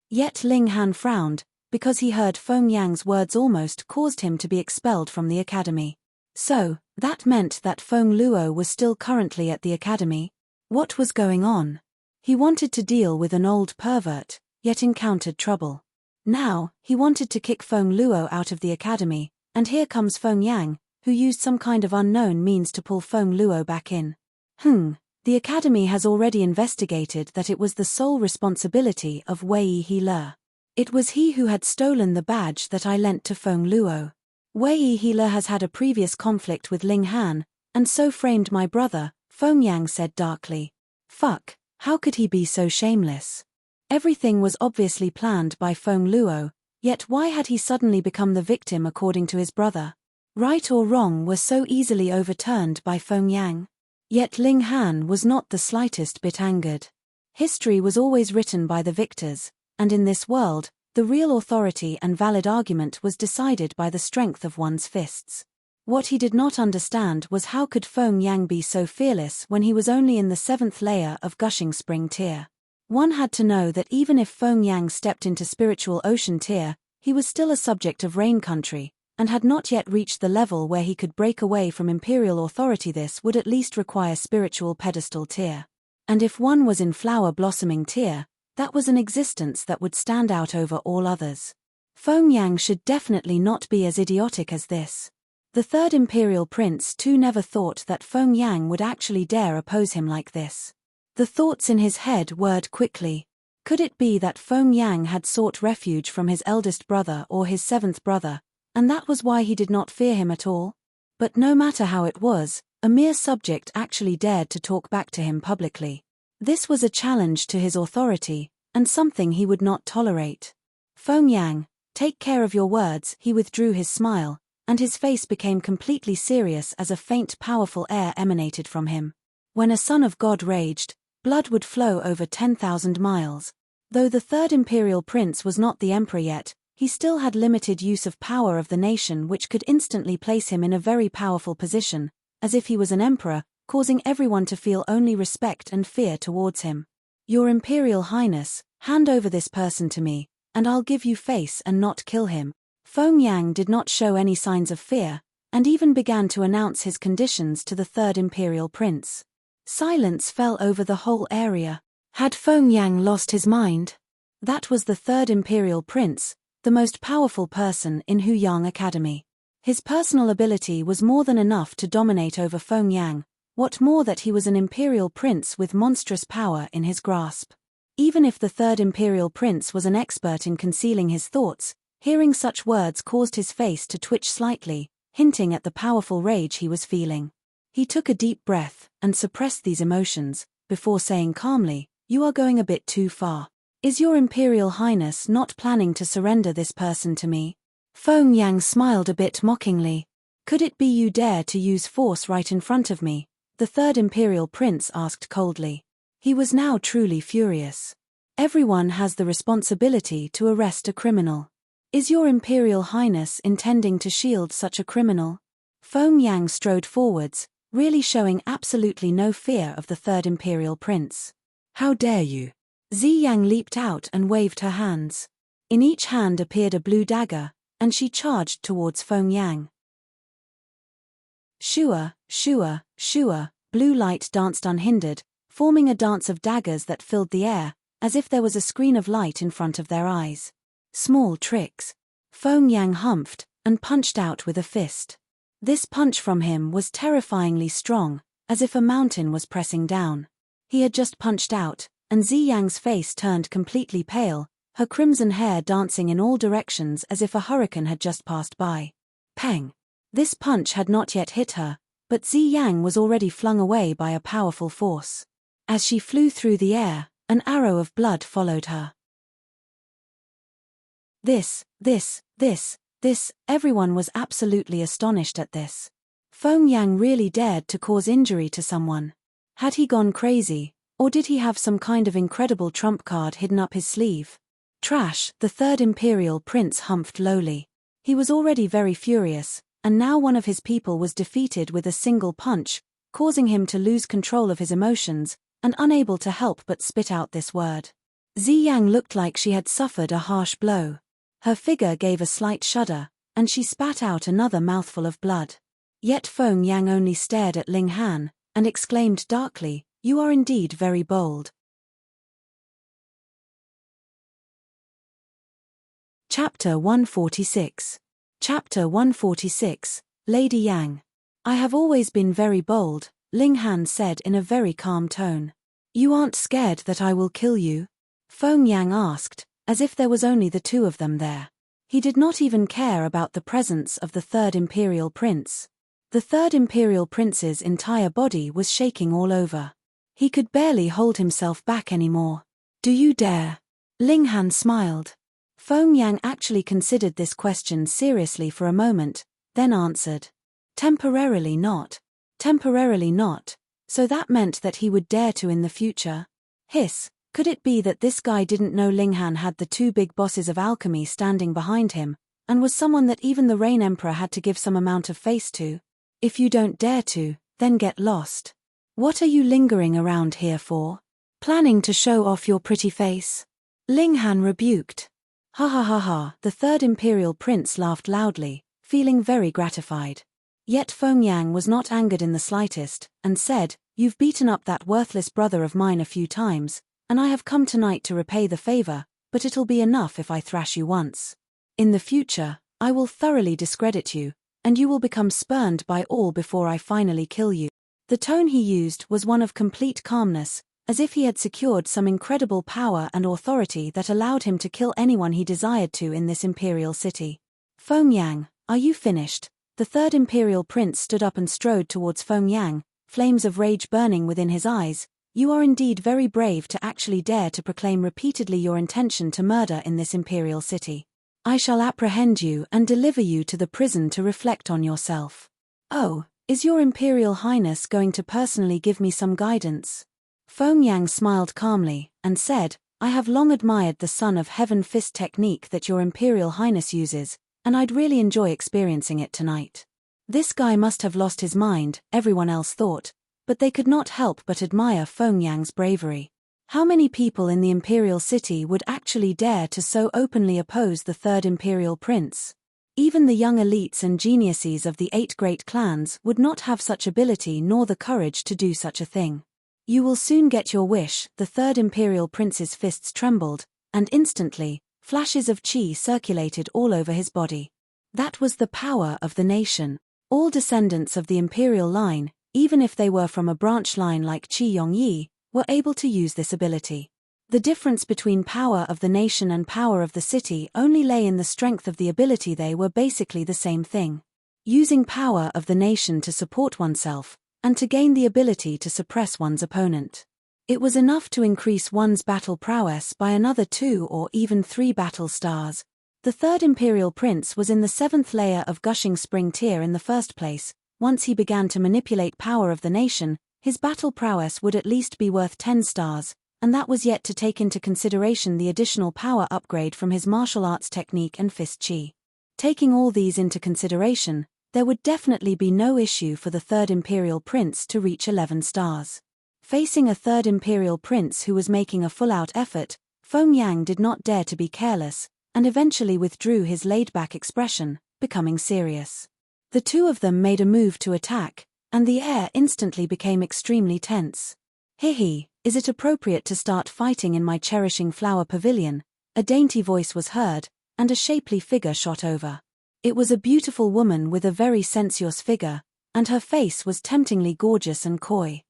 Yet Ling Han frowned, because he heard Feng Yang's words almost caused him to be expelled from the academy. So, that meant that Feng Luo was still currently at the academy? What was going on? He wanted to deal with an old pervert, yet encountered trouble. Now, he wanted to kick Feng Luo out of the academy, and here comes Feng Yang, who used some kind of unknown means to pull Feng Luo back in. The academy has already investigated that it was the sole responsibility of Wei Healer. It was he who had stolen the badge that I lent to Feng Luo. Wei Healer has had a previous conflict with Ling Han, and so framed my brother, Feng Yang said darkly. Fuck, how could he be so shameless? Everything was obviously planned by Feng Luo, yet why had he suddenly become the victim according to his brother? Right or wrong were so easily overturned by Feng Yang. Yet Ling Han was not the slightest bit angered. History was always written by the victors, and in this world, the real authority and valid argument was decided by the strength of one's fists. What he did not understand was how could Feng Yang be so fearless when he was only in the 7th layer of Gushing Spring tier. One had to know that even if Feng Yang stepped into spiritual ocean tier, he was still a subject of Rain Country, and had not yet reached the level where he could break away from imperial authority. This would at least require spiritual pedestal tier. And if one was in flower blossoming tier, that was an existence that would stand out over all others. Feng Yang should definitely not be as idiotic as this. The third imperial prince too never thought that Feng Yang would actually dare oppose him like this. The thoughts in his head whirred quickly. Could it be that Feng Yang had sought refuge from his eldest brother or his 7th brother, and that was why he did not fear him at all? But no matter how it was, a mere subject actually dared to talk back to him publicly. This was a challenge to his authority, and something he would not tolerate. Feng Yang, take care of your words. He withdrew his smile, and his face became completely serious as a faint powerful air emanated from him. When a son of God raged, blood would flow over 10,000 miles. Though the third imperial prince was not the emperor yet, he still had limited use of power of the nation, which could instantly place him in a very powerful position, as if he was an emperor, causing everyone to feel only respect and fear towards him. "Your Imperial Highness, hand over this person to me, and I'll give you face and not kill him." Feng Yang did not show any signs of fear, and even began to announce his conditions to the third Imperial Prince. Silence fell over the whole area. Had Feng Yang lost his mind? That was the third Imperial Prince, the most powerful person in Huyang Academy. His personal ability was more than enough to dominate over Feng Yang, what more that he was an Imperial Prince with monstrous power in his grasp. Even if the third Imperial Prince was an expert in concealing his thoughts, hearing such words caused his face to twitch slightly, hinting at the powerful rage he was feeling. He took a deep breath and suppressed these emotions, before saying calmly, "You are going a bit too far. Is your Imperial Highness not planning to surrender this person to me?" Feng Yang smiled a bit mockingly. "Could it be you dare to use force right in front of me?" the third Imperial Prince asked coldly. He was now truly furious. Everyone has the responsibility to arrest a criminal. Is your Imperial Highness intending to shield such a criminal? Feng Yang strode forwards, really showing absolutely no fear of the third Imperial Prince. "How dare you!" Zi Yang leaped out and waved her hands. In each hand appeared a blue dagger, and she charged towards Feng Yang. Shua, shua, shua, blue light danced unhindered, forming a dance of daggers that filled the air, as if there was a screen of light in front of their eyes. Small tricks. Feng Yang humphed, and punched out with a fist. This punch from him was terrifyingly strong, as if a mountain was pressing down. He had just punched out, and Zi Yang's face turned completely pale, her crimson hair dancing in all directions as if a hurricane had just passed by. Peng! This punch had not yet hit her, but Zi Yang was already flung away by a powerful force. As she flew through the air, an arrow of blood followed her. This, everyone was absolutely astonished at this. Feng Yang really dared to cause injury to someone. Had he gone crazy, or did he have some kind of incredible trump card hidden up his sleeve? Trash, the third Imperial Prince humphed lowly. He was already very furious, and now one of his people was defeated with a single punch, causing him to lose control of his emotions, and unable to help but spit out this word. Zi Yang looked like she had suffered a harsh blow. Her figure gave a slight shudder, and she spat out another mouthful of blood. Yet Feng Yang only stared at Ling Han, and exclaimed darkly, "You are indeed very bold." Chapter 146. Chapter 146, Lady Yang. "I have always been very bold," Ling Han said in a very calm tone. "You aren't scared that I will kill you?" Feng Yang asked, as if there was only the two of them there. He did not even care about the presence of the third Imperial Prince. The third Imperial Prince's entire body was shaking all over. He could barely hold himself back anymore. "Do you dare?" Ling Han smiled. Feng Yang actually considered this question seriously for a moment, then answered. Temporarily not. Temporarily not. So that meant that he would dare to in the future? Hiss. Could it be that this guy didn't know Ling Han had the two big bosses of alchemy standing behind him, and was someone that even the Rain Emperor had to give some amount of face to? If you don't dare to, then get lost. What are you lingering around here for? Planning to show off your pretty face? Ling Han rebuked. Ha ha ha ha, the third Imperial Prince laughed loudly, feeling very gratified. Yet Feng Yang was not angered in the slightest, and said, "You've beaten up that worthless brother of mine a few times, and I have come tonight to repay the favor, but it'll be enough if I thrash you once. In the future, I will thoroughly discredit you, and you will become spurned by all before I finally kill you." The tone he used was one of complete calmness, as if he had secured some incredible power and authority that allowed him to kill anyone he desired to in this imperial city. "Feng Yang, are you finished?" The third Imperial Prince stood up and strode towards Feng Yang, flames of rage burning within his eyes. "You are indeed very brave to actually dare to proclaim repeatedly your intention to murder in this imperial city. I shall apprehend you and deliver you to the prison to reflect on yourself." "Oh, is your Imperial Highness going to personally give me some guidance?" Feng Yang smiled calmly, and said, "I have long admired the Son of Heaven fist technique that your Imperial Highness uses, and I'd really enjoy experiencing it tonight." This guy must have lost his mind, everyone else thought, but they could not help but admire Feng Yang's bravery. How many people in the imperial city would actually dare to so openly oppose the third imperial prince? Even the young elites and geniuses of the 8 great clans would not have such ability nor the courage to do such a thing. You will soon get your wish. The third imperial prince's fists trembled, and instantly, flashes of qi circulated all over his body. That was the power of the nation. All descendants of the imperial line, even if they were from a branch line like Qi Yongyi, were able to use this ability. The difference between power of the nation and power of the city only lay in the strength of the ability. They were basically the same thing. Using power of the nation to support oneself, and to gain the ability to suppress one's opponent. It was enough to increase one's battle prowess by another 2 or even 3 battle stars. The third imperial prince was in the 7th layer of gushing spring tier in the first place. Once he began to manipulate power of the nation, his battle prowess would at least be worth 10 stars, and that was yet to take into consideration the additional power upgrade from his martial arts technique and fist chi. Taking all these into consideration, there would definitely be no issue for the third imperial prince to reach 11 stars. Facing a third imperial prince who was making a full-out effort, Feng Yang did not dare to be careless, and eventually withdrew his laid-back expression, becoming serious. The two of them made a move to attack, and the air instantly became extremely tense. "Hihi, is it appropriate to start fighting in my cherishing flower pavilion?" A dainty voice was heard, and a shapely figure shot over. It was a beautiful woman with a very sensuous figure, and her face was temptingly gorgeous and coy.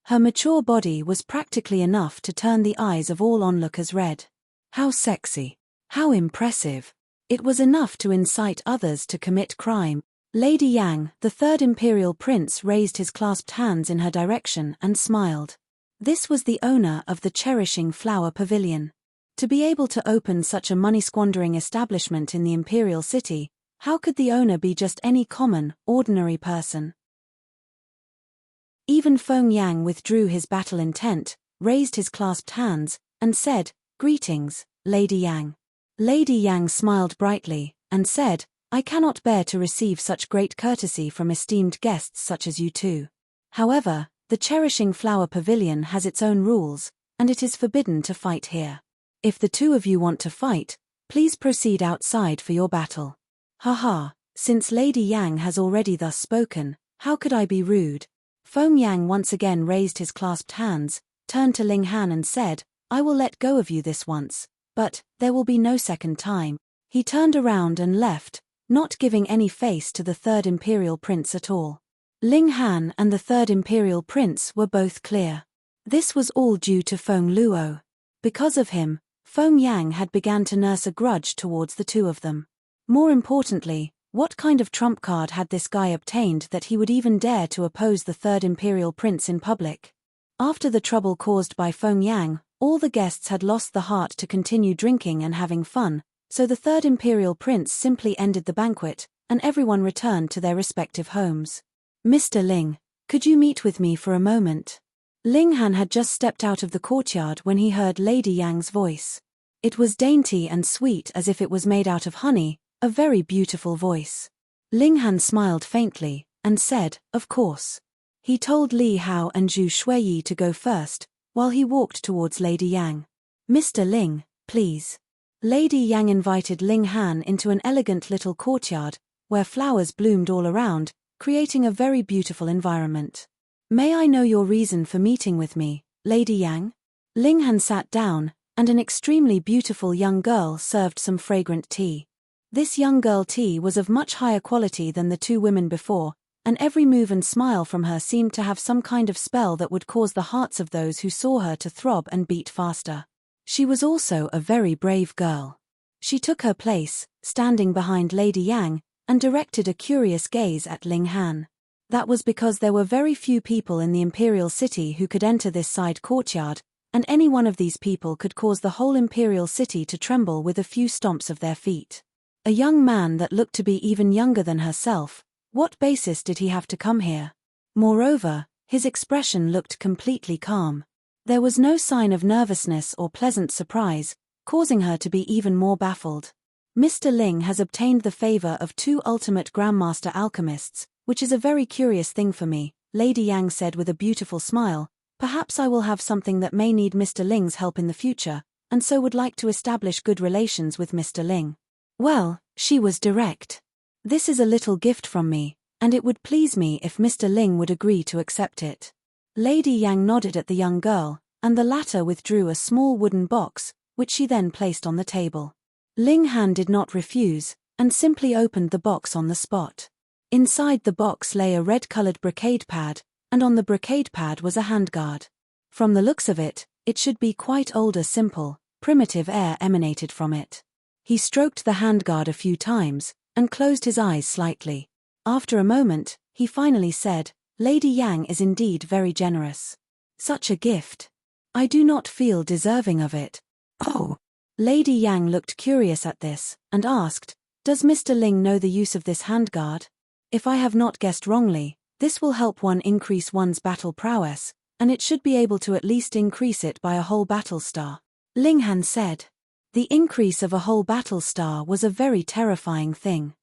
Her mature body was practically enough to turn the eyes of all onlookers red. How sexy! How impressive! It was enough to incite others to commit crime. Lady Yang, the third imperial prince, raised his clasped hands in her direction and smiled. This was the owner of the cherishing flower pavilion. To be able to open such a money-squandering establishment in the imperial city, how could the owner be just any common, ordinary person? Even Feng Yang withdrew his battle intent, raised his clasped hands, and said, "Greetings, Lady Yang." Lady Yang smiled brightly, and said, "I cannot bear to receive such great courtesy from esteemed guests such as you two. However, the Cherishing Flower Pavilion has its own rules, and it is forbidden to fight here. If the two of you want to fight, please proceed outside for your battle." Haha, since Lady Yang has already thus spoken, how could I be rude? Feng Yang once again raised his clasped hands, turned to Ling Han and said, "I will let go of you this once, but there will be no second time." He turned around and left, not giving any face to the third imperial prince at all. Ling Han and the third imperial prince were both clear. This was all due to Feng Luo. Because of him, Feng Yang had begun to nurse a grudge towards the two of them. More importantly, what kind of trump card had this guy obtained that he would even dare to oppose the third imperial prince in public? After the trouble caused by Feng Yang, all the guests had lost the heart to continue drinking and having fun, so the third imperial prince simply ended the banquet, and everyone returned to their respective homes. "Mr. Ling, could you meet with me for a moment?" Ling Han had just stepped out of the courtyard when he heard Lady Yang's voice. It was dainty and sweet as if it was made out of honey, a very beautiful voice. Ling Han smiled faintly, and said, "Of course." He told Li Hao and Zhu Shuiyi to go first, while he walked towards Lady Yang. "Mr. Ling, please." Lady Yang invited Ling Han into an elegant little courtyard, where flowers bloomed all around, creating a very beautiful environment. "May I know your reason for meeting with me, Lady Yang?" Ling Han sat down, and an extremely beautiful young girl served some fragrant tea. This young girl tea was of much higher quality than the two women before, and every move and smile from her seemed to have some kind of spell that would cause the hearts of those who saw her to throb and beat faster. She was also a very brave girl. She took her place, standing behind Lady Yang, and directed a curious gaze at Ling Han. That was because there were very few people in the imperial city who could enter this side courtyard, and any one of these people could cause the whole imperial city to tremble with a few stomps of their feet. A young man that looked to be even younger than herself, what basis did he have to come here? Moreover, his expression looked completely calm. There was no sign of nervousness or pleasant surprise, causing her to be even more baffled. "Mr. Ling has obtained the favor of two ultimate Grandmaster alchemists, which is a very curious thing for me," Lady Yang said with a beautiful smile, perhaps I will have something that may need Mr. Ling's help in the future, and so would like to establish good relations with Mr. Ling. Well, she was direct. This is a little gift from me, and it would please me if Mr. Ling would agree to accept it. Lady Yang nodded at the young girl, and the latter withdrew a small wooden box, which she then placed on the table. Ling Han did not refuse, and simply opened the box on the spot. Inside the box lay a red-colored brocade pad, and on the brocade pad was a handguard. From the looks of it, it should be quite older, simple, primitive air emanated from it. He stroked the handguard a few times, and closed his eyes slightly. After a moment, he finally said, Lady Yang is indeed very generous. Such a gift. I do not feel deserving of it. Oh. Lady Yang looked curious at this, and asked, does Mr. Ling know the use of this handguard? If I have not guessed wrongly, this will help one increase one's battle prowess, and it should be able to at least increase it by a whole battle star. Ling Han said. The increase of a whole battle star was a very terrifying thing.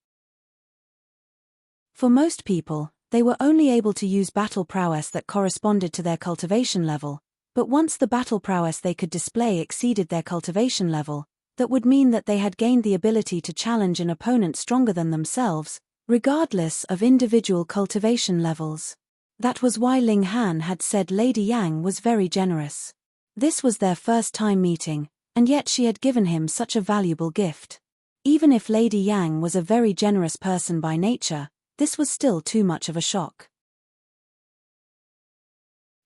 For most people, they were only able to use battle prowess that corresponded to their cultivation level, but once the battle prowess they could display exceeded their cultivation level, that would mean that they had gained the ability to challenge an opponent stronger than themselves, regardless of individual cultivation levels. That was why Ling Han had said Lady Yang was very generous. This was their first time meeting, and yet she had given him such a valuable gift. Even if Lady Yang was a very generous person by nature, this was still too much of a shock.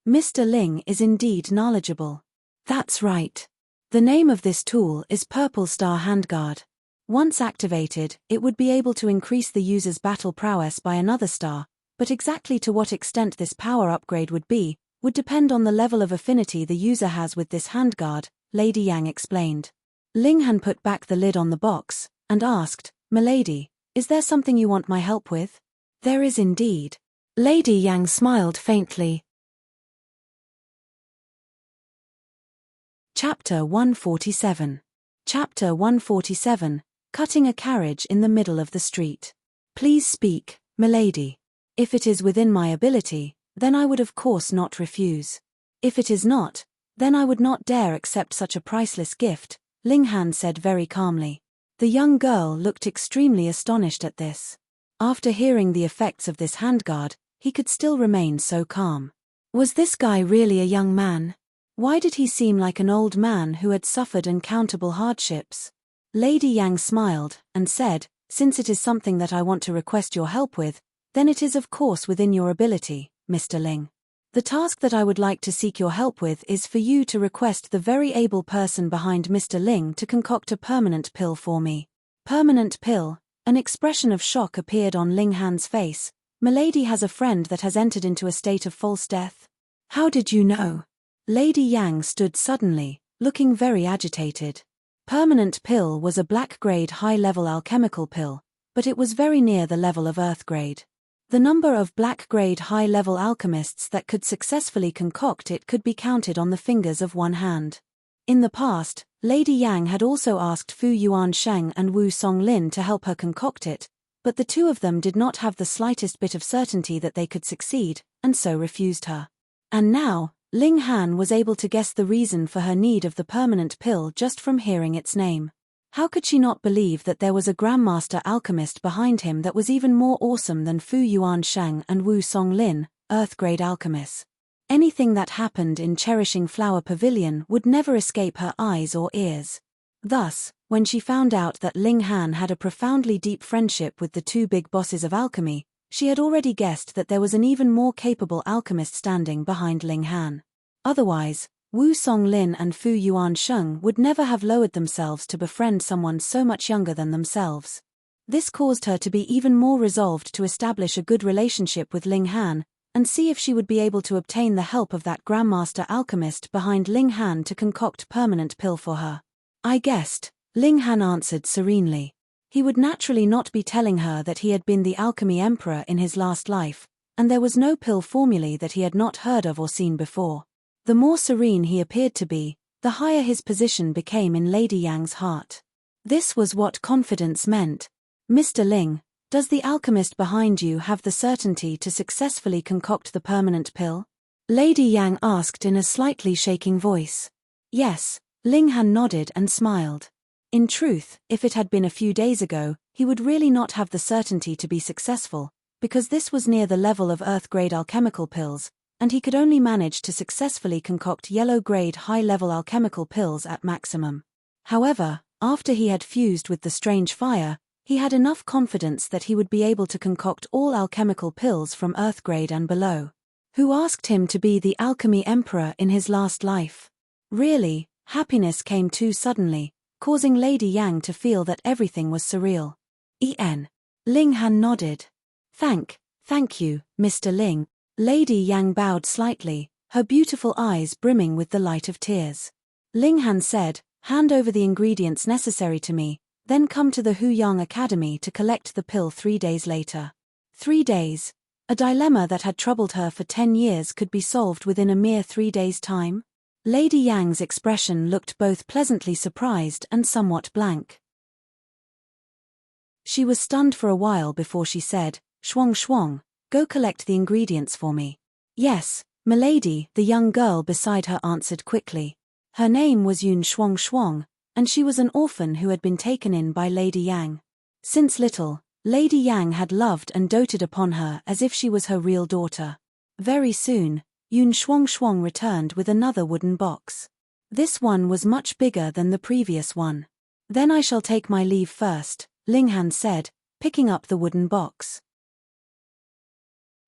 Mr. Ling is indeed knowledgeable. That's right. The name of this tool is Purple Star Handguard. Once activated, it would be able to increase the user's battle prowess by another star, but exactly to what extent this power upgrade would depend on the level of affinity the user has with this handguard, Lady Yang explained. Ling Han put back the lid on the box, and asked, Milady, is there something you want my help with? There is indeed. Lady Yang smiled faintly. Chapter 147. Chapter 147, Cutting a Carriage in the Middle of the Street. Please speak, milady. If it is within my ability, then I would of course not refuse. If it is not, then I would not dare accept such a priceless gift, Ling Han said very calmly. The young girl looked extremely astonished at this. After hearing the effects of this handguard, he could still remain so calm. Was this guy really a young man? Why did he seem like an old man who had suffered uncountable hardships? Lady Yang smiled, and said, since it is something that I want to request your help with, then it is of course within your ability, Mr. Ling. The task that I would like to seek your help with is for you to request the very able person behind Mr. Ling to concoct a permanent pill for me. Permanent pill? An expression of shock appeared on Ling Han's face. Milady has a friend that has entered into a state of false death. How did you know? Lady Yang stood suddenly, looking very agitated. Permanent pill was a black-grade high-level alchemical pill, but it was very near the level of Earth-grade. The number of black-grade high-level alchemists that could successfully concoct it could be counted on the fingers of one hand. In the past, Lady Yang had also asked Fu Yuansheng and Wu Songlin to help her concoct it, but the two of them did not have the slightest bit of certainty that they could succeed, and so refused her. And now, Ling Han was able to guess the reason for her need of the permanent pill just from hearing its name. How could she not believe that there was a Grandmaster alchemist behind him that was even more awesome than Fu Yuansheng and Wu Songlin, Earth-grade alchemists? Anything that happened in Cherishing Flower Pavilion would never escape her eyes or ears. Thus, when she found out that Ling Han had a profoundly deep friendship with the two big bosses of alchemy, she had already guessed that there was an even more capable alchemist standing behind Ling Han. Otherwise, Wu Songlin and Fu Yuansheng would never have lowered themselves to befriend someone so much younger than themselves. This caused her to be even more resolved to establish a good relationship with Ling Han, and see if she would be able to obtain the help of that Grandmaster alchemist behind Ling Han to concoct permanent pill for her. I guessed, Ling Han answered serenely. He would naturally not be telling her that he had been the alchemy emperor in his last life, and there was no pill formulae that he had not heard of or seen before. The more serene he appeared to be, the higher his position became in Lady Yang's heart. This was what confidence meant. Mr. Ling, Does the alchemist behind you have the certainty to successfully concoct the permanent pill? Lady Yang asked in a slightly shaking voice. Yes, Ling Han nodded and smiled. In truth, if it had been a few days ago, he would really not have the certainty to be successful, because this was near the level of Earth-grade alchemical pills, and he could only manage to successfully concoct yellow-grade high-level alchemical pills at maximum. However, after he had fused with the strange fire, he had enough confidence that he would be able to concoct all alchemical pills from Earth-grade and below. Who asked him to be the alchemy emperor in his last life? Really, happiness came too suddenly, causing Lady Yang to feel that everything was surreal. Ling Han nodded. Thank you, Mr. Ling. Lady Yang bowed slightly, her beautiful eyes brimming with the light of tears. Ling Han said, hand over the ingredients necessary to me, then come to the Huyang Academy to collect the pill 3 days later. 3 days? A dilemma that had troubled her for 10 years could be solved within a mere 3 days' time? Lady Yang's expression looked both pleasantly surprised and somewhat blank. She was stunned for a while before she said, Shuang, go collect the ingredients for me. Yes, milady, the young girl beside her answered quickly. Her name was Yun Shuang, and she was an orphan who had been taken in by Lady Yang. Since little, Lady Yang had loved and doted upon her as if she was her real daughter. Very soon, Yun Shuang returned with another wooden box. This one was much bigger than the previous one. Then I shall take my leave first, Ling Han said, picking up the wooden box.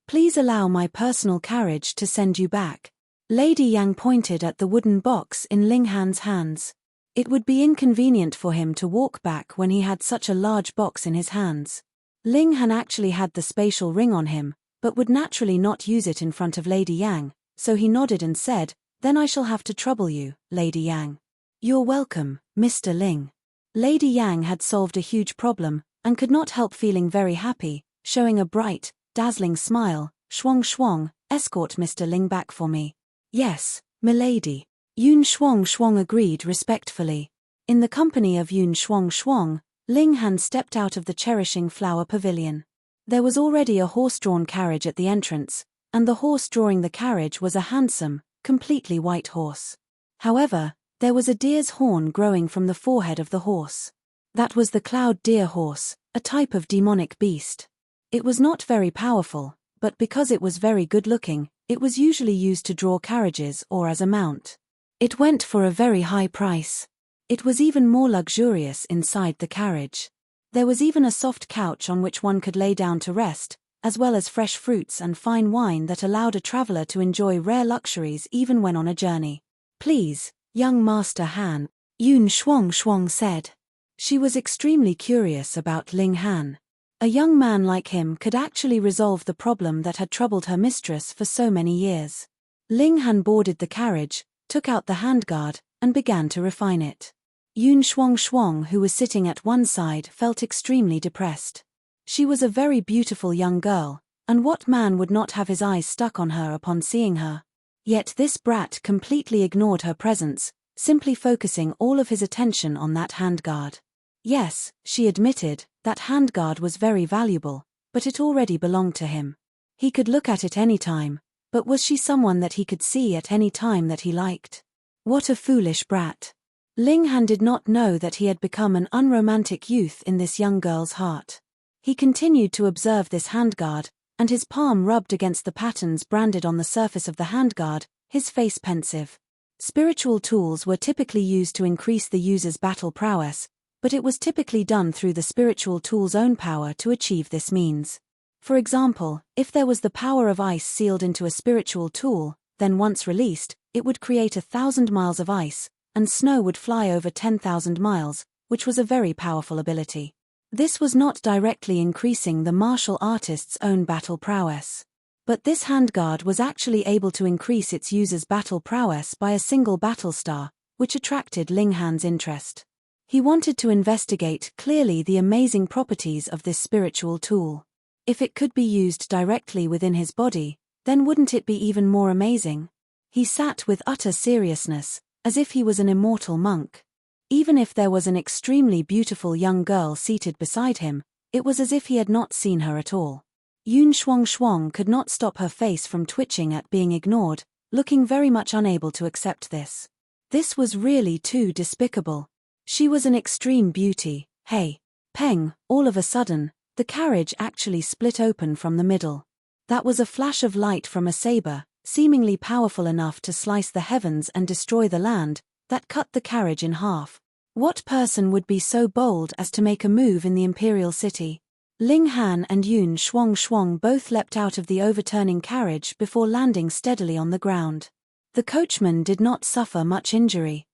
Please allow my personal carriage to send you back. Lady Yang pointed at the wooden box in Ling Han's hands. It would be inconvenient for him to walk back when he had such a large box in his hands. Ling Han actually had the spatial ring on him, but would naturally not use it in front of Lady Yang, so he nodded and said, Then I shall have to trouble you, Lady Yang. You're welcome, Mr. Ling. Lady Yang had solved a huge problem, and could not help feeling very happy, showing a bright, dazzling smile. Shuang, escort Mr. Ling back for me. Yes, milady. Yun Shuang agreed respectfully. In the company of Yun Shuang, Ling Han stepped out of the cherishing flower pavilion. There was already a horse-drawn carriage at the entrance, and the horse drawing the carriage was a handsome, completely white horse. However, there was a deer's horn growing from the forehead of the horse. That was the cloud deer horse, a type of demonic beast. It was not very powerful, but because it was very good-looking, it was usually used to draw carriages or as a mount. It went for a very high price. It was even more luxurious inside the carriage. There was even a soft couch on which one could lay down to rest, as well as fresh fruits and fine wine that allowed a traveler to enjoy rare luxuries even when on a journey. Please, young Master Han, Yun Shuang said. She was extremely curious about Ling Han. A young man like him could actually resolve the problem that had troubled her mistress for so many years. Ling Han boarded the carriage, took out the handguard, and began to refine it. Yun Shuang, who was sitting at one side, felt extremely depressed. She was a very beautiful young girl, and what man would not have his eyes stuck on her upon seeing her? Yet this brat completely ignored her presence, simply focusing all of his attention on that handguard. Yes, she admitted, that handguard was very valuable, but it already belonged to him. He could look at it any time, but was she someone that he could see at any time that he liked? What a foolish brat. Ling Han did not know that he had become an unromantic youth in this young girl's heart. He continued to observe this handguard, and his palm rubbed against the patterns branded on the surface of the handguard, his face pensive. Spiritual tools were typically used to increase the user's battle prowess, but it was typically done through the spiritual tool's own power to achieve this means. For example, if there was the power of ice sealed into a spiritual tool, then once released, it would create 1,000 miles of ice, and snow would fly over 10,000 miles, which was a very powerful ability. This was not directly increasing the martial artist's own battle prowess. But this handguard was actually able to increase its user's battle prowess by a single battle star, which attracted Ling Han's interest. He wanted to investigate clearly the amazing properties of this spiritual tool. If it could be used directly within his body, then wouldn't it be even more amazing? He sat with utter seriousness, as if he was an immortal monk. Even if there was an extremely beautiful young girl seated beside him, It was as if he had not seen her at all. Yun Shuang could not stop her face from twitching at being ignored, looking very much unable to accept this. This was really too despicable. She was an extreme beauty. Hey. Peng, all of a sudden, the carriage actually split open from the middle. That was a flash of light from a saber, seemingly powerful enough to slice the heavens and destroy the land, that cut the carriage in half. What person would be so bold as to make a move in the imperial city? Ling Han and Yun Shuang both leapt out of the overturning carriage before landing steadily on the ground. The coachman did not suffer much injury.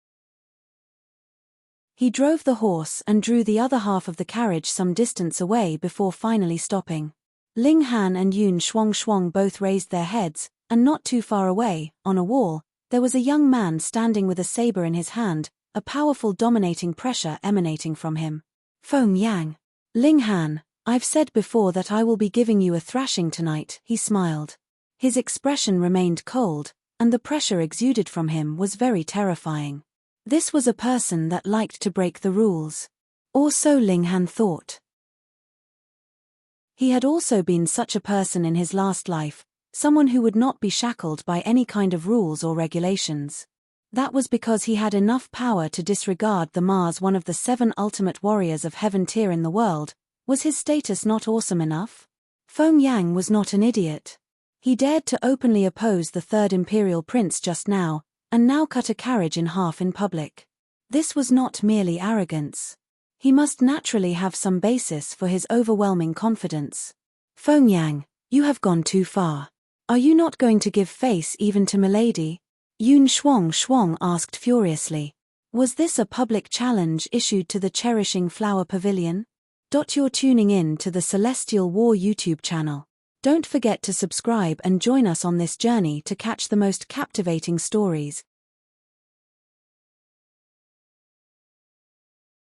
He drove the horse and drew the other half of the carriage some distance away before finally stopping. Ling Han and Yun Shuang both raised their heads, and not too far away, on a wall, there was a young man standing with a saber in his hand, a powerful dominating pressure emanating from him. Feng Yang. Ling Han, I've said before that I will be giving you a thrashing tonight, he smiled. His expression remained cold, and the pressure exuded from him was very terrifying. This was a person that liked to break the rules. Or so Ling Han thought. He had also been such a person in his last life, someone who would not be shackled by any kind of rules or regulations. That was because he had enough power to disregard the Mars, one of the 7 ultimate warriors of heaven tier in the world. Was his status not awesome enough? Feng Yang was not an idiot. He dared to openly oppose the 3rd Imperial Prince just now, and now cut a carriage in half in public. This was not merely arrogance. He must naturally have some basis for his overwhelming confidence. Feng Yang, you have gone too far. Are you not going to give face even to Milady? Yun Shuang asked furiously. Was this a public challenge issued to the Cherishing Flower Pavilion? You're tuning in to the Celestial War YouTube channel. Don't forget to subscribe and join us on this journey to catch the most captivating stories.